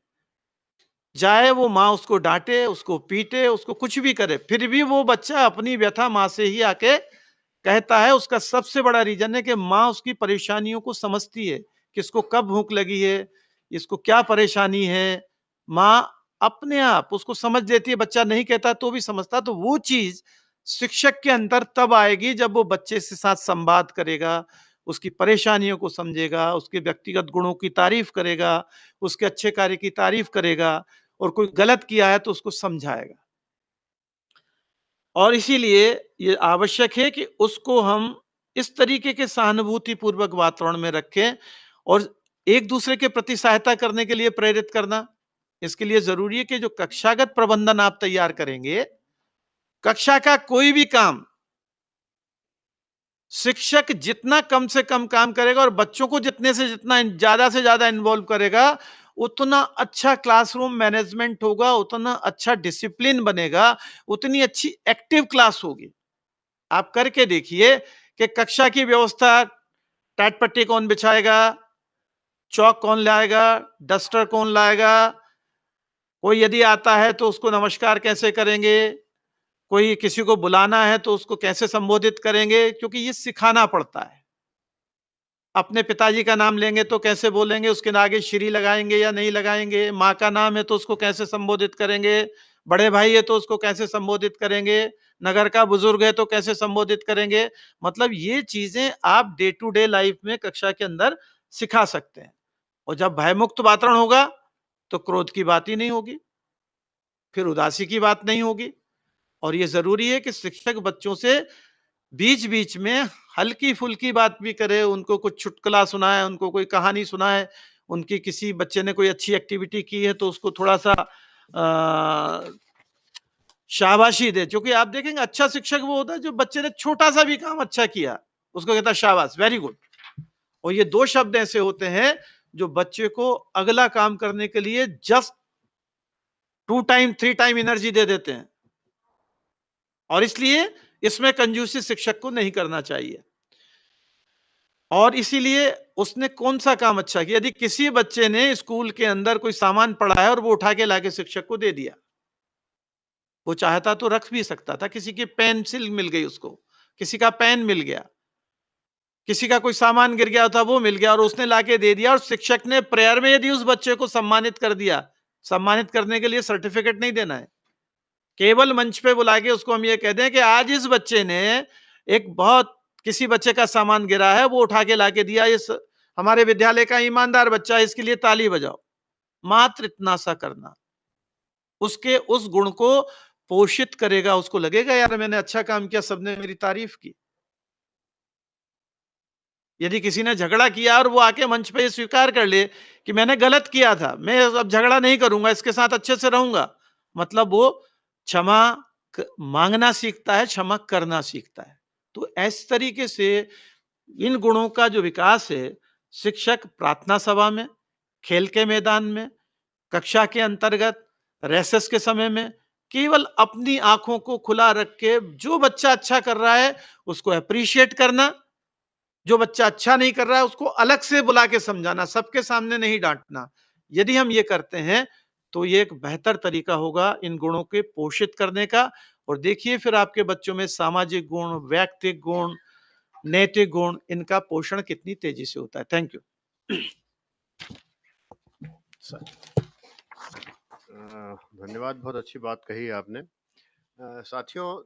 चाहे वो मां उसको डांटे, उसको पीटे, उसको कुछ भी करे, फिर भी वो बच्चा अपनी व्यथा मां से ही आके कहता है। उसका सबसे बड़ा रीजन है कि मां उसकी परेशानियों को समझती है कि इसको कब भूख लगी है, इसको क्या परेशानी है। मां अपने आप उसको समझ देती है, बच्चा नहीं कहता तो भी समझता। तो वो चीज शिक्षक के अंदर तब आएगी जब वो बच्चे के साथ संवाद करेगा, उसकी परेशानियों को समझेगा, उसके व्यक्तिगत गुणों की तारीफ करेगा, उसके अच्छे कार्य की तारीफ करेगा, और कोई गलत किया है तो उसको समझाएगा। और इसीलिए ये आवश्यक है कि उसको हम इस तरीके के सहानुभूति पूर्वक वातावरण में रखें और एक दूसरे के प्रति सहायता करने के लिए प्रेरित करना। इसके लिए जरूरी है कि जो कक्षागत प्रबंधन आप तैयार करेंगे, कक्षा का कोई भी काम शिक्षक जितना कम से कम काम करेगा और बच्चों को जितने से ज्यादा इन्वॉल्व करेगा, उतना अच्छा क्लासरूम मैनेजमेंट होगा, उतना अच्छा डिसिप्लिन बनेगा, उतनी अच्छी एक्टिव क्लास होगी। आप करके देखिए कि कक्षा की व्यवस्था, टाट पट्टी कौन बिछाएगा, चौक कौन लाएगा, डस्टर कौन लाएगा, कोई यदि आता है तो उसको नमस्कार कैसे करेंगे, कोई किसी को बुलाना है तो उसको कैसे संबोधित करेंगे, क्योंकि ये सिखाना पड़ता है। अपने पिताजी का नाम लेंगे तो कैसे बोलेंगे, उसके आगे श्री लगाएंगे या नहीं लगाएंगे, माँ का नाम है तो उसको कैसे संबोधित करेंगे, बड़े भाई है तो उसको कैसे संबोधित करेंगे, नगर का बुजुर्ग है तो कैसे संबोधित करेंगे। मतलब ये चीजें आप डे टू डे लाइफ में कक्षा के अंदर सिखा सकते हैं। और जब भयमुक्त वातावरण होगा तो क्रोध की बात ही नहीं होगी, फिर उदासी की बात नहीं होगी। और ये जरूरी है कि शिक्षक बच्चों से बीच बीच में हल्की फुल्की बात भी करे, उनको कुछ चुटकुला सुनाए, उनको कोई कहानी सुनाए, उनकी किसी बच्चे ने कोई अच्छी एक्टिविटी की है तो उसको थोड़ा सा शाबाशी दे। क्योंकि आप देखेंगे अच्छा शिक्षक वो होता है जो बच्चे ने छोटा सा भी काम अच्छा किया उसको कहता है शाबाश, वेरी गुड। और ये दो शब्द ऐसे होते हैं जो बच्चे को अगला काम करने के लिए जस्ट 2 टाइम 3 टाइम एनर्जी दे देते हैं। और इसलिए इसमें कंजूसी शिक्षक को नहीं करना चाहिए। और इसीलिए उसने कौन सा काम अच्छा किया, यदि किसी बच्चे ने स्कूल के अंदर कोई सामान पड़ा है और वो उठा के लाके शिक्षक को दे दिया, वो चाहता तो रख भी सकता था, किसी की पेंसिल मिल गई उसको, किसी का पेन मिल गया, किसी का कोई सामान गिर गया था वो मिल गया और उसने लाके दे दिया, और शिक्षक ने प्रेयर में यदि उस बच्चे को सम्मानित कर दिया, सम्मानित करने के लिए सर्टिफिकेट नहीं देना है, केवल मंच पे बुला के उसको हम ये कह दें कि आज इस बच्चे ने एक बहुत किसी बच्चे का सामान गिरा है वो उठा के लाके दिया, इस हमारे विद्यालय का ईमानदार बच्चा है, इसके लिए ताली बजाओ। मात्र इतना सा करना उसके उस गुण को पोषित करेगा, उसको लगेगा यार मैंने अच्छा काम किया, सबने मेरी तारीफ की। यदि किसी ने झगड़ा किया और वो आके मंच पे स्वीकार कर ले कि मैंने गलत किया था, मैं अब झगड़ा नहीं करूंगा, इसके साथ अच्छे से रहूंगा, मतलब वो क्षमा मांगना सीखता है, क्षमा करना सीखता है। तो इस तरीके से इन गुणों का जो विकास है, शिक्षक प्रार्थना सभा में, खेल के मैदान में, कक्षा के अंतर्गत, रेसेस के समय में केवल अपनी आंखों को खुला रख के जो बच्चा अच्छा कर रहा है उसको अप्रिशिएट करना, जो बच्चा अच्छा नहीं कर रहा है उसको अलग से बुला के समझाना, सबके सामने नहीं डांटना। यदि हम ये करते हैं तो ये एक बेहतर तरीका होगा इन गुणों के पोषित करने का और देखिए फिर आपके बच्चों में सामाजिक गुण, व्यक्तिक गुण, नैतिक गुण, इनका पोषण कितनी तेजी से होता है। Thank you. धन्यवाद, बहुत अच्छी बात कही आपने। साथियों,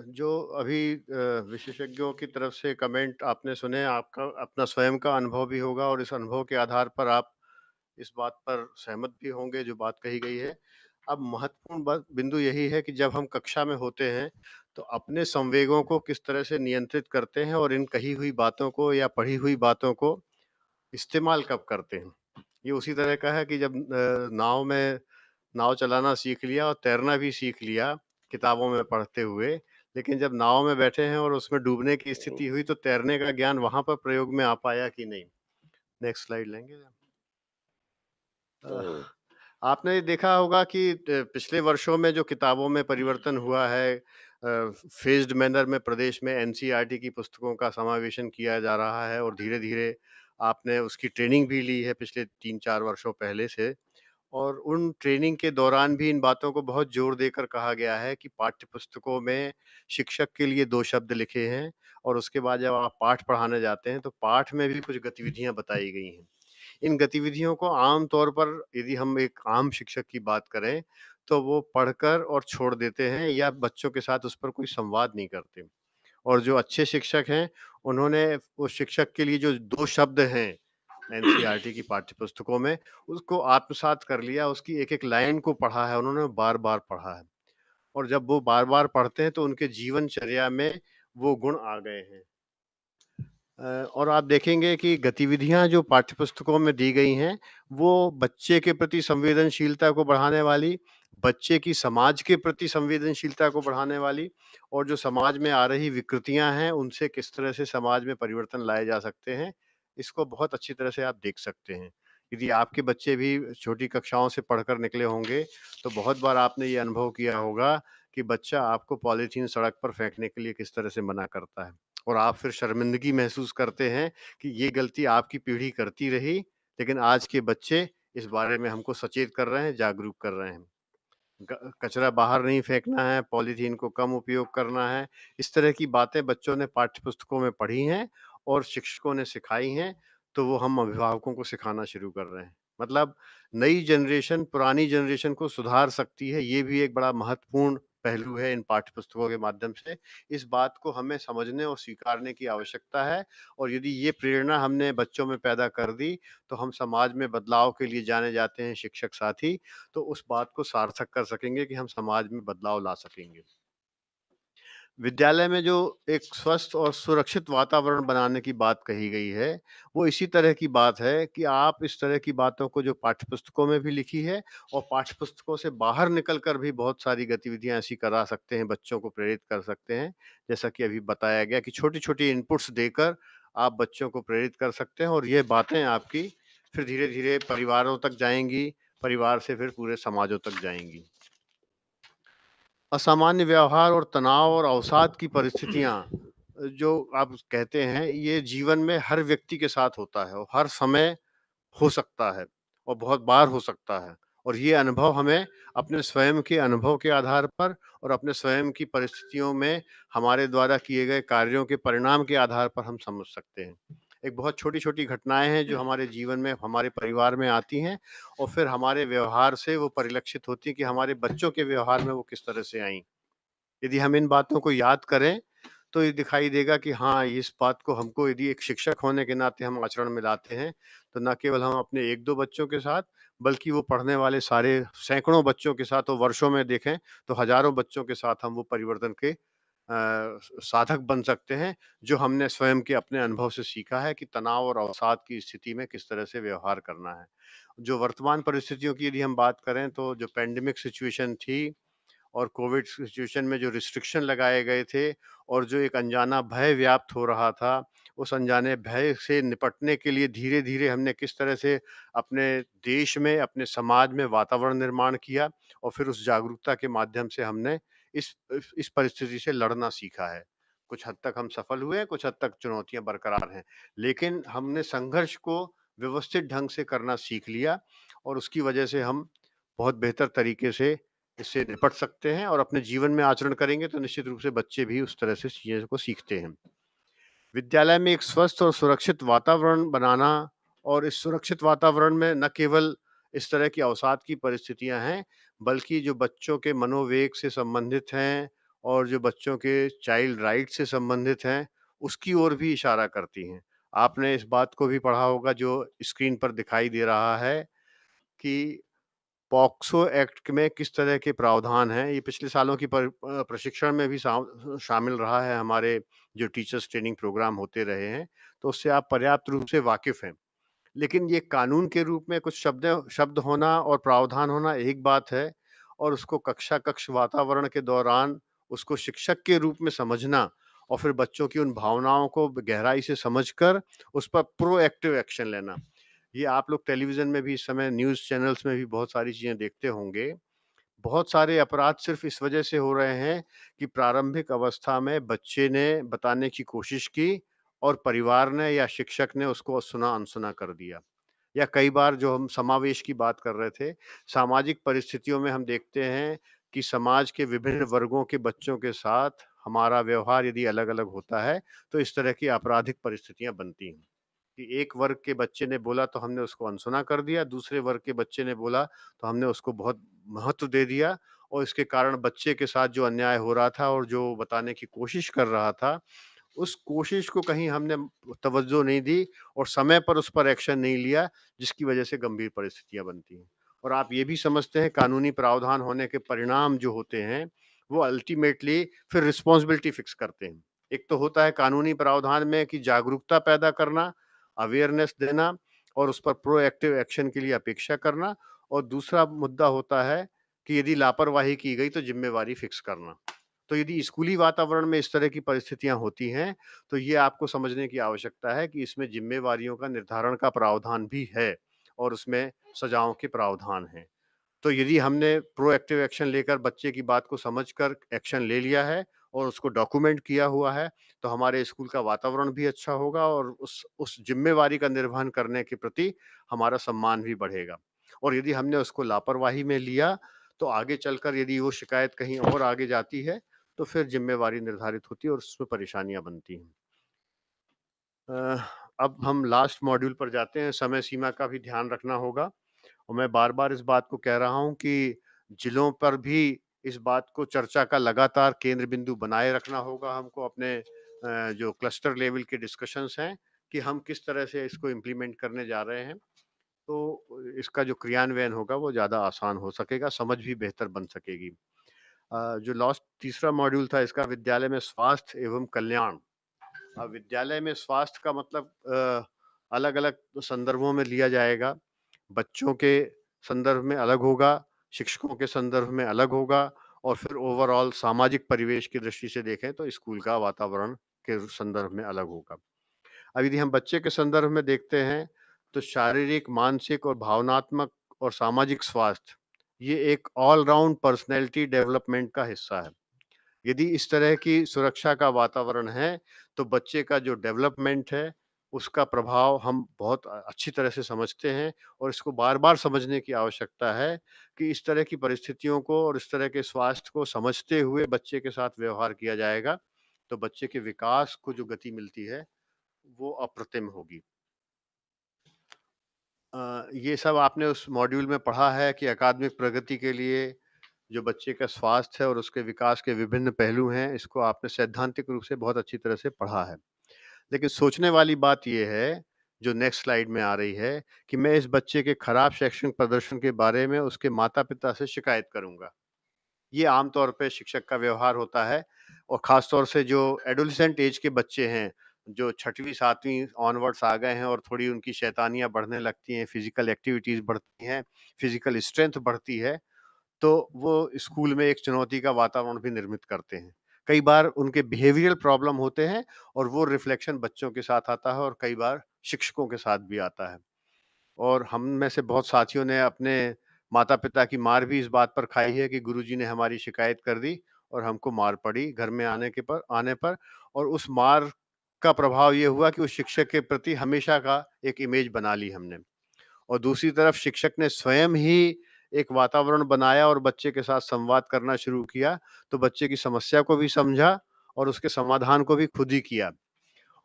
जो अभी विशेषज्ञों की तरफ से कमेंट आपने सुने, आपका अपना स्वयं का अनुभव भी होगा और इस अनुभव के आधार पर आप इस बात पर सहमत भी होंगे जो बात कही गई है। अब महत्वपूर्ण बिंदु यही है कि जब हम कक्षा में होते हैं तो अपने संवेगों को किस तरह से नियंत्रित करते हैं और इन कही हुई बातों को या पढ़ी हुई बातों को इस्तेमाल कब करते हैं। ये उसी तरह का है कि जब नाव चलाना सीख लिया और तैरना भी सीख लिया किताबों में पढ़ते हुए, लेकिन जब नाव में बैठे हैं और उसमें डूबने की स्थिति हुई तो तैरने का ज्ञान वहां पर प्रयोग में आ पाया कि नहीं। नेक्स्ट स्लाइड लेंगे। आपने देखा होगा कि पिछले वर्षों में जो किताबों में परिवर्तन हुआ है, फेज्ड मैनर में प्रदेश में एनसीईआरटी की पुस्तकों का समावेशन किया जा रहा है और धीरे-धीरे आपने उसकी ट्रेनिंग भी ली है पिछले 3-4 वर्षों पहले से। और उन ट्रेनिंग के दौरान भी इन बातों को बहुत जोर देकर कहा गया है कि पाठ्य पुस्तकों में शिक्षक के लिए 2 शब्द लिखे हैं और उसके बाद जब आप पाठ पढ़ाने जाते हैं तो पाठ में भी कुछ गतिविधियाँ बताई गई हैं। इन गतिविधियों को आम तौर पर यदि हम एक आम शिक्षक की बात करें तो वो पढ़कर और छोड़ देते हैं या बच्चों के साथ उस पर कोई संवाद नहीं करते। और जो अच्छे शिक्षक हैं उन्होंने उस शिक्षक के लिए जो 2 शब्द हैं एनसीईआरटी की पाठ्य पुस्तकों में उसको आत्मसात कर लिया, उसकी एक-एक लाइन को पढ़ा है, उन्होंने बार-बार पढ़ा है। और जब वो बार-बार पढ़ते हैं तो उनके जीवनचर्या में वो गुण आ गए हैं। और आप देखेंगे कि गतिविधियाँ जो पाठ्यपुस्तकों में दी गई हैं, वो बच्चे के प्रति संवेदनशीलता को बढ़ाने वाली, बच्चे की समाज के प्रति संवेदनशीलता को बढ़ाने वाली और जो समाज में आ रही विकृतियाँ हैं, उनसे किस तरह से समाज में परिवर्तन लाए जा सकते हैं, इसको बहुत अच्छी तरह से आप देख सकते हैं। यदि आपके बच्चे भी छोटी कक्षाओं से पढ़कर निकले होंगे, तो बहुत बार आपने ये अनुभव किया होगा कि बच्चा आपको पॉलीथीन सड़क पर फेंकने के लिए किस तरह से मना करता है। और आप फिर शर्मिंदगी महसूस करते हैं कि ये गलती आपकी पीढ़ी करती रही, लेकिन आज के बच्चे इस बारे में हमको सचेत कर रहे हैं, जागरूक कर रहे हैं। कचरा बाहर नहीं फेंकना है, पॉलीथीन को कम उपयोग करना है। इस तरह की बातें बच्चों ने पाठ्य पुस्तकों में पढ़ी हैं और शिक्षकों ने सिखाई हैं, तो वो हम अभिभावकों को सिखाना शुरू कर रहे हैं। मतलब नई जनरेशन पुरानी जनरेशन को सुधार सकती है, ये भी एक बड़ा महत्वपूर्ण पहलू है इन पाठ्य पुस्तकों के माध्यम से। इस बात को हमें समझने और स्वीकारने की आवश्यकता है और यदि ये प्रेरणा हमने बच्चों में पैदा कर दी, तो हम समाज में बदलाव के लिए जाने जाते हैं शिक्षक साथी, तो उस बात को सार्थक कर सकेंगे कि हम समाज में बदलाव ला सकेंगे। विद्यालय में जो एक स्वस्थ और सुरक्षित वातावरण बनाने की बात कही गई है, वो इसी तरह की बात है कि आप इस तरह की बातों को जो पाठ्यपुस्तकों में भी लिखी है और पाठ्यपुस्तकों से बाहर निकल कर भी बहुत सारी गतिविधियाँ ऐसी करा सकते हैं, बच्चों को प्रेरित कर सकते हैं। जैसा कि अभी बताया गया कि छोटी-छोटी इनपुट्स देकर आप बच्चों को प्रेरित कर सकते हैं और ये बातें आपकी फिर धीरे-धीरे परिवारों तक जाएँगी, परिवार से फिर पूरे समाजों तक जाएँगी। असामान्य व्यवहार और तनाव और अवसाद की परिस्थितियाँ जो आप कहते हैं, ये जीवन में हर व्यक्ति के साथ होता है और हर समय हो सकता है और बहुत बार हो सकता है। और ये अनुभव हमें अपने स्वयं के अनुभव के आधार पर और अपने स्वयं की परिस्थितियों में हमारे द्वारा किए गए कार्यों के परिणाम के आधार पर हम समझ सकते हैं। एक बहुत छोटी-छोटी घटनाएँ हैं जो हमारे जीवन में, हमारे परिवार में आती हैं और फिर हमारे व्यवहार से वो परिलक्षित होती हैं कि हमारे बच्चों के व्यवहार में वो किस तरह से आईं। यदि हम इन बातों को याद करें, तो ये दिखाई देगा कि हाँ, इस बात को हमको यदि एक शिक्षक होने के नाते हम आचरण में लाते हैं, तो न केवल हम अपने 1-2 बच्चों के साथ, बल्कि वो पढ़ने वाले सारे सैकड़ों बच्चों के साथ और वर्षों में देखें, तो हज़ारों बच्चों के साथ हम वो परिवर्तन के साधक बन सकते हैं, जो हमने स्वयं के अपने अनुभव से सीखा है कि तनाव और अवसाद की स्थिति में किस तरह से व्यवहार करना है। जो वर्तमान परिस्थितियों की यदि हम बात करें, तो जो पैंडेमिक सिचुएशन थी और कोविड सिचुएशन में जो रिस्ट्रिक्शन लगाए गए थे और जो एक अनजाना भय व्याप्त हो रहा था, उस अनजाने भय से निपटने के लिए धीरे-धीरे हमने किस तरह से अपने देश में, अपने समाज में वातावरण निर्माण किया और फिर उस जागरूकता के माध्यम से हमने इस परिस्थिति से लड़ना सीखा है। कुछ हद तक हम सफल हुए, कुछ हद तक चुनौतियाँ बरकरार हैं, लेकिन हमने संघर्ष को व्यवस्थित ढंग से करना सीख लिया और उसकी वजह से हम बहुत बेहतर तरीके से इससे निपट सकते हैं और अपने जीवन में आचरण करेंगे तो निश्चित रूप से बच्चे भी उस तरह से चीज़ों को सीखते हैं। विद्यालय में एक स्वस्थ और सुरक्षित वातावरण बनाना और इस सुरक्षित वातावरण में न केवल इस तरह की अवसाद की परिस्थितियां हैं, बल्कि जो बच्चों के मनोवेग से संबंधित हैं और जो बच्चों के चाइल्ड राइट से संबंधित हैं, उसकी ओर भी इशारा करती हैं। आपने इस बात को भी पढ़ा होगा जो स्क्रीन पर दिखाई दे रहा है कि पॉक्सो एक्ट में किस तरह के प्रावधान हैं। ये पिछले सालों की प्रशिक्षण में भी शामिल रहा है, हमारे जो टीचर्स ट्रेनिंग प्रोग्राम होते रहे हैं, तो उससे आप पर्याप्त रूप से वाकिफ़ हैं। लेकिन ये कानून के रूप में कुछ शब्द होना और प्रावधान होना एक बात है, और उसको कक्ष वातावरण के दौरान उसको शिक्षक के रूप में समझना और फिर बच्चों की उन भावनाओं को गहराई से समझकर उस पर प्रोएक्टिव एक्शन लेना। ये आप लोग टेलीविज़न में भी इस समय न्यूज़ चैनल्स में भी बहुत सारी चीज़ें देखते होंगे। बहुत सारे अपराध सिर्फ़ इस वजह से हो रहे हैं कि प्रारंभिक अवस्था में बच्चे ने बताने की कोशिश की और परिवार ने या शिक्षक ने उसको सुना-अनसुना कर दिया। या कई बार जो हम समावेश की बात कर रहे थे, सामाजिक परिस्थितियों में हम देखते हैं कि समाज के विभिन्न वर्गों के बच्चों के साथ हमारा व्यवहार यदि अलग-अलग होता है, तो इस तरह की आपराधिक परिस्थितियाँ बनती हैं। कि एक वर्ग के बच्चे ने बोला तो हमने उसको अनसुना कर दिया, दूसरे वर्ग के बच्चे ने बोला तो हमने उसको बहुत महत्व दे दिया, और इसके कारण बच्चे के साथ जो अन्याय हो रहा था और जो बताने की कोशिश कर रहा था, उस कोशिश को कहीं हमने तवज्जो नहीं दी और समय पर उस पर एक्शन नहीं लिया, जिसकी वजह से गंभीर परिस्थितियाँ बनती हैं। और आप ये भी समझते हैं कानूनी प्रावधान होने के परिणाम जो होते हैं, वो अल्टीमेटली फिर रिस्पॉन्सिबिलिटी फिक्स करते हैं। एक तो होता है कानूनी प्रावधान में कि जागरूकता पैदा करना, अवेयरनेस देना और उस पर प्रोएक्टिव एक्शन के लिए अपेक्षा करना, और दूसरा मुद्दा होता है कि यदि लापरवाही की गई तो ज़िम्मेवारी फिक्स करना। तो यदि स्कूली वातावरण में इस तरह की परिस्थितियाँ होती हैं, तो ये आपको समझने की आवश्यकता है कि इसमें ज़िम्मेवारियों का निर्धारण का प्रावधान भी है और उसमें सज़ाओं के प्रावधान हैं। तो यदि हमने प्रोएक्टिव एक्शन लेकर बच्चे की बात को समझकर एक्शन ले लिया है और उसको डॉक्यूमेंट किया हुआ है, तो हमारे स्कूल का वातावरण भी अच्छा होगा और उस ज़िम्मेवारी का निर्वहन करने के प्रति हमारा सम्मान भी बढ़ेगा। और यदि हमने उसको लापरवाही में लिया, तो आगे चलकर यदि वो शिकायत कहीं और आगे जाती है, तो फिर ज़िम्मेवारी निर्धारित होती है और उसमें परेशानियाँ बनती हैं। अब हम लास्ट मॉड्यूल पर जाते हैं, समय सीमा का भी ध्यान रखना होगा। और मैं बार-बार इस बात को कह रहा हूँ कि जिलों पर भी इस बात को चर्चा का लगातार केंद्र बिंदु बनाए रखना होगा हमको अपने जो क्लस्टर लेवल के डिस्कशंस हैं, कि हम किस तरह से इसको इम्प्लीमेंट करने जा रहे हैं। तो इसका जो क्रियान्वयन होगा वो ज़्यादा आसान हो सकेगा, समझ भी बेहतर बन सकेगी। जो लास्ट तीसरा मॉड्यूल था इसका, विद्यालय में स्वास्थ्य एवं कल्याण। विद्यालय में स्वास्थ्य का मतलब अलग-अलग संदर्भों में लिया जाएगा। बच्चों के संदर्भ में अलग होगा, शिक्षकों के संदर्भ में अलग होगा, और फिर ओवरऑल सामाजिक परिवेश की दृष्टि से देखें तो स्कूल का वातावरण के संदर्भ में अलग होगा। अब यदि हम बच्चे के संदर्भ में देखते हैं, तो शारीरिक, मानसिक और भावनात्मक और सामाजिक स्वास्थ्य, ये एक ऑल राउंड पर्सनैलिटी डेवलपमेंट का हिस्सा है। यदि इस तरह की सुरक्षा का वातावरण है, तो बच्चे का जो डेवलपमेंट है, उसका प्रभाव हम बहुत अच्छी तरह से समझते हैं, और इसको बार-बार समझने की आवश्यकता है कि इस तरह की परिस्थितियों को और इस तरह के स्वास्थ्य को समझते हुए बच्चे के साथ व्यवहार किया जाएगा, तो बच्चे के विकास को जो गति मिलती है, वो अप्रतिम होगी। ये सब आपने उस मॉड्यूल में पढ़ा है कि अकादमिक प्रगति के लिए जो बच्चे का स्वास्थ्य है और उसके विकास के विभिन्न पहलू हैं, इसको आपने सैद्धांतिक रूप से बहुत अच्छी तरह से पढ़ा है। लेकिन सोचने वाली बात ये है, जो नेक्स्ट स्लाइड में आ रही है, कि मैं इस बच्चे के खराब शैक्षणिक प्रदर्शन के बारे में उसके माता-पिता से शिकायत करूँगा। ये आम तौर पे शिक्षक का व्यवहार होता है, और ख़ास तौर से जो एडोलेसेंट ऐज के बच्चे हैं, जो 6वीं 7वीं ऑनवर्ड्स आ गए हैं और थोड़ी उनकी शैतानियाँ बढ़ने लगती हैं, फिज़िकल एक्टिविटीज़ बढ़ती हैं, फिज़िकल स्ट्रेंथ बढ़ती है, तो वो स्कूल में एक चुनौती का वातावरण भी निर्मित करते हैं। कई बार उनके बिहेवियरल प्रॉब्लम होते हैं और वो रिफ्लेक्शन बच्चों के साथ आता है और कई बार शिक्षकों के साथ भी आता है। और हम में से बहुत साथियों ने अपने माता-पिता की मार भी इस बात पर खाई है कि गुरुजी ने हमारी शिकायत कर दी और हमको मार पड़ी घर में आने पर, और उस मार का प्रभाव ये हुआ कि उस शिक्षक के प्रति हमेशा का एक इमेज बना ली हमने। और दूसरी तरफ शिक्षक ने स्वयं ही एक वातावरण बनाया और बच्चे के साथ संवाद करना शुरू किया, तो बच्चे की समस्या को भी समझा और उसके समाधान को भी खुद ही किया।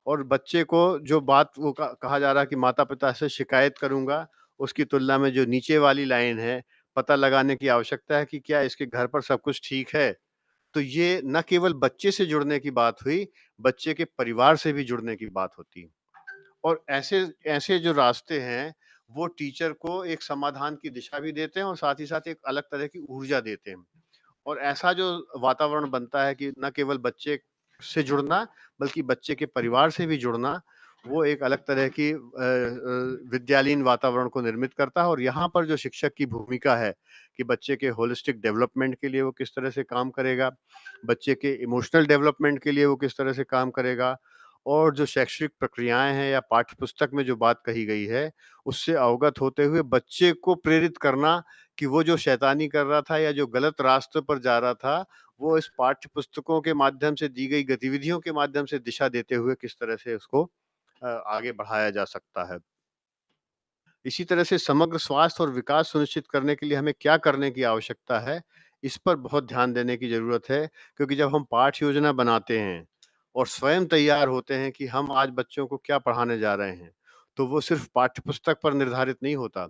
और बच्चे को जो बात वो कहा जा रहा है कि माता-पिता से शिकायत करूँगा, उसकी तुलना में जो नीचे वाली लाइन है, पता लगाने की आवश्यकता है कि क्या इसके घर पर सब कुछ ठीक है? तो ये न केवल बच्चे से जुड़ने की बात हुई, बच्चे के परिवार से भी जुड़ने की बात होती है। और ऐसे ऐसे जो रास्ते हैं, वो टीचर को एक समाधान की दिशा भी देते हैं और साथ ही साथ एक अलग तरह की ऊर्जा देते हैं। और ऐसा जो वातावरण बनता है कि न केवल बच्चे से जुड़ना, बल्कि बच्चे के परिवार से भी जुड़ना, वो एक अलग तरह की विद्यालयीन वातावरण को निर्मित करता है। और यहाँ पर जो शिक्षक की भूमिका है कि बच्चे के होलिस्टिक डेवलपमेंट के लिए वो किस तरह से काम करेगा, बच्चे के इमोशनल डेवलपमेंट के लिए वो किस तरह से काम करेगा, और जो शैक्षणिक प्रक्रियाएँ हैं या पाठ्य पुस्तक में जो बात कही गई है, उससे अवगत होते हुए बच्चे को प्रेरित करना कि वो जो शैतानी कर रहा था या जो गलत रास्ते पर जा रहा था, वो इस पाठ्य पुस्तकों के माध्यम से दी गई गतिविधियों के माध्यम से दिशा देते हुए किस तरह से उसको आगे बढ़ाया जा सकता है। इसी तरह से समग्र स्वास्थ्य और विकास सुनिश्चित करने के लिए हमें क्या करने की आवश्यकता है, इस पर बहुत ध्यान देने की ज़रूरत है, क्योंकि जब हम पाठ योजना बनाते हैं और स्वयं तैयार होते हैं कि हम आज बच्चों को क्या पढ़ाने जा रहे हैं, तो वो सिर्फ़ पाठ्य पुस्तक पर निर्धारित नहीं होता।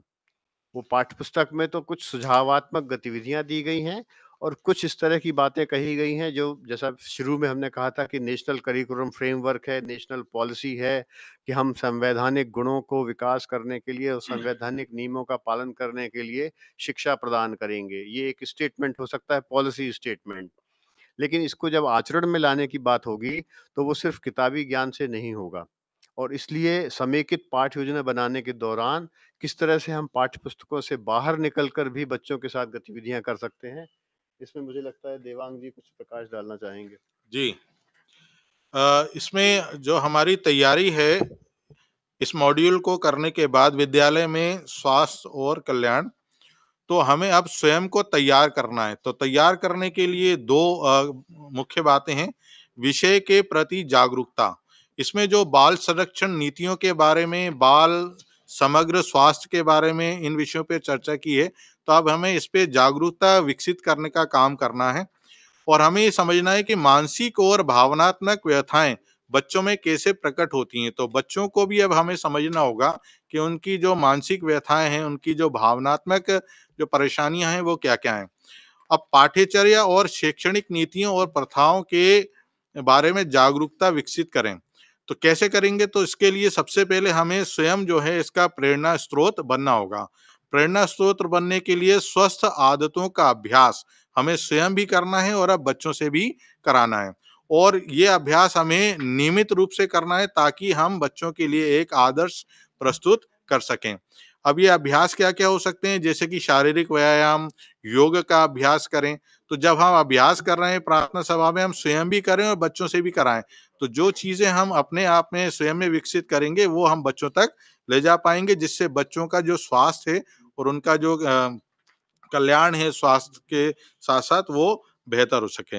वो पाठ्यपुस्तक में तो कुछ सुझावात्मक गतिविधियाँ दी गई हैं और कुछ इस तरह की बातें कही गई हैं जो जैसा शुरू में हमने कहा था कि नेशनल करिकुलम फ्रेमवर्क है, नेशनल पॉलिसी है कि हम संवैधानिक गुणों को विकास करने के लिए और संवैधानिक नियमों का पालन करने के लिए शिक्षा प्रदान करेंगे। ये एक स्टेटमेंट हो सकता है, पॉलिसी स्टेटमेंट। लेकिन इसको जब आचरण में लाने की बात होगी, तो वो सिर्फ़ किताबी ज्ञान से नहीं होगा। और इसलिए समेकित पाठ योजना बनाने के दौरान किस तरह से हम पाठ्य पुस्तकों से बाहर निकल कर भी बच्चों के साथ गतिविधियाँ कर सकते हैं, इसमें मुझे लगता है देवांग जी कुछ प्रकाश डालना चाहेंगे। जी। इसमें जो हमारी तैयारी है, इस मॉड्यूल को करने के बाद विद्यालय में स्वास्थ्य और कल्याण, तो हमें अब स्वयं को तैयार करना है। तो तैयार करने के लिए 2 मुख्य बातें हैं। विषय के प्रति जागरूकता। इसमें जो बाल संरक्षण नीतियों के बारे में, बाल समग्र स्वास्थ्य के बारे में इन विषयों पे चर्चा की है, तो अब हमें इस पे जागरूकता विकसित करने का काम करना है। और हमें ये समझना है कि मानसिक और भावनात्मक व्यथाएँ बच्चों में कैसे प्रकट होती हैं। तो बच्चों को भी अब हमें समझना होगा कि उनकी जो मानसिक व्यथाएँ हैं, उनकी जो भावनात्मक जो परेशानियाँ हैं, वो क्या-क्या हैं। अब पाठ्यचर्या और शैक्षणिक नीतियों और प्रथाओं के बारे में जागरूकता विकसित करें। तो कैसे करेंगे? तो इसके लिए सबसे पहले हमें स्वयं जो है इसका प्रेरणा स्रोत बनना होगा। प्रेरणा स्रोत बनने के लिए स्वस्थ आदतों का अभ्यास हमें स्वयं भी करना है और अब बच्चों से भी कराना है। और ये अभ्यास हमें नियमित रूप से करना है ताकि हम बच्चों के लिए एक आदर्श प्रस्तुत कर सकें। अब ये अभ्यास क्या-क्या हो सकते हैं? जैसे कि शारीरिक व्यायाम, योग का अभ्यास करें। तो जब हम अभ्यास कर रहे हैं प्रार्थना सभा में, हम स्वयं भी करें और बच्चों से भी कराएँ। तो जो चीज़ें हम अपने आप में स्वयं में विकसित करेंगे, वो हम बच्चों तक ले जा पाएँगे, जिससे बच्चों का जो स्वास्थ्य है और उनका जो कल्याण है स्वास्थ्य के साथ-साथ, वो बेहतर हो सके।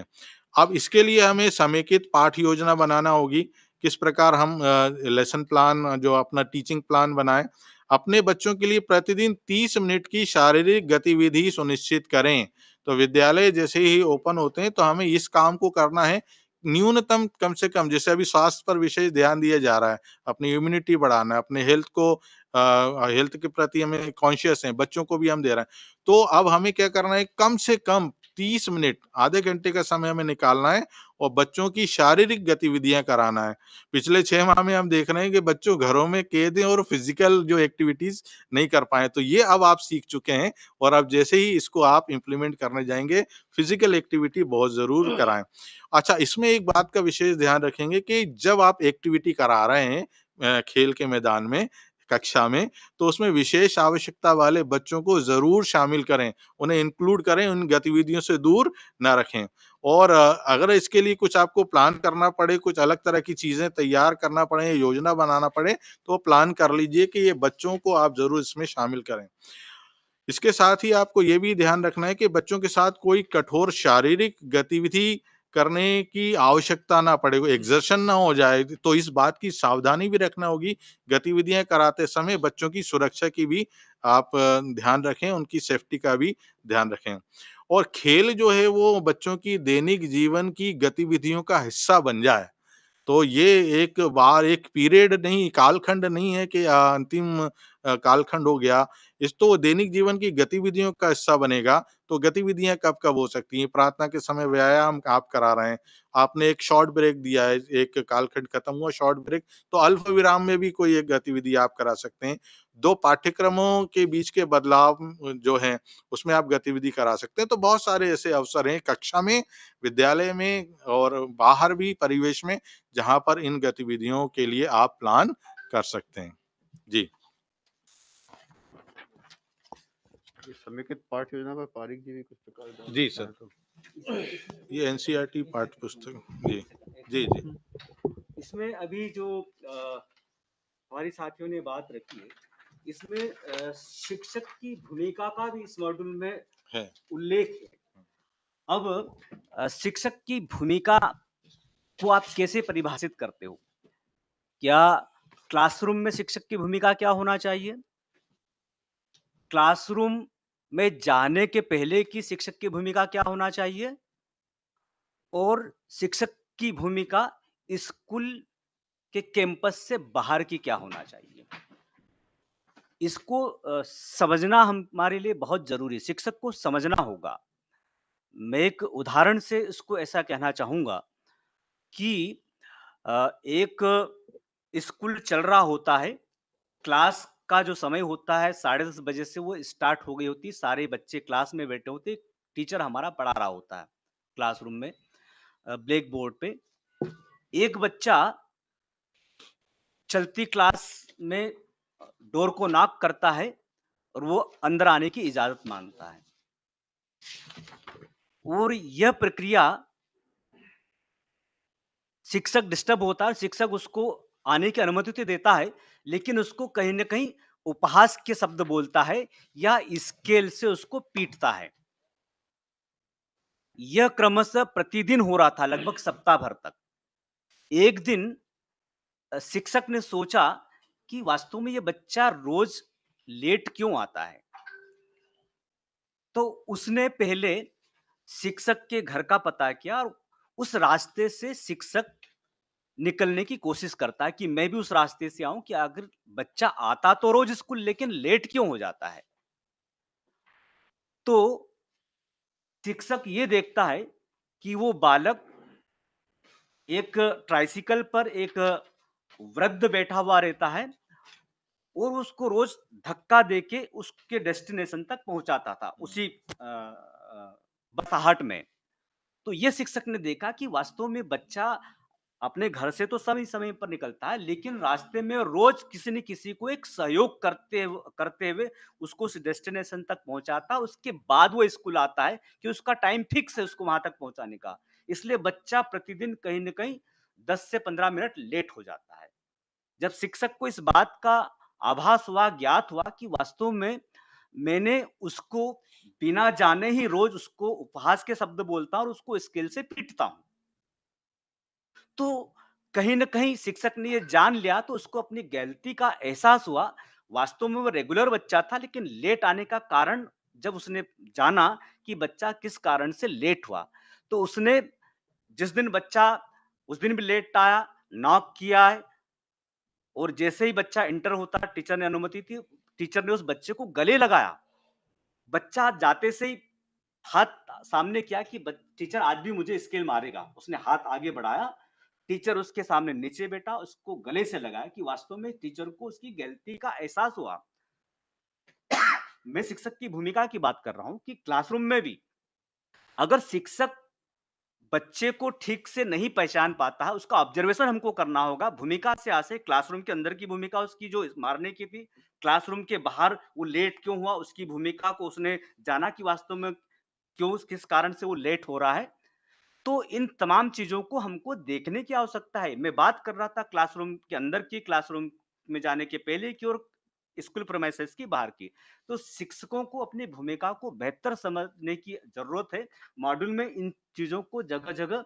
अब इसके लिए हमें समेकित पाठ योजना बनाना होगी। किस प्रकार हम लेसन प्लान जो अपना टीचिंग प्लान बनाएँ। अपने बच्चों के लिए प्रतिदिन 30 मिनट की शारीरिक गतिविधि सुनिश्चित करें। तो विद्यालय जैसे ही ओपन होते हैं, तो हमें इस काम को करना है। न्यूनतम कम से कम, जैसे अभी स्वास्थ्य पर विशेष ध्यान दिया जा रहा है, अपनी इम्यूनिटी बढ़ाना है, अपने हेल्थ को हेल्थ के प्रति हमें कॉन्शियस हैं, बच्चों को भी हम दे रहे हैं। तो अब हमें क्या करना है, कम से कम 30 मिनट, आधे घंटे का समय हमें निकालना है और बच्चों की शारीरिक गतिविधियाँ कराना है। पिछले 6 माह में हम देख रहे हैं कि बच्चों घरों में कैद हैं और फिज़िकल जो एक्टिविटीज़ नहीं कर पाए। तो ये अब आप सीख चुके हैं और अब जैसे ही इसको आप इम्प्लीमेंट करने जाएँगे, फिज़िकल एक्टिविटी बहुत ज़रूर कराएँ। अच्छा, इसमें एक बात का विशेष ध्यान रखेंगे कि जब आप एक्टिविटी करा रहे हैं खेल के मैदान में, कक्षा में, तो उसमें विशेष आवश्यकता वाले बच्चों को ज़रूर शामिल करें, उन्हें इंक्लूड करें, उन गतिविधियों से दूर ना रखें। और अगर इसके लिए कुछ आपको प्लान करना पड़े, कुछ अलग तरह की चीज़ें तैयार करना पड़े, योजना बनाना पड़े, तो प्लान कर लीजिए कि ये बच्चों को आप ज़रूर इसमें शामिल करें। इसके साथ ही आपको ये भी ध्यान रखना है कि बच्चों के साथ कोई कठोर शारीरिक गतिविधि करने की आवश्यकता ना पड़े, एक्सर्शन ना हो जाए, तो इस बात की सावधानी भी रखना होगी। गतिविधियाँ कराते समय बच्चों की सुरक्षा की भी आप ध्यान रखें, उनकी सेफ्टी का भी ध्यान रखें। और खेल जो है वो बच्चों की दैनिक जीवन की गतिविधियों का हिस्सा बन जाए। तो ये एक बार एक पीरियड नहीं, कालखंड नहीं है कि अंतिम कालखंड हो गया। इस तो दैनिक जीवन की गतिविधियों का हिस्सा बनेगा, तो गतिविधियाँ कब-कब हो सकती हैं। प्रार्थना के समय व्यायाम आप करा रहे हैं, आपने एक शॉर्ट ब्रेक दिया है, एक कालखंड खत्म हुआ शॉर्ट ब्रेक, तो अल्प विराम में भी कोई एक गतिविधि आप करा सकते हैं। 2 पाठ्यक्रमों के बीच के बदलाव जो हैं, उसमें आप गतिविधि करा सकते हैं। तो बहुत सारे ऐसे अवसर हैं कक्षा में, विद्यालय में और बाहर भी परिवेश में, जहाँ पर इन गतिविधियों के लिए आप प्लान कर सकते हैं। जी। ये समेकित पाठ योजना पर पारिक जी भी कुछ प्रकार डाल जी, सकते सर। हैं तो। ये एनसीईआरटी पाठ्य पुस्तक। जी। जी, जी। इसमें अभी जो हमारे साथियों ने बात रखी है, इसमें शिक्षक की भूमिका का भी इस मॉड्यूल में है। उल्लेख है। अब शिक्षक की भूमिका को आप कैसे परिभाषित करते हो? क्या क्लासरूम में शिक्षक की भूमिका क्या होना चाहिए? क्लासरूम में जाने के पहले की शिक्षक की भूमिका क्या होना चाहिए? और शिक्षक की भूमिका स्कूल के कैंपस से बाहर की क्या होना चाहिए? इसको समझना हमारे लिए बहुत ज़रूरी है, शिक्षक को समझना होगा। मैं एक उदाहरण से इसको ऐसा कहना चाहूँगा कि एक स्कूल चल रहा होता है, क्लास का जो समय होता है 10:30 बजे से वो स्टार्ट हो गई होती है, सारे बच्चे क्लास में बैठे होते हैं, टीचर हमारा पढ़ा रहा होता है क्लासरूम में ब्लैक बोर्ड पे। एक बच्चा चलती क्लास में डोर को नॉक करता है और वो अंदर आने की इजाज़त माँगता है। और यह प्रक्रिया शिक्षक डिस्टर्ब होता है, शिक्षक उसको आने की अनुमति तो देता है, लेकिन उसको कहीं न कहीं उपहास के शब्द बोलता है या स्केल से उसको पीटता है। यह क्रमशः प्रतिदिन हो रहा था लगभग सप्ताह भर तक। एक दिन शिक्षक ने सोचा कि वास्तव में ये बच्चा रोज़ लेट क्यों आता है? तो उसने पहले शिक्षक के घर का पता किया और उस रास्ते से शिक्षक निकलने की कोशिश करता है कि मैं भी उस रास्ते से आऊं कि अगर बच्चा आता तो रोज स्कूल लेकिन लेट क्यों हो जाता है। तो शिक्षक ये देखता है कि वो बालक एक ट्राइसिकल पर एक वृद्ध बैठा हुआ रहता है और उसको रोज धक्का देके उसके डेस्टिनेशन तक पहुंचाता था उसी बसाहट में। तो ये शिक्षक ने देखा कि वास्तव में बच्चा अपने घर से तो समय समय पर निकलता है, लेकिन रास्ते में रोज किसी न किसी को एक सहयोग करते हुए उसको उस डेस्टिनेशन तक पहुंचाता, उसके बाद वो स्कूल आता है कि उसका टाइम फिक्स है उसको वहां तक पहुंचाने का। इसलिए बच्चा प्रतिदिन कहीं न कहीं 10 से 15 मिनट लेट हो जाता है। जब शिक्षक को इस बात का आभास हुआ, ज्ञात हुआ कि वास्तव में मैंने उसको बिना जाने ही रोज उसको उपहास के शब्द बोलता हूँ और उसको स्केल से पीटता हूँ। तो कहीं न कहीं शिक्षक ने ये जान लिया तो उसको अपनी गलती का एहसास हुआ। वास्तव में वो रेगुलर बच्चा था लेकिन लेट आने का कारण जब उसने जाना कि बच्चा किस कारण से लेट हुआ, तो उसने जिस दिन बच्चा उस दिन भी लेट आया, नॉक किया है और जैसे ही बच्चा एंटर होता टीचर ने अनुमति दी, टीचर ने उस बच्चे को गले लगाया। बच्चा जाते से ही हाथ सामने किया कि टीचर आज भी मुझे स्केल मारेगा। उसने हाथ आगे बढ़ाया, टीचर उसके सामने नीचे बैठा, उसको गले से लगाया कि वास्तव में टीचर को उसकी गलती का एहसास हुआ। मैं शिक्षक की भूमिका की बात कर रहा हूँ कि क्लासरूम में भी अगर शिक्षक बच्चे को ठीक से नहीं पहचान पाता है, उसका ऑब्जर्वेशन हमको करना होगा। भूमिका से आशय क्लासरूम के अंदर की भूमिका उसकी जो मारने की थी, क्लासरूम के बाहर वो लेट क्यों हुआ, उसकी भूमिका को उसने जाना कि वास्तव में क्यों किस कारण से वो लेट हो रहा है। तो इन तमाम चीज़ों को हमको देखने की आवश्यकता है। मैं बात कर रहा था क्लासरूम के अंदर की, क्लासरूम में जाने के पहले की और स्कूल प्रेमाइसेस की बाहर की। तो शिक्षकों को अपनी भूमिका को बेहतर समझने की ज़रूरत है। मॉड्यूल में इन चीज़ों को जगह-जगह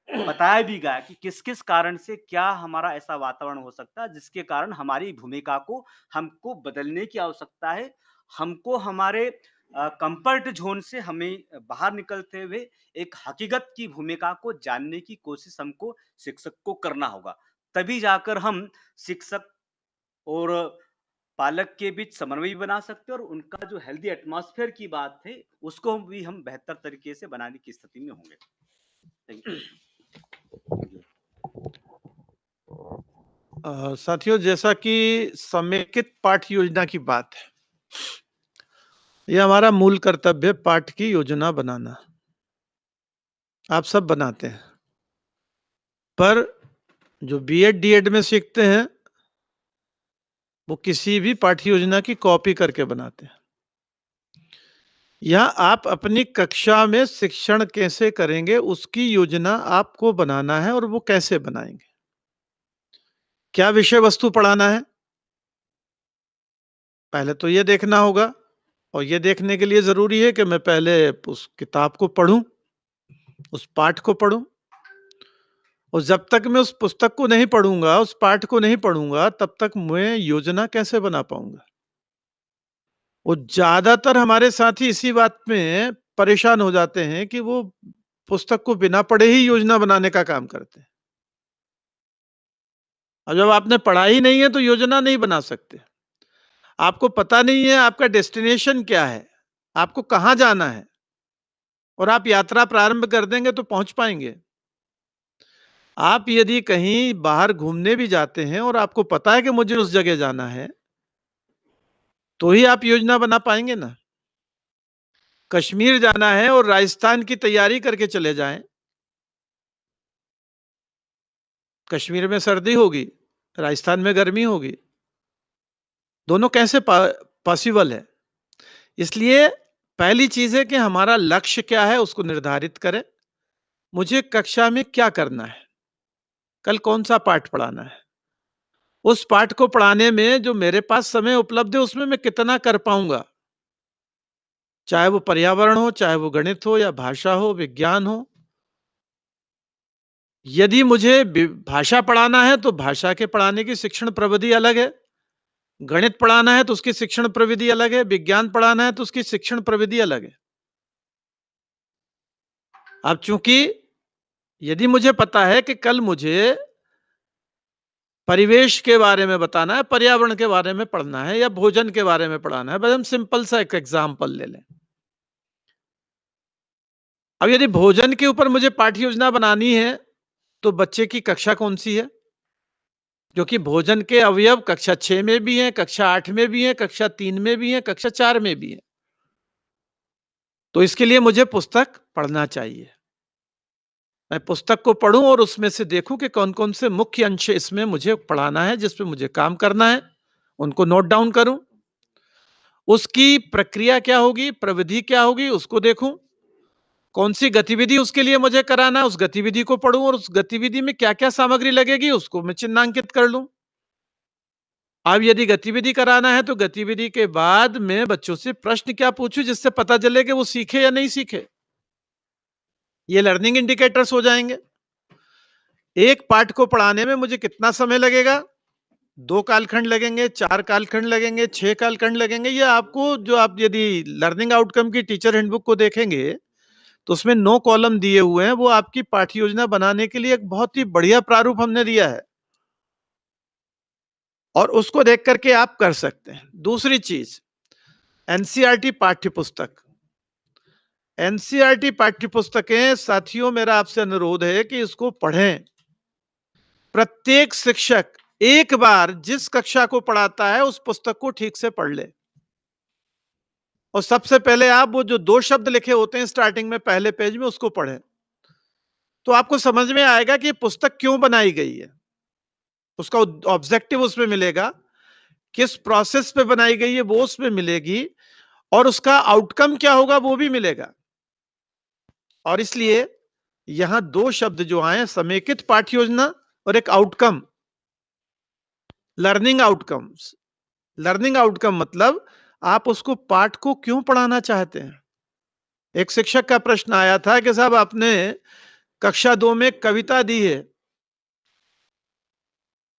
बताया भी गया है कि किस-किस कारण से क्या हमारा ऐसा वातावरण हो सकता है, जिसके कारण हमारी भूमिका को हमको बदलने की आवश्यकता है। हमको हमारे कम्फर्ट ज़ोन से हमें बाहर निकलते हुए एक हकीकत की भूमिका को जानने की कोशिश हमको शिक्षक को करना होगा। तभी जाकर हम शिक्षक और पालक के बीच समन्वय भी बना सकते हैं और उनका जो हेल्दी एटमॉस्फेयर की बात है, उसको भी हम बेहतर तरीके से बनाने की स्थिति में होंगे। Thank you. साथियों, जैसा कि समेकित पाठ योजना की बात है, यह हमारा मूल कर्तव्य है, पाठ की योजना बनाना। आप सब बनाते हैं, पर जो बीएड डीएड में सीखते हैं वो किसी भी पाठ्य योजना की कॉपी करके बनाते हैं। यहाँ आप अपनी कक्षा में शिक्षण कैसे करेंगे उसकी योजना आपको बनाना है, और वो कैसे बनाएंगे, क्या विषय वस्तु पढ़ाना है, पहले तो ये देखना होगा। और ये देखने के लिए जरूरी है कि मैं पहले उस किताब को पढूं, उस पाठ को पढूं, और जब तक मैं उस पुस्तक को नहीं पढ़ूंगा, उस पाठ को नहीं पढ़ूंगा, तब तक मैं योजना कैसे बना पाऊंगा। और ज्यादातर हमारे साथी इसी बात में परेशान हो जाते हैं कि वो पुस्तक को बिना पढ़े ही योजना बनाने का काम करते हैं। और जब आपने पढ़ा ही नहीं है तो योजना नहीं बना सकते। आपको पता नहीं है आपका डेस्टिनेशन क्या है, आपको कहां जाना है, और आप यात्रा प्रारंभ कर देंगे तो पहुंच पाएंगे। आप यदि कहीं बाहर घूमने भी जाते हैं और आपको पता है कि मुझे उस जगह जाना है, तो ही आप योजना बना पाएंगे ना। कश्मीर जाना है और राजस्थान की तैयारी करके चले जाएं, कश्मीर में सर्दी होगी, राजस्थान में गर्मी होगी, दोनों कैसे पॉसिबल है। इसलिए पहली चीज है कि हमारा लक्ष्य क्या है उसको निर्धारित करें। मुझे कक्षा में क्या करना है, कल कौन सा पाठ पढ़ाना है, उस पाठ को पढ़ाने में जो मेरे पास समय उपलब्ध है उसमें मैं कितना कर पाऊंगा, चाहे वो पर्यावरण हो, चाहे वो गणित हो, या भाषा हो, विज्ञान हो। यदि मुझे भाषा पढ़ाना है तो भाषा के पढ़ाने की शिक्षण प्रविधि अलग है, गणित पढ़ाना है तो उसकी शिक्षण प्रविधि अलग है, विज्ञान पढ़ाना है तो उसकी शिक्षण प्रविधि अलग है। अब चूंकि यदि मुझे पता है कि कल मुझे परिवेश के बारे में बताना है, पर्यावरण के बारे में पढ़ना है, या भोजन के बारे में पढ़ाना है, बस हम सिंपल सा एक एग्जाम्पल ले लें। अब यदि भोजन के ऊपर मुझे पाठ्य योजना बनानी है तो बच्चे की कक्षा कौन सी है, क्योंकि भोजन के अवयव कक्षा 6 में भी हैं, कक्षा 8 में भी हैं, कक्षा 3 में भी हैं, कक्षा 4 में भी हैं। तो इसके लिए मुझे पुस्तक पढ़ना चाहिए। मैं पुस्तक को पढूं और उसमें से देखूं कि कौन कौन से मुख्य अंश इसमें मुझे पढ़ाना है, जिस पे मुझे काम करना है, उनको नोट डाउन करूं। उसकी प्रक्रिया क्या होगी, प्रविधि क्या होगी, उसको देखूं। कौन सी गतिविधि उसके लिए मुझे कराना है, उस गतिविधि को पढूं, और उस गतिविधि में क्या क्या सामग्री लगेगी उसको मैं चिन्हांकित कर लूं। अब यदि गतिविधि कराना है तो गतिविधि के बाद मैं बच्चों से प्रश्न क्या पूछूं जिससे पता चले कि वो सीखे या नहीं सीखे। ये लर्निंग इंडिकेटर्स हो जाएंगे। एक पाठ को पढ़ाने में मुझे कितना समय लगेगा, 2 कालखंड लगेंगे, 4 कालखंड लगेंगे, 6 कालखंड लगेंगे। ये आपको, जो आप यदि लर्निंग आउटकम की टीचर हैंडबुक को देखेंगे तो उसमें 9 कॉलम दिए हुए हैं। वो आपकी पाठ्य योजना बनाने के लिए एक बहुत ही बढ़िया प्रारूप हमने दिया है, और उसको देख करके आप कर सकते हैं। दूसरी चीज, एनसीईआरटी पाठ्य पुस्तक। एनसीईआरटी पाठ्य पुस्तकें, साथियों मेरा आपसे अनुरोध है कि इसको पढ़ें। प्रत्येक शिक्षक एक बार जिस कक्षा को पढ़ाता है उस पुस्तक को ठीक से पढ़ ले, और सबसे पहले आप वो जो 2 शब्द लिखे होते हैं स्टार्टिंग में पहले पेज में उसको पढ़ें, तो आपको समझ में आएगा कि पुस्तक क्यों बनाई गई है, उसका ऑब्जेक्टिव उसमें मिलेगा, किस प्रोसेस पे बनाई गई है वो उसमें मिलेगी, और उसका आउटकम क्या होगा वो भी मिलेगा। और इसलिए यहां 2 शब्द जो आए, समेकित पाठ्य योजना और एक outcome, learning outcomes, learning outcome मतलब आप उसको पाठ को क्यों पढ़ाना चाहते हैं। एक शिक्षक का प्रश्न आया था कि साहब आपने कक्षा 2 में कविता दी है,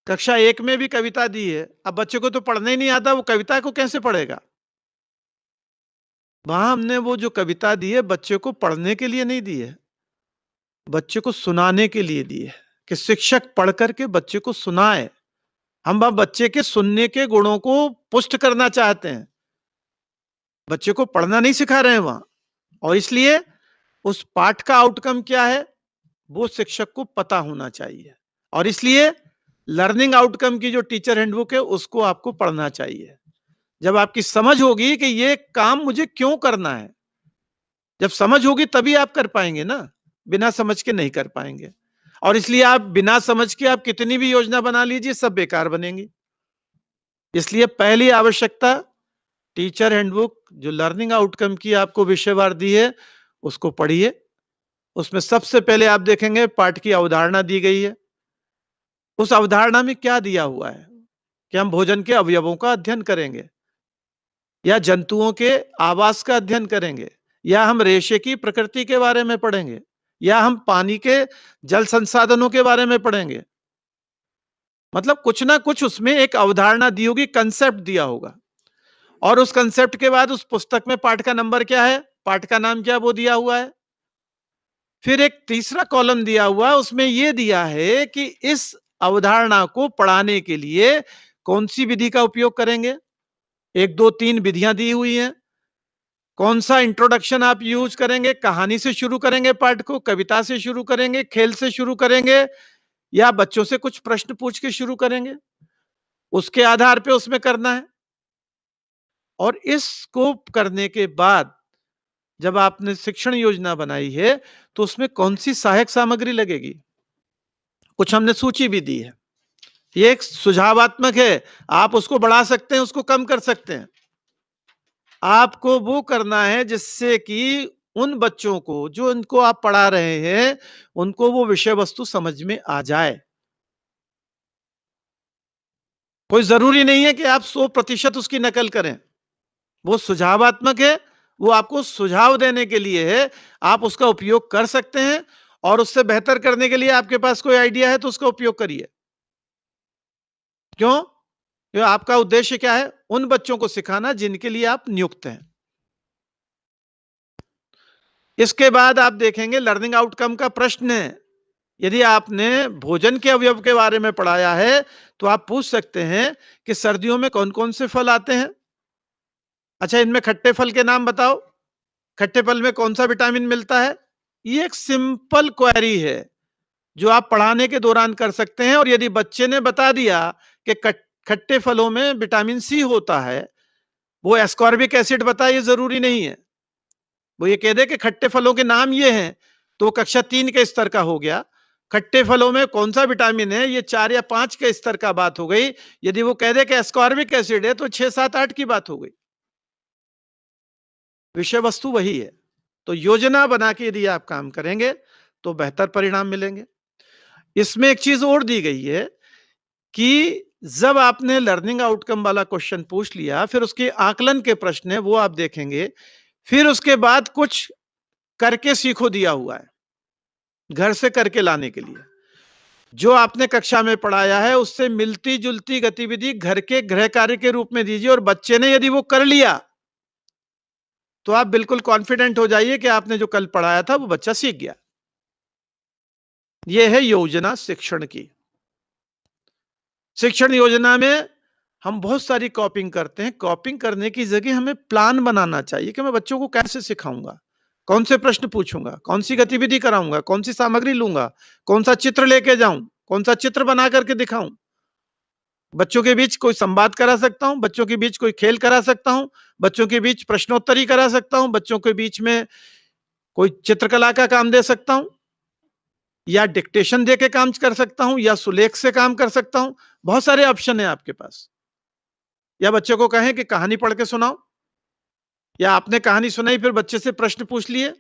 कक्षा 1 में भी कविता दी है, अब बच्चे को तो पढ़ने ही नहीं आता, वो कविता को कैसे पढ़ेगा। वहां हमने वो जो कविता दी है बच्चे को पढ़ने के लिए नहीं दी है, बच्चे को सुनाने के लिए दी है, कि शिक्षक पढ़ करके बच्चे को सुनाए। हम अब बच्चे के सुनने के गुणों को पुष्ट करना चाहते हैं, बच्चे को पढ़ना नहीं सिखा रहे हैं वहां। और इसलिए उस पाठ का आउटकम क्या है वो शिक्षक को पता होना चाहिए, और इसलिए लर्निंग आउटकम की जो टीचर हैंडबुक है उसको आपको पढ़ना चाहिए। जब आपकी समझ होगी कि ये काम मुझे क्यों करना है, जब समझ होगी तभी आप कर पाएंगे ना, बिना समझ के नहीं कर पाएंगे। और इसलिए आप बिना समझ के आप कितनी भी योजना बना लीजिए सब बेकार बनेंगी। इसलिए पहली आवश्यकता टीचर हैंडबुक जो लर्निंग आउटकम की आपको विषयवार दी है उसको पढ़िए। उसमें सबसे पहले आप देखेंगे पाठ की अवधारणा दी गई है। उस अवधारणा में क्या दिया हुआ है कि हम भोजन के अवयवों का अध्ययन करेंगे, या जंतुओं के आवास का अध्ययन करेंगे, या हम रेशे की प्रकृति के बारे में पढ़ेंगे, या हम पानी के जल संसाधनों के बारे में पढ़ेंगे। मतलब कुछ ना कुछ उसमें एक अवधारणा दी होगी, कंसेप्ट दिया होगा। और उस कंसेप्ट के बाद उस पुस्तक में पाठ का नंबर क्या है, पाठ का नाम क्या वो दिया हुआ है। फिर एक तीसरा कॉलम दिया हुआ है, उसमें यह दिया है कि इस अवधारणा को पढ़ाने के लिए कौन सी विधि का उपयोग करेंगे। 1 2 3 विधियां दी हुई हैं। कौन सा इंट्रोडक्शन आप यूज करेंगे, कहानी से शुरू करेंगे पाठ को, कविता से शुरू करेंगे, खेल से शुरू करेंगे, या बच्चों से कुछ प्रश्न पूछ के शुरू करेंगे, उसके आधार पे उसमें करना है। और इसको करने के बाद जब आपने शिक्षण योजना बनाई है तो उसमें कौन सी सहायक सामग्री लगेगी, कुछ हमने सूची भी दी है। ये एक सुझावात्मक है, आप उसको बढ़ा सकते हैं, उसको कम कर सकते हैं। आपको वो करना है जिससे कि उन बच्चों को जो इनको आप पढ़ा रहे हैं उनको वो विषय वस्तु समझ में आ जाए। कोई जरूरी नहीं है कि आप 100% उसकी नकल करें, वो सुझावात्मक है, वो आपको सुझाव देने के लिए है, आप उसका उपयोग कर सकते हैं। और उससे बेहतर करने के लिए आपके पास कोई आइडिया है तो उसका उपयोग करिए। क्यों? क्यों आपका उद्देश्य क्या है, उन बच्चों को सिखाना जिनके लिए आप नियुक्त हैं। इसके बाद आप देखेंगे लर्निंग आउटकम का प्रश्न है। यदि आपने भोजन के अवयव के बारे में पढ़ाया है तो आप पूछ सकते हैं कि सर्दियों में कौन कौन से फल आते हैं। अच्छा, इनमें खट्टे फल के नाम बताओ, खट्टे फल में कौन सा विटामिन मिलता है। ये एक सिंपल क्वेरी है जो आप पढ़ाने के दौरान कर सकते हैं। और यदि बच्चे ने बता दिया कि खट्टे फलों में विटामिन सी होता है, वो एस्कॉर्बिक एसिड बताए, ये जरूरी नहीं है, वो ये कह दे कि खट्टे फलों के नाम ये हैं, तो कक्षा 3 के स्तर का हो गया। खट्टे फलों में कौन सा विटामिन है, ये 4 या 5 के स्तर का बात हो गई। यदि वो कह दे कि एस्कॉर्बिक एसिड है तो 6 7 8 की बात हो गई। विषय वस्तु वही है। तो योजना बना के यदि आप काम करेंगे तो बेहतर परिणाम मिलेंगे। इसमें एक चीज और दी गई है कि जब आपने लर्निंग आउटकम वाला क्वेश्चन पूछ लिया, फिर उसके आकलन के प्रश्न है वो आप देखेंगे। फिर उसके बाद कुछ करके सीखो दिया हुआ है, घर से करके लाने के लिए। जो आपने कक्षा में पढ़ाया है उससे मिलती जुलती गतिविधि घर के गृह कार्य के रूप में दीजिए। और बच्चे ने यदि वो कर लिया तो आप बिल्कुल कॉन्फिडेंट हो जाइए कि आपने जो कल पढ़ाया था वो बच्चा सीख गया। यह है योजना शिक्षण की। शिक्षण योजना में हम बहुत सारी कॉपिंग करते हैं। कॉपिंग करने की जगह हमें प्लान बनाना चाहिए कि मैं बच्चों को कैसे सिखाऊंगा, कौन से प्रश्न पूछूंगा, कौन सी गतिविधि कराऊंगा, कौन सी सामग्री लूंगा, कौन सा चित्र लेके जाऊं, कौन सा चित्र बना करके दिखाऊं। बच्चों के बीच कोई संवाद करा सकता हूं, बच्चों के बीच कोई खेल करा सकता हूं, बच्चों के बीच प्रश्नोत्तरी करा सकता हूं, बच्चों के बीच में कोई चित्रकला का काम दे सकता हूं, या डिक्टेशन दे के काम कर सकता हूं, या सुलेख से काम कर सकता हूं। बहुत सारे ऑप्शन है आपके पास। या बच्चे को कहें कि कहानी पढ़ के सुनाओ, या आपने कहानी सुनाई फिर बच्चे से प्रश्न पूछ लिए।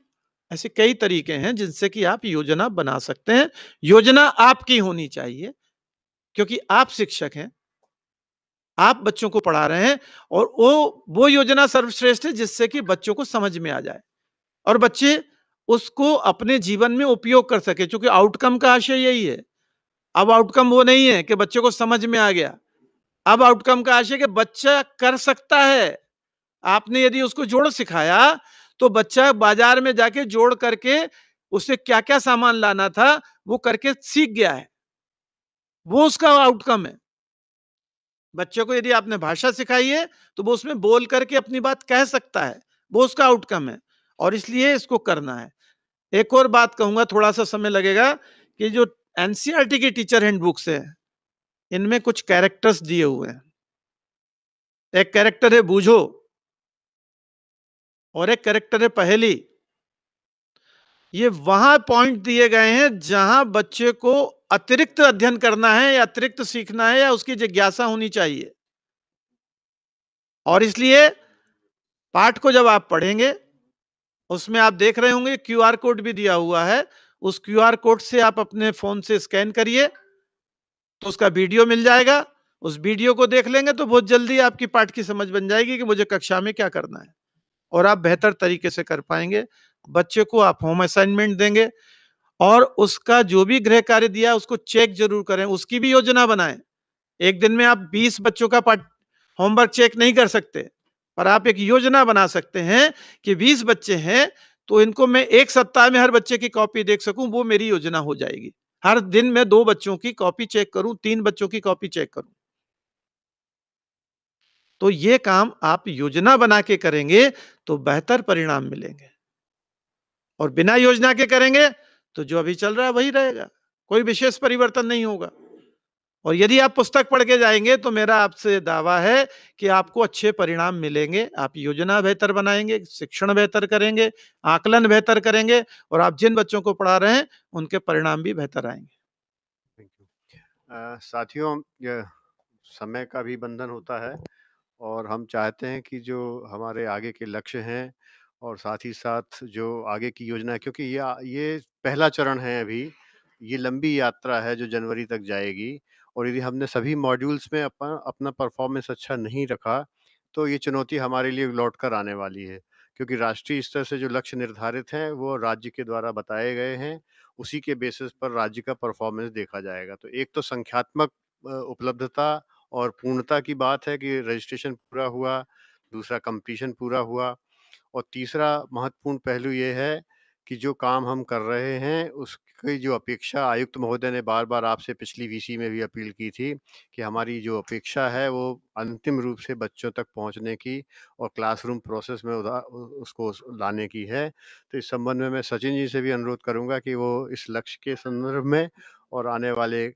ऐसे कई तरीके हैं जिनसे कि आप योजना बना सकते हैं। योजना आपकी होनी चाहिए क्योंकि आप शिक्षक हैं। आप बच्चों को पढ़ा रहे हैं और वो योजना सर्वश्रेष्ठ है जिससे कि बच्चों को समझ में आ जाए और बच्चे उसको अपने जीवन में उपयोग कर सके, क्योंकि आउटकम का आशय यही है। अब आउटकम वो नहीं है कि बच्चे को समझ में आ गया, अब आउटकम का आशय कि बच्चा कर सकता है। आपने यदि उसको जोड़ सिखाया तो बच्चा बाजार में जाके जोड़ करके उसे क्या-क्या सामान लाना था वो करके सीख गया है, वो उसका आउटकम है। बच्चे को यदि आपने भाषा सिखाई है तो वो उसमें बोल करके अपनी बात कह सकता है, वो उसका आउटकम है और इसलिए इसको करना है। एक और बात कहूंगा, थोड़ा सा समय लगेगा, कि जो एनसीईआरटी की टीचर हैंडबुक्स है इनमें कुछ कैरेक्टर्स दिए हुए हैं। एक कैरेक्टर है बूझो और एक कैरेक्टर है पहेली। ये वहां पॉइंट दिए गए हैं जहां बच्चे को अतिरिक्त अध्ययन करना है या अतिरिक्त सीखना है या उसकी जिज्ञासा होनी चाहिए। और इसलिए पाठ को जब आप पढ़ेंगे उसमें आप देख रहे होंगे क्यूआर कोड भी दिया हुआ है, उस क्यूआर कोड से आप अपने फोन से स्कैन करिए तो उसका वीडियो मिल जाएगा। उस वीडियो को देख लेंगे तो बहुत जल्दी आपकी पाठ की समझ बन जाएगी कि मुझे कक्षा में क्या करना है और आप बेहतर तरीके से कर पाएंगे। बच्चे को आप होम असाइनमेंट देंगे और उसका जो भी गृह कार्य दिया उसको चेक जरूर करें, उसकी भी योजना बनाएं। एक दिन में आप 20 बच्चों का पाठ होमवर्क चेक नहीं कर सकते, पर आप एक योजना बना सकते हैं कि 20 बच्चे हैं तो इनको मैं एक सप्ताह में हर बच्चे की कॉपी देख सकूं, वो मेरी योजना हो जाएगी। हर दिन मैं 2 बच्चों की कॉपी चेक करूं, 3 बच्चों की कॉपी चेक करूं। तो ये काम आप योजना बना के करेंगे तो बेहतर परिणाम मिलेंगे और बिना योजना के करेंगे तो जो अभी चल रहा है वही रहेगा, कोई विशेष परिवर्तन नहीं होगा। और यदि आप पुस्तक पढ़ के जाएंगे तो मेरा आपसे दावा है कि आपको अच्छे परिणाम मिलेंगे। आप योजना बेहतर बनाएंगे, शिक्षण बेहतर करेंगे, आकलन बेहतर करेंगे और आप जिन बच्चों को पढ़ा रहे हैं उनके परिणाम भी बेहतर आएंगे। Thank you. साथियों, समय का भी बंधन होता है और हम चाहते हैं कि जो हमारे आगे के लक्ष्य हैं और साथ ही साथ जो आगे की योजना है, क्योंकि ये पहला चरण है अभी, ये लंबी यात्रा है जो जनवरी तक जाएगी और यदि हमने सभी मॉड्यूल्स में अपना परफॉर्मेंस अच्छा नहीं रखा तो ये चुनौती हमारे लिए लौट कर आने वाली है, क्योंकि राष्ट्रीय स्तर से जो लक्ष्य निर्धारित हैं वो राज्य के द्वारा बताए गए हैं, उसी के बेसिस पर राज्य का परफॉर्मेंस देखा जाएगा। तो एक तो संख्यात्मक उपलब्धता और पूर्णता की बात है कि रजिस्ट्रेशन पूरा हुआ, दूसरा कंप्लीशन पूरा हुआ और तीसरा महत्वपूर्ण पहलू ये है कि जो काम हम कर रहे हैं उसकी जो अपेक्षा, आयुक्त महोदय ने बार-बार आपसे पिछली वीसी में भी अपील की थी कि हमारी जो अपेक्षा है वो अंतिम रूप से बच्चों तक पहुंचने की और क्लासरूम प्रोसेस में उसको लाने की है। तो इस संबंध में मैं सचिन जी से भी अनुरोध करूंगा कि वो इस लक्ष्य के संदर्भ में और आने वाले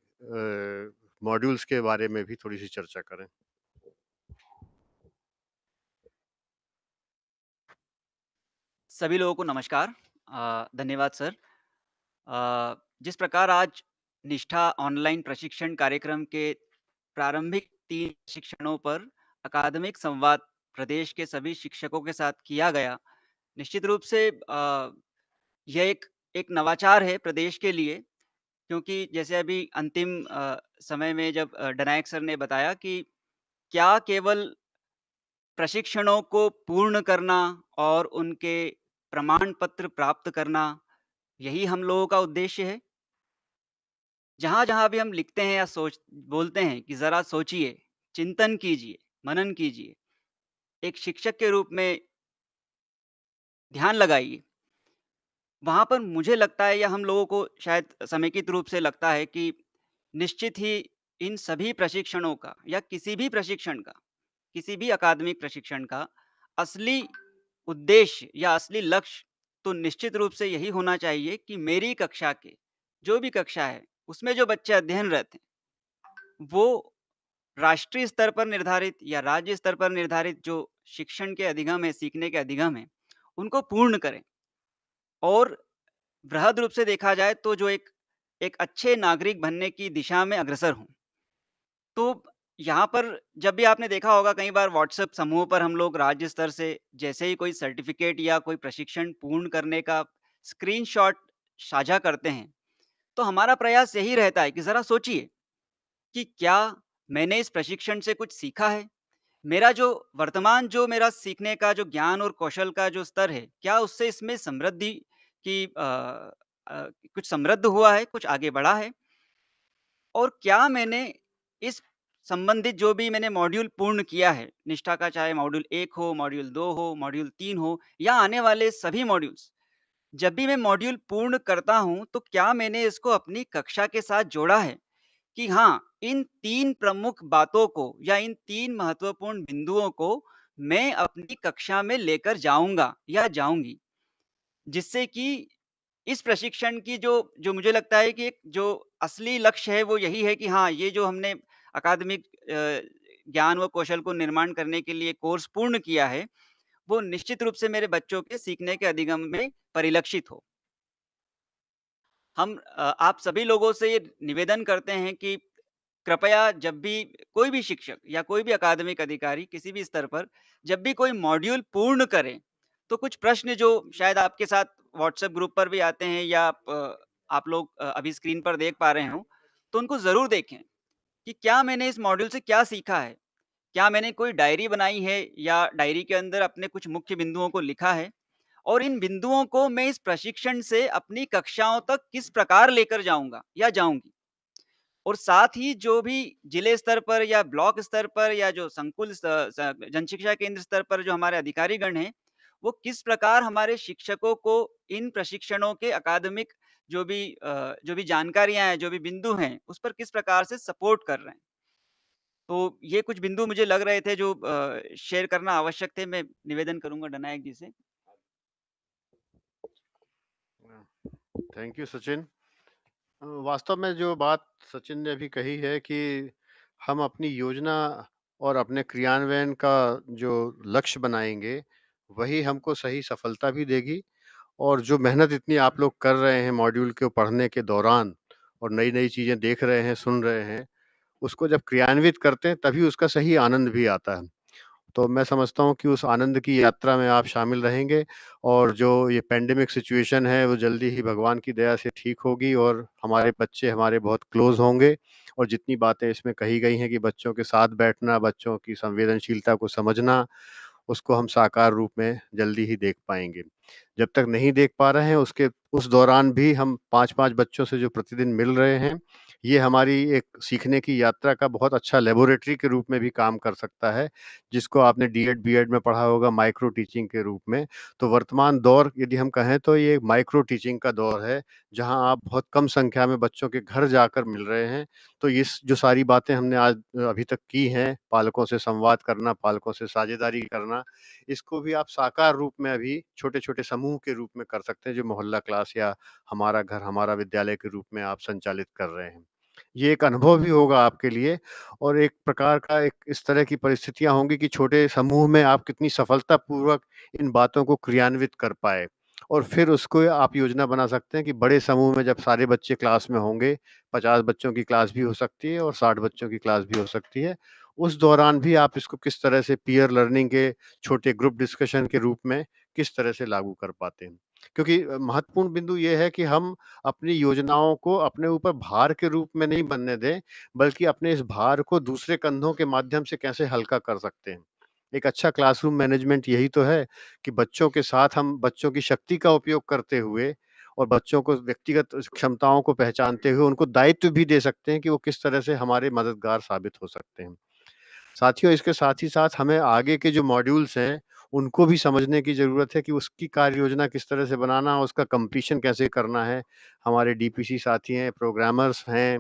मॉड्यूल्स के बारे में भी थोड़ी सी चर्चा करें। सभी लोगों को नमस्कार। धन्यवाद सर। जिस प्रकार आज निष्ठा ऑनलाइन प्रशिक्षण कार्यक्रम के प्रारंभिक 3 प्रशिक्षणों पर अकादमिक संवाद प्रदेश के सभी शिक्षकों के साथ किया गया, निश्चित रूप से यह एक नवाचार है प्रदेश के लिए, क्योंकि जैसे अभी अंतिम समय में जब डनायक सर ने बताया कि क्या केवल प्रशिक्षणों को पूर्ण करना और उनके प्रमाण पत्र प्राप्त करना, यही हम लोगों का उद्देश्य है? जहाँ-जहाँ भी हम लिखते हैं या बोलते हैं कि ज़रा सोचिए, चिंतन कीजिए, मनन कीजिए, एक शिक्षक के रूप में ध्यान लगाइए। वहाँ पर मुझे लगता है या हम लोगों को शायद समेकित रूप से लगता है कि निश्चित ही इन सभी प्रशिक्षणों का या किसी भी प्रशिक्षण का, किसी भी अकादमिक प्रशिक्षण का असली उद्देश्य या असली लक्ष्य तो निश्चित रूप से यही होना चाहिए कि मेरी कक्षा के जो भी कक्षा है उसमें जो बच्चे अध्ययनरत हैं वो राष्ट्रीय स्तर पर निर्धारित या राज्य स्तर पर निर्धारित जो शिक्षण के अधिगम है, सीखने के अधिगम है, उनको पूर्ण करें और बृहद रूप से देखा जाए तो जो एक एक अच्छे नागरिक बनने की दिशा में अग्रसर हों। तो यहाँ पर जब भी आपने देखा होगा कई बार व्हाट्सएप समूह पर हम लोग राज्य स्तर से जैसे ही कोई सर्टिफिकेट या कोई प्रशिक्षण पूर्ण करने का स्क्रीनशॉट साझा करते हैं, तो हमारा प्रयास यही रहता है कि ज़रा सोचिए कि क्या मैंने इस प्रशिक्षण से कुछ सीखा है? मेरा जो वर्तमान जो मेरा सीखने का जो ज्ञान और कौशल का जो स्तर है, क्या उससे इसमें समृद्धि की कुछ समृद्ध हुआ है, कुछ आगे बढ़ा है? और क्या मैंने इस संबंधित जो भी मैंने मॉड्यूल पूर्ण किया है, निष्ठा का चाहे मॉड्यूल 1 हो, मॉड्यूल 2 हो, मॉड्यूल 3 हो या आने वाले सभी मॉड्यूल्स, जब भी मैं मॉड्यूल पूर्ण करता हूँ, तो क्या मैंने इसको अपनी कक्षा के साथ जोड़ा है? कि हाँ, इन 3 प्रमुख बातों को या इन 3 महत्वपूर्ण बिंदुओं को मैं अपनी कक्षा में लेकर जाऊँगा या जाऊँगी। जिससे कि इस प्रशिक्षण की जो जो मुझे लगता है कि एक जो असली लक्ष्य है वो यही है कि हाँ, ये जो हमने अकादमिक ज्ञान व कौशल को निर्माण करने के लिए कोर्स पूर्ण किया है, वो निश्चित रूप से मेरे बच्चों के सीखने के अधिगम में परिलक्षित हो। हम आप सभी लोगों से ये निवेदन करते हैं कि कृपया जब भी कोई भी शिक्षक या कोई भी अकादमिक अधिकारी किसी भी स्तर पर जब भी कोई मॉड्यूल पूर्ण करे, तो कुछ प्रश्न जो शायद आपके साथ व्हाट्सएप ग्रुप पर भी आते हैं या आप लोग अभी स्क्रीन पर देख पा रहे हों, तो उनको ज़रूर देखें कि क्या मैंने इस मॉड्यूल से क्या सीखा है? क्या मैंने कोई डायरी बनाई है या डायरी के अंदर अपने कुछ मुख्य बिंदुओं को लिखा है? और इन बिंदुओं को मैं इस प्रशिक्षण से अपनी कक्षाओं तक किस प्रकार लेकर जाऊँगा या जाऊँगी? और साथ ही जो भी जिले स्तर पर या ब्लॉक स्तर पर या जो संकुल जनशिक्षा केंद्र स्तर पर जो हमारे अधिकारीगण हैं, वो किस प्रकार हमारे शिक्षकों को इन प्रशिक्षणों के अकादमिक जो भी जानकारियाँ हैं, जो भी बिंदु हैं, उस पर किस प्रकार से सपोर्ट कर रहे हैं। तो ये कुछ बिंदु मुझे लग रहे थे जो शेयर करना आवश्यक थे। मैं निवेदन करूँगा डनायक जी से। Thank you Sachin. वास्तव में जो बात सचिन ने अभी कही है कि हम अपनी योजना और अपने क्रियान्वयन का जो लक्ष्य बनाएँगे, वही हमको सही सफलता भी देगी और जो मेहनत इतनी आप लोग कर रहे हैं मॉड्यूल को पढ़ने के दौरान और नई-नई चीज़ें देख रहे हैं, सुन रहे हैं, उसको जब क्रियान्वित करते हैं तभी उसका सही आनंद भी आता है। तो मैं समझता हूँ कि उस आनंद की यात्रा में आप शामिल रहेंगे और जो ये पैंडेमिक सिचुएशन है, वो जल्दी ही भगवान की दया से ठीक होगी और हमारे बच्चे हमारे बहुत क्लोज़ होंगे और जितनी बातें इसमें कही गई हैं कि बच्चों के साथ बैठना, बच्चों की संवेदनशीलता को समझना, उसको हम साकार रूप में जल्दी ही देख पाएँगे। जब तक नहीं देख पा रहे हैं, उसके उस दौरान भी हम 5-5 बच्चों से जो प्रतिदिन मिल रहे हैं, ये हमारी एक सीखने की यात्रा का बहुत अच्छा लैबोरेटरी के रूप में भी काम कर सकता है, जिसको आपने डीएड, बीएड में पढ़ा होगा माइक्रो टीचिंग के रूप में। तो वर्तमान दौर यदि हम कहें तो ये माइक्रो टीचिंग का दौर है, जहाँ आप बहुत कम संख्या में बच्चों के घर जाकर मिल रहे हैं। तो इस जो सारी बातें हमने आज अभी तक की हैं, पालकों से संवाद करना, पालकों से साझेदारी करना, इसको भी आप साकार रूप में अभी छोटे-छोटे समूह के रूप में कर सकते हैं, जो मोहल्ला क्लास या हमारा घर, हमारा विद्यालय के रूप में आप संचालित कर रहे हैं। ये एक अनुभव भी होगा आपके लिए और एक प्रकार का एक इस तरह की परिस्थितियाँ होंगी कि छोटे समूह में आप कितनी सफलतापूर्वक इन बातों को क्रियान्वित कर पाए और फिर उसको आप योजना बना सकते हैं कि बड़े समूह में जब सारे बच्चे क्लास में होंगे, 50 बच्चों की क्लास भी हो सकती है और 60 बच्चों की क्लास भी हो सकती है। उस दौरान भी आप इसको किस तरह से पीयर लर्निंग के छोटे ग्रुप डिस्कशन के रूप में किस तरह से लागू कर पाते हैं। क्योंकि महत्वपूर्ण बिंदु ये है कि हम अपनी योजनाओं को अपने ऊपर भार के रूप में नहीं बनने दें, बल्कि अपने इस भार को दूसरे कंधों के माध्यम से कैसे हल्का कर सकते हैं। एक अच्छा क्लासरूम मैनेजमेंट यही तो है कि बच्चों के साथ हम बच्चों की शक्ति का उपयोग करते हुए और बच्चों को व्यक्तिगत क्षमताओं को पहचानते हुए उनको दायित्व भी दे सकते हैं कि वो किस तरह से हमारे मददगार साबित हो सकते हैं। साथियों, इसके साथ ही साथ हमें आगे के जो मॉड्यूल्स हैं, उनको भी समझने की ज़रूरत है कि उसकी कार्य योजना किस तरह से बनाना, उसका कंप्लीशन कैसे करना है। हमारे डीपीसी साथी हैं, प्रोग्रामर्स हैं,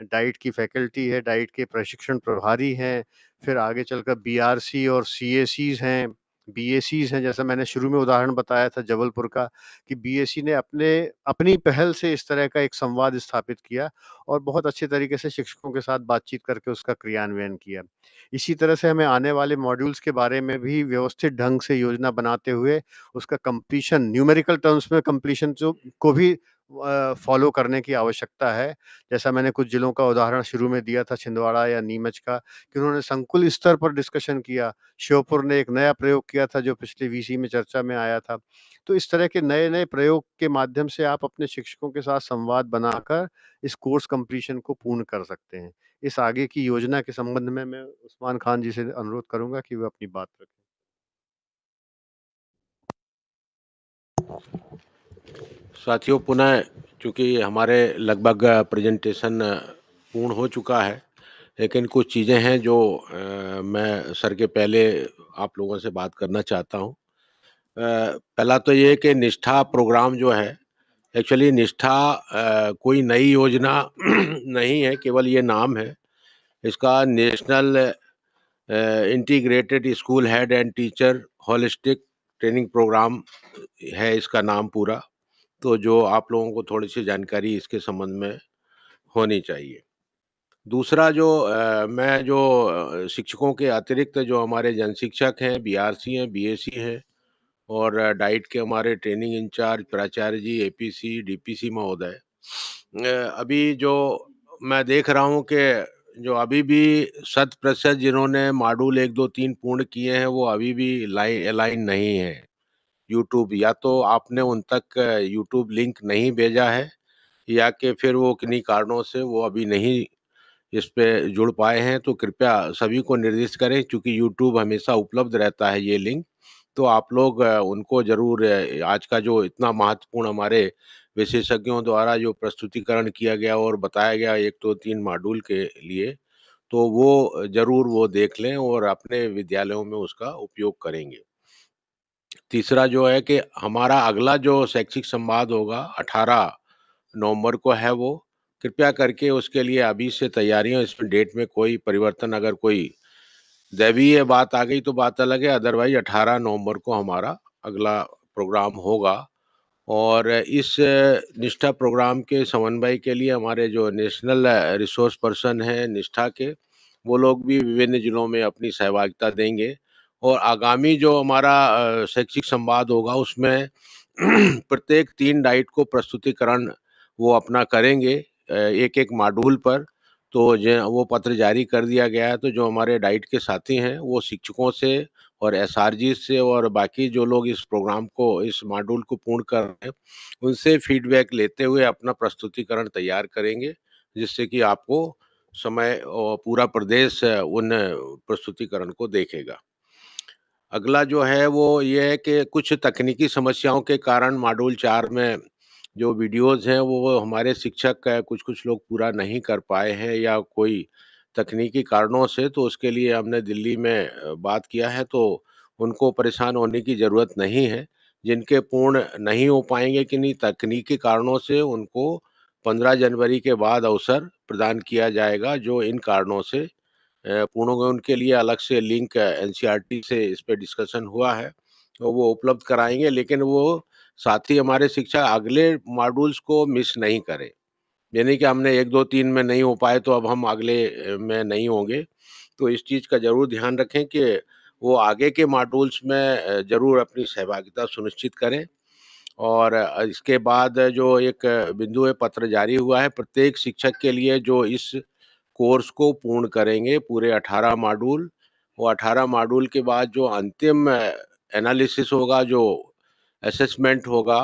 डाइट की फैकल्टी है, डाइट के प्रशिक्षण प्रभारी हैं, फिर आगे चलकर बीआरसी और सीएसीज़ हैं, बीएसीज़ हैं, जैसा मैंने शुरू में उदाहरण बताया था जबलपुर का कि बीएसी ने अपनी पहल से इस तरह का एक संवाद स्थापित किया और बहुत अच्छे तरीके से शिक्षकों के साथ बातचीत करके उसका क्रियान्वयन किया। इसी तरह से हमें आने वाले मॉड्यूल्स के बारे में भी व्यवस्थित ढंग से योजना बनाते हुए उसका कंप्लीशन न्यूमेरिकल टर्म्स में कंप्लीशन जो को भी फॉलो करने की आवश्यकता है। जैसा मैंने कुछ जिलों का उदाहरण शुरू में दिया था छिंदवाड़ा या नीमच का कि उन्होंने संकुल स्तर पर डिस्कशन किया। श्योपुर ने एक नया प्रयोग किया था जो पिछले वीसी में चर्चा में आया था। तो इस तरह के नए-नए प्रयोग के माध्यम से आप अपने शिक्षकों के साथ संवाद बनाकर इस कोर्स कंप्लीशन को पूर्ण कर सकते हैं। इस आगे की योजना के संबंध में मैं उस्मान खान जी से अनुरोध करूँगा कि वो अपनी बात रखें। साथियों, पुनः चूँकि हमारे लगभग प्रेज़ेंटेशन पूर्ण हो चुका है, लेकिन कुछ चीज़ें हैं जो मैं सर के पहले आप लोगों से बात करना चाहता हूँ। पहला तो ये कि निष्ठा प्रोग्राम जो है, एक्चुअली निष्ठा कोई नई योजना नहीं है, केवल ये नाम है। इसका national integrated school head and teacher holistic training programme है इसका नाम पूरा। तो जो आप लोगों को थोड़ी-सी जानकारी इसके संबंध में होनी चाहिए। दूसरा जो मैं जो शिक्षकों के अतिरिक्त जो हमारे जनशिक्षक हैं, बीआरसी हैं, बीएसी हैं और डाइट के हमारे ट्रेनिंग इंचार्ज प्राचार्य जी, एपीसी, डीपीसी महोदय। अभी जो मैं देख रहा हूँ कि जो अभी भी शत प्रतिशत जिन्होंने मॉड्यूल 1, 2, 3 पूर्ण किए हैं, वो अभी भी अलाइन नहीं हैं। यूट्यूब या तो आपने उन तक यूट्यूब लिंक नहीं भेजा है या कि फिर वो किन्हीं कारणों से वो अभी नहीं इस पे जुड़ पाए हैं, तो कृपया सभी को निर्देश करें क्योंकि यूट्यूब हमेशा उपलब्ध रहता है ये लिंक। तो आप लोग उनको ज़रूर आज का जो इतना महत्वपूर्ण हमारे विशेषज्ञों द्वारा जो प्रस्तुतिकरण किया गया और बताया गया 1, 2, 3 मॉड्यूल के लिए, तो वो ज़रूर वो देख लें और अपने विद्यालयों में उसका उपयोग करेंगे। तीसरा जो है कि हमारा अगला जो शैक्षिक संवाद होगा 18 नवंबर को है वो। कृपया करके उसके लिए अभी से तैयारियाँ इसमें डेट में कोई परिवर्तन अगर कोई दैवीय बात आ गई तो बात अलग है, अदरवाइज़ 18 नवंबर को हमारा अगला प्रोग्राम होगा। और इस निष्ठा प्रोग्राम के समन्वय के लिए हमारे जो नेशनल रिसोर्स पर्सन हैं निष्ठा के, वो लोग भी विभिन्न जिलों में अपनी सहभागिता देंगे और आगामी जो हमारा शैक्षिक संवाद होगा उसमें प्रत्येक 3 डाइट को प्रस्तुतिकरण वो अपना करेंगे एक-एक मॉड्यूल पर। तो ज वो पत्र जारी कर दिया गया है, तो जो हमारे डाइट के साथी हैं, वो शिक्षकों से और एसआरजी से और बाकी जो लोग इस प्रोग्राम को, इस मॉड्यूल को पूर्ण कर रहे हैं, उनसे फीडबैक लेते हुए अपना प्रस्तुतिकरण तैयार करेंगे, जिससे कि आपको समय और पूरा प्रदेश उन प्रस्तुतिकरण को देखेगा। अगला जो है वो ये है कि कुछ तकनीकी समस्याओं के कारण मॉड्यूल 4 में जो वीडियोज़ हैं वो हमारे शिक्षक कुछ-कुछ लोग पूरा नहीं कर पाए हैं या कोई तकनीकी कारणों से, तो उसके लिए हमने दिल्ली में बात किया है, तो उनको परेशान होने की ज़रूरत नहीं है। जिनके पूर्ण नहीं हो पाएँगे किन्हीं तकनीकी कारणों से उनको 15 जनवरी के बाद अवसर प्रदान किया जाएगा, जो इन कारणों से पूर्ण होंगे। उनके लिए अलग से लिंक एनसीईआरटी से इस पे डिस्कशन हुआ है, तो वो उपलब्ध कराएँगे, लेकिन वो साथ ही हमारे शिक्षक अगले मॉड्यूल्स को मिस नहीं करें। ये नहीं कि हमने 1, 2, 3 में नहीं हो पाए तो अब हम अगले में नहीं होंगे। तो इस चीज़ का ज़रूर ध्यान रखें कि वो आगे के मॉड्यूल्स में ज़रूर अपनी सहभागिता सुनिश्चित करें। और इसके बाद जो एक बिंदु है पत्र जारी हुआ है प्रत्येक शिक्षक के लिए जो इस कोर्स को पूर्ण करेंगे पूरे 18 मॉड्यूल, वो 18 मॉड्यूल के बाद जो अंतिम एनालिसिस होगा, जो असेसमेंट होगा,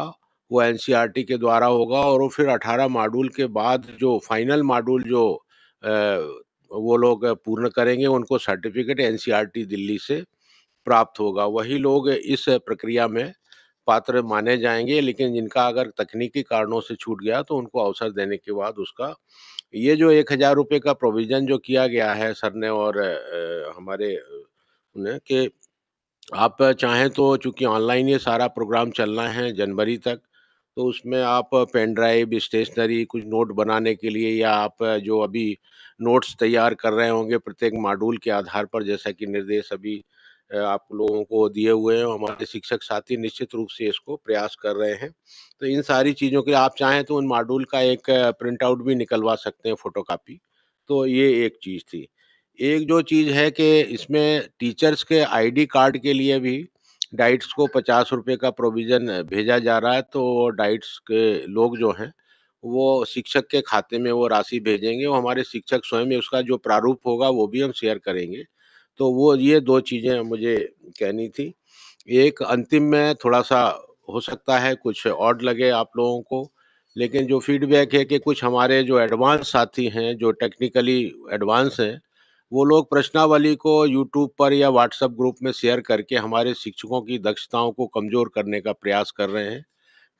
वो एनसीईआरटी के द्वारा होगा और वो फिर 18 मॉड्यूल के बाद जो फाइनल मॉड्यूल जो वो लोग पूर्ण करेंगे, उनको सर्टिफ़िकेट एनसीईआरटी दिल्ली से प्राप्त होगा। वही लोग इस प्रक्रिया में पात्र माने जाएँगे, लेकिन जिनका अगर तकनीकी कारणों से छूट गया, तो उनको अवसर देने के बाद उसका ये जो ₹1000 का प्रोविज़न जो किया गया है सर ने और हमारे ने कि आप चाहें तो चूँकि ऑनलाइन ये सारा प्रोग्राम चलना है जनवरी तक, तो उसमें आप पेन ड्राइव, स्टेशनरी, कुछ नोट बनाने के लिए या आप जो अभी नोट्स तैयार कर रहे होंगे प्रत्येक मॉड्यूल के आधार पर जैसा कि निर्देश अभी आप लोगों को दिए हुए हैं, हमारे शिक्षक साथी निश्चित रूप से इसको प्रयास कर रहे हैं। तो इन सारी चीज़ों के लिए आप चाहें तो उन मॉड्यूल का एक प्रिंट आउट भी निकलवा सकते हैं फ़ोटोकॉपी। तो ये एक चीज़ थी। एक जो चीज़ है कि इसमें टीचर्स के आईडी कार्ड के लिए भी डाइट्स को ₹50 का प्रोविज़न भेजा जा रहा है, तो डाइट्स के लोग जो हैं, वो शिक्षक के खाते में वो राशि भेजेंगे और हमारे शिक्षक स्वयं ही उसका जो प्रारूप होगा, वो भी हम शेयर करेंगे। तो वो ये 2 चीज़ें मुझे कहनी थी। एक अंतिम में थोड़ा-सा हो सकता है कुछ ऑड लगे आप लोगों को, लेकिन जो फीडबैक है कि कुछ हमारे जो एडवांस साथी हैं, जो टेक्निकली एडवांस हैं, वो लोग प्रश्नावली को यूट्यूब पर या व्हाट्सएप ग्रुप में शेयर करके हमारे शिक्षकों की दक्षताओं को कमज़ोर करने का प्रयास कर रहे हैं।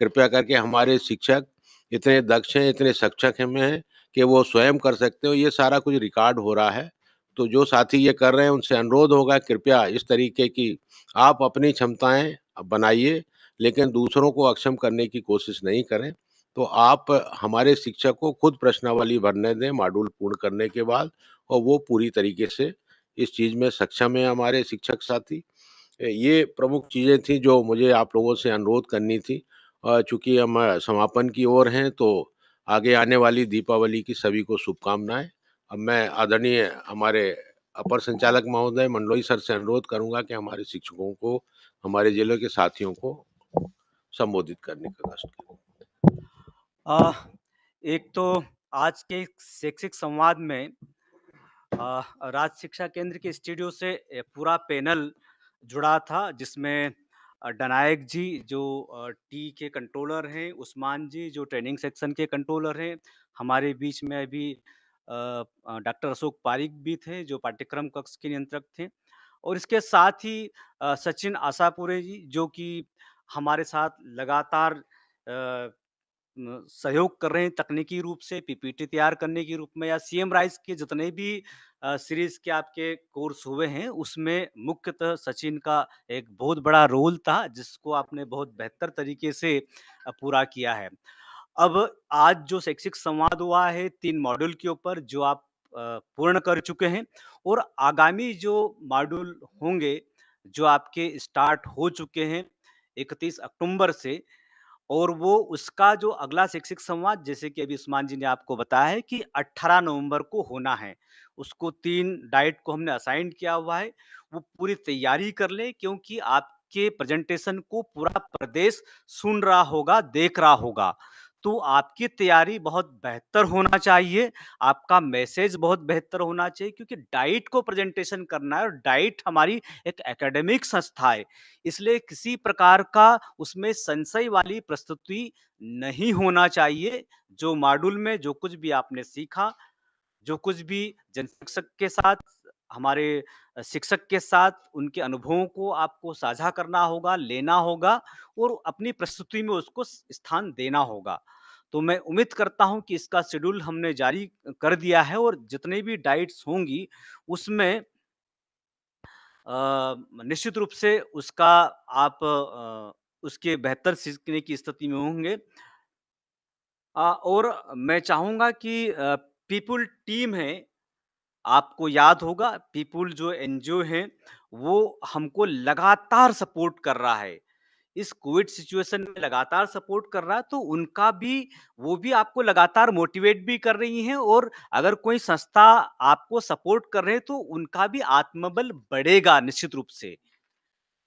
कृपया करके हमारे शिक्षक इतने दक्ष हैं, इतने सक्षम हैं कि वो स्वयं कर सकते हो, ये सारा कुछ रिकॉर्ड हो रहा है। तो जो साथी ये कर रहे हैं, उनसे अनुरोध होगा कृपया इस तरीके की आप अपनी क्षमताएँ बनाइए, लेकिन दूसरों को अक्षम करने की कोशिश नहीं करें। तो आप हमारे शिक्षक को खुद प्रश्नावली भरने दें मॉड्यूल पूर्ण करने के बाद और वो पूरी तरीके से इस चीज़ में सक्षम हैं हमारे शिक्षक साथी। ये प्रमुख चीज़ें थी जो मुझे आप लोगों से अनुरोध करनी थी। चूँकि हम समापन की ओर हैं तो आगे आने वाली दीपावली की सभी को शुभकामनाएँ। अब मैं आदरणीय हमारे अपर संचालक महोदय मंडलोई सर से अनुरोध करूँगा कि हमारे शिक्षकों को, हमारे जिले के साथियों को संबोधित करने का कष्ट करें। एक तो आज के शैक्षिक संवाद में राज्य शिक्षा केंद्र के स्टूडियो से पूरा पैनल जुड़ा था, जिसमें डनायक जी जो टी के कंट्रोलर हैं, उस्मान जी जो ट्रेनिंग सेक्शन के कंट्रोलर हैं, हमारे बीच में अभी डॉक्टर अशोक पारिक भी थे जो पाठ्यक्रम कक्ष के नियंत्रक थे, और इसके साथ ही सचिन आशापुरे जी जो कि हमारे साथ लगातार सहयोग कर रहे हैं तकनीकी रूप से पीपीटी तैयार करने के रूप में, या सीएम राइज के जितने भी सीरीज के आपके कोर्स हुए हैं, उसमें मुख्यतः सचिन का एक बहुत बड़ा रोल था, जिसको आपने बहुत बेहतर तरीके से पूरा किया है। अब आज जो शैक्षिक संवाद हुआ है 3 मॉड्यूल के ऊपर जो आप पूर्ण कर चुके हैं, और आगामी जो मॉड्यूल होंगे, जो आपके स्टार्ट हो चुके हैं 31 अक्टूबर से, और वो उसका जो अगला शैक्षिक संवाद, जैसे कि अभी उस्मान जी ने आपको बताया है कि 18 नवंबर को होना है। उसको 3 डाइट को हमने असाइन किया हुआ है। वो पूरी तैयारी कर लें, क्योंकि आपके प्रेज़ेंटेशन को पूरा प्रदेश सुन रहा होगा, देख रहा होगा। तो आपकी तैयारी बहुत बेहतर होना चाहिए, आपका मैसेज बहुत बेहतर होना चाहिए, क्योंकि डाइट को प्रेज़ेंटेशन करना है, और डाइट हमारी एक एकेडमिक संस्था है। इसलिए किसी प्रकार का उसमें संशय वाली प्रस्तुति नहीं होना चाहिए। जो मॉड्यूल में जो कुछ भी आपने सीखा, जो कुछ भी जन शिक्षक के साथ, हमारे शिक्षक के साथ उनके अनुभवों को आपको साझा करना होगा, लेना होगा, और अपनी प्रस्तुति में उसको स्थान देना होगा। तो मैं उम्मीद करता हूँ कि इसका शेड्यूल हमने जारी कर दिया है, और जितने भी डाइट्स होंगी उसमें निश्चित रूप से उसका आप उसके बेहतर सीखने की स्थिति में होंगे। और मैं चाहूँगा कि पीपल टीम है, आपको याद होगा पीपल जो एनजीओ है, वो हमको लगातार सपोर्ट कर रहा है। इस कोविड सिचुएशन में लगातार सपोर्ट कर रहा है, तो उनका भी, वो भी आपको लगातार मोटिवेट भी कर रही हैं, और अगर कोई संस्था आपको सपोर्ट कर रहे हैं, तो उनका भी आत्मबल बढ़ेगा निश्चित रूप से।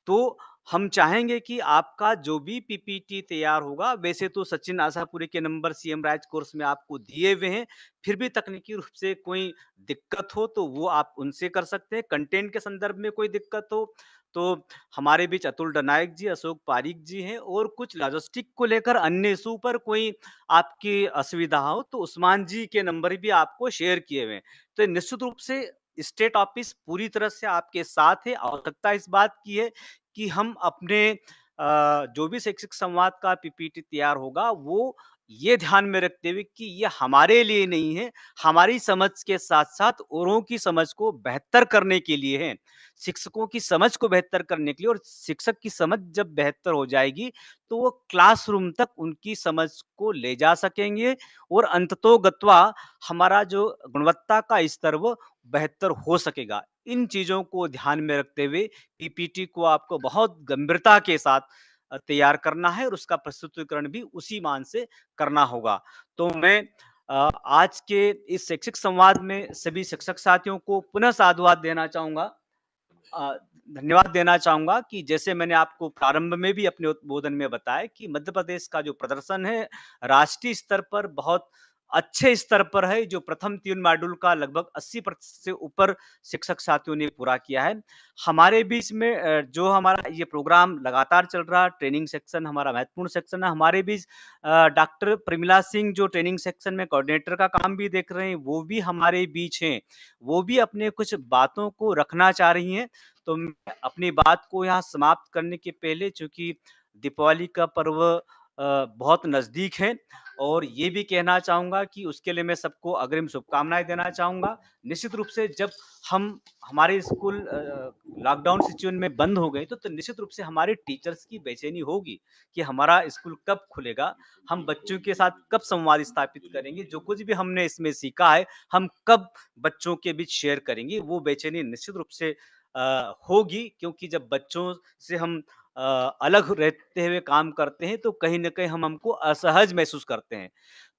तो हम चाहेंगे कि आपका जो भी पीपीटी तैयार होगा, वैसे तो सचिन आशापुरे के नंबर सीएम राइज कोर्स में आपको दिए हुए हैं, फिर भी तकनीकी रूप से कोई दिक्कत हो तो वो आप उनसे कर सकते हैं। कंटेंट के संदर्भ में कोई दिक्कत हो तो हमारे बीच अतुल डनायक जी, अशोक पारिक जी हैं, और कुछ लॉजिस्टिक को लेकर अन्य इशू पर कोई आपकी असुविधा हो तो उस्मान जी के नंबर भी आपको शेयर किए हुए हैं। तो निश्चित रूप से स्टेट ऑफिस पूरी तरह से आपके साथ है। आवश्यकता इस बात की है कि हम अपने जो भी शैक्षिक संवाद का पीपीटी तैयार होगा, वो ये ध्यान में रखते हुए कि ये हमारे लिए नहीं है, हमारी समझ के साथ-साथ औरों की समझ को बेहतर करने के लिए है। शिक्षकों की समझ को बेहतर करने के लिए, और शिक्षक की समझ जब बेहतर हो जाएगी, तो वो क्लासरूम तक उनकी समझ को ले जा सकेंगे, और अंततोगत्वा हमारा जो गुणवत्ता का स्तर वो बेहतर हो सकेगा। इन चीज़ों को ध्यान में रखते हुए पीपीटी को आपको बहुत गंभीरता के साथ तैयार करना है, और उसका प्रस्तुतिकरण भी उसी मान से करना होगा। तो मैं आज के इस शैक्षिक संवाद में सभी शिक्षक साथियों को पुनः साधुवाद देना चाहूँगा। अ, धन्यवाद देना चाहूँगा कि जैसे मैंने आपको प्रारंभ में भी अपने उद्बोधन में बताया कि मध्य प्रदेश का जो प्रदर्शन है, राष्ट्रीय स्तर पर बहुत अच्छे स्तर पर है, जो प्रथम 3 मॉड्यूल का लगभग 80% से ऊपर शिक्षक साथियों ने पूरा किया है। हमारे बीच में जो हमारा ये प्रोग्राम लगातार चल रहा है, ट्रेनिंग सेक्शन हमारा महत्वपूर्ण सेक्शन है। हमारे बीच डॉक्टर प्रमिला सिंह जो ट्रेनिंग सेक्शन में कोऑर्डिनेटर का काम भी देख रहे हैं, वो भी हमारे बीच हैं। वो भी अपने कुछ बातों को रखना चाह रही हैं, तो मैं अपनी बात को यहाँ समाप्त करने के पहले, चूँकि दीपावली का पर्व बहुत नज़दीक है, और ये भी कहना चाहूँगा कि उसके लिए मैं सबको अग्रिम शुभकामनाएँ देना चाहूँगा। निश्चित रूप से जब हमारे स्कूल लॉकडाउन सिचुएशन में बंद हो गए, तो निश्चित रूप से हमारे टीचर्स की बेचैनी होगी कि हमारा स्कूल कब खुलेगा, हम बच्चों के साथ कब संवाद स्थापित करेंगे, जो कुछ भी हमने इसमें सीखा है, हम कब बच्चों के बीच शेयर करेंगे, वो बेचैनी निश्चित रूप से होगी, क्योंकि जब बच्चों से हम अ, अलग रहते हुए काम करते हैं, तो कहीं न कहीं हम हमको असहज महसूस करते हैं।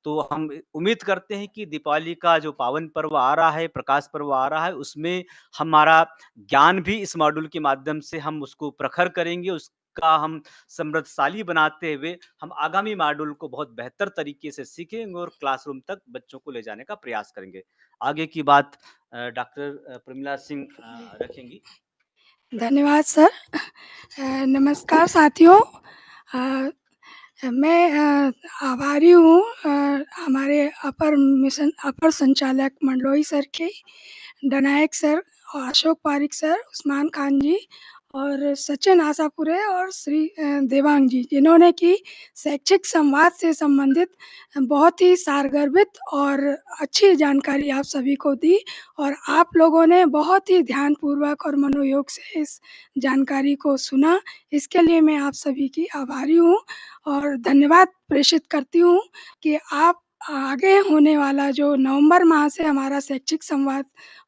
तो हम उम्मीद करते हैं कि दीपावली का जो पावन पर्व आ रहा है, प्रकाश पर्व आ रहा है, उसमें हमारा ज्ञान भी इस मॉड्यूल के माध्यम से हम उसको प्रखर करेंगे, उसका हम समृद्धशाली बनाते हुए हम आगामी मॉड्यूल को बहुत बेहतर तरीके से सीखेंगे और क्लासरूम तक बच्चों को ले जाने का प्रयास करेंगे। आगे की बात डॉक्टर प्रमिला सिंह रखेंगी। धन्यवाद सर। नमस्कार साथियों। अ, मैं आभारी हूँ हमारे अपर संचालक मंडलोई सर के, डनायक सर और अशोक पारिक सर, उस्मान खान जी और सचिन आशापुरे और श्री देवांग जी, जिन्होंने कि शैक्षिक संवाद से संबंधित बहुत ही सारगर्भित और अच्छी जानकारी आप सभी को दी, और आप लोगों ने बहुत ही ध्यानपूर्वक और मनोयोग से इस जानकारी को सुना। इसके लिए मैं आप सभी की आभारी हूँ और धन्यवाद प्रेषित करती हूँ कि आप आगे होने वाला जो नवंबर माह से हमारा शैक्षिक संवाद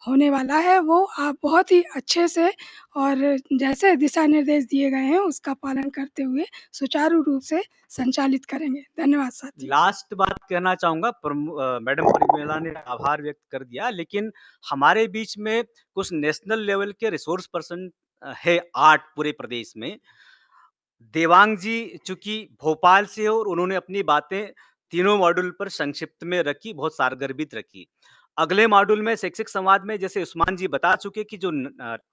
होने वाला है, वो आप बहुत ही अच्छे से और जैसे दिशा निर्देश दिए गए हैं उसका पालन करते हुए सुचारू रूप से संचालित करेंगे। धन्यवाद साथियों। लास्ट बात कहना चाहूँगा, मैडम प्रमिला ने आभार व्यक्त कर दिया, लेकिन हमारे बीच में कुछ नेशनल लेवल के रिसोर्स पर्सन है 8 पूरे प्रदेश में। देवांग जी चूँकि भोपाल से हो और उन्होंने अपनी बातें तीनों मॉड्यूल पर संक्षिप्त में रखी, बहुत सारगर्भित रखी। अगले मॉड्यूल में शैक्षिक संवाद में जैसे उस्मान जी बता चुके कि जो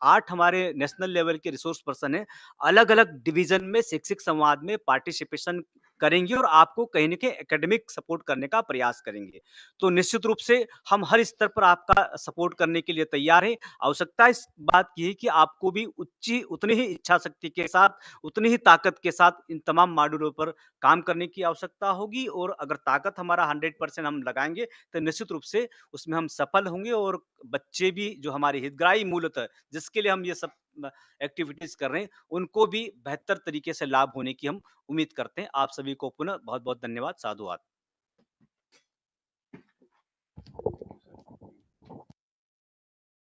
8 हमारे नेशनल लेवल के रिसोर्स पर्सन हैं, अलग-अलग डिवीज़न में शैक्षिक संवाद में पार्टिसिपेशन करेंगे और आपको कहीं न कहीं एकेडमिक सपोर्ट करने का प्रयास करेंगे। तो निश्चित रूप से हम हर स्तर पर आपका सपोर्ट करने के लिए तैयार हैं। आवश्यकता इस बात की है कि आपको भी उतनी ही इच्छा शक्ति के साथ, उतनी ही ताकत के साथ इन तमाम मॉड्यूलों पर काम करने की आवश्यकता होगी, और अगर ताकत हमारा 100% हम लगाएँगे, तो निश्चित रूप से उसमें हम सफल होंगे, और बच्चे भी जो हमारे हितग्राही मूलतः जिसके लिए हम ये सब एक्टिविटीज़ कर रहे हैं, उनको भी बेहतर तरीके से लाभ होने की हम उम्मीद करते हैं। आप सभी को पुनः बहुत-बहुत धन्यवाद। साधुवाद।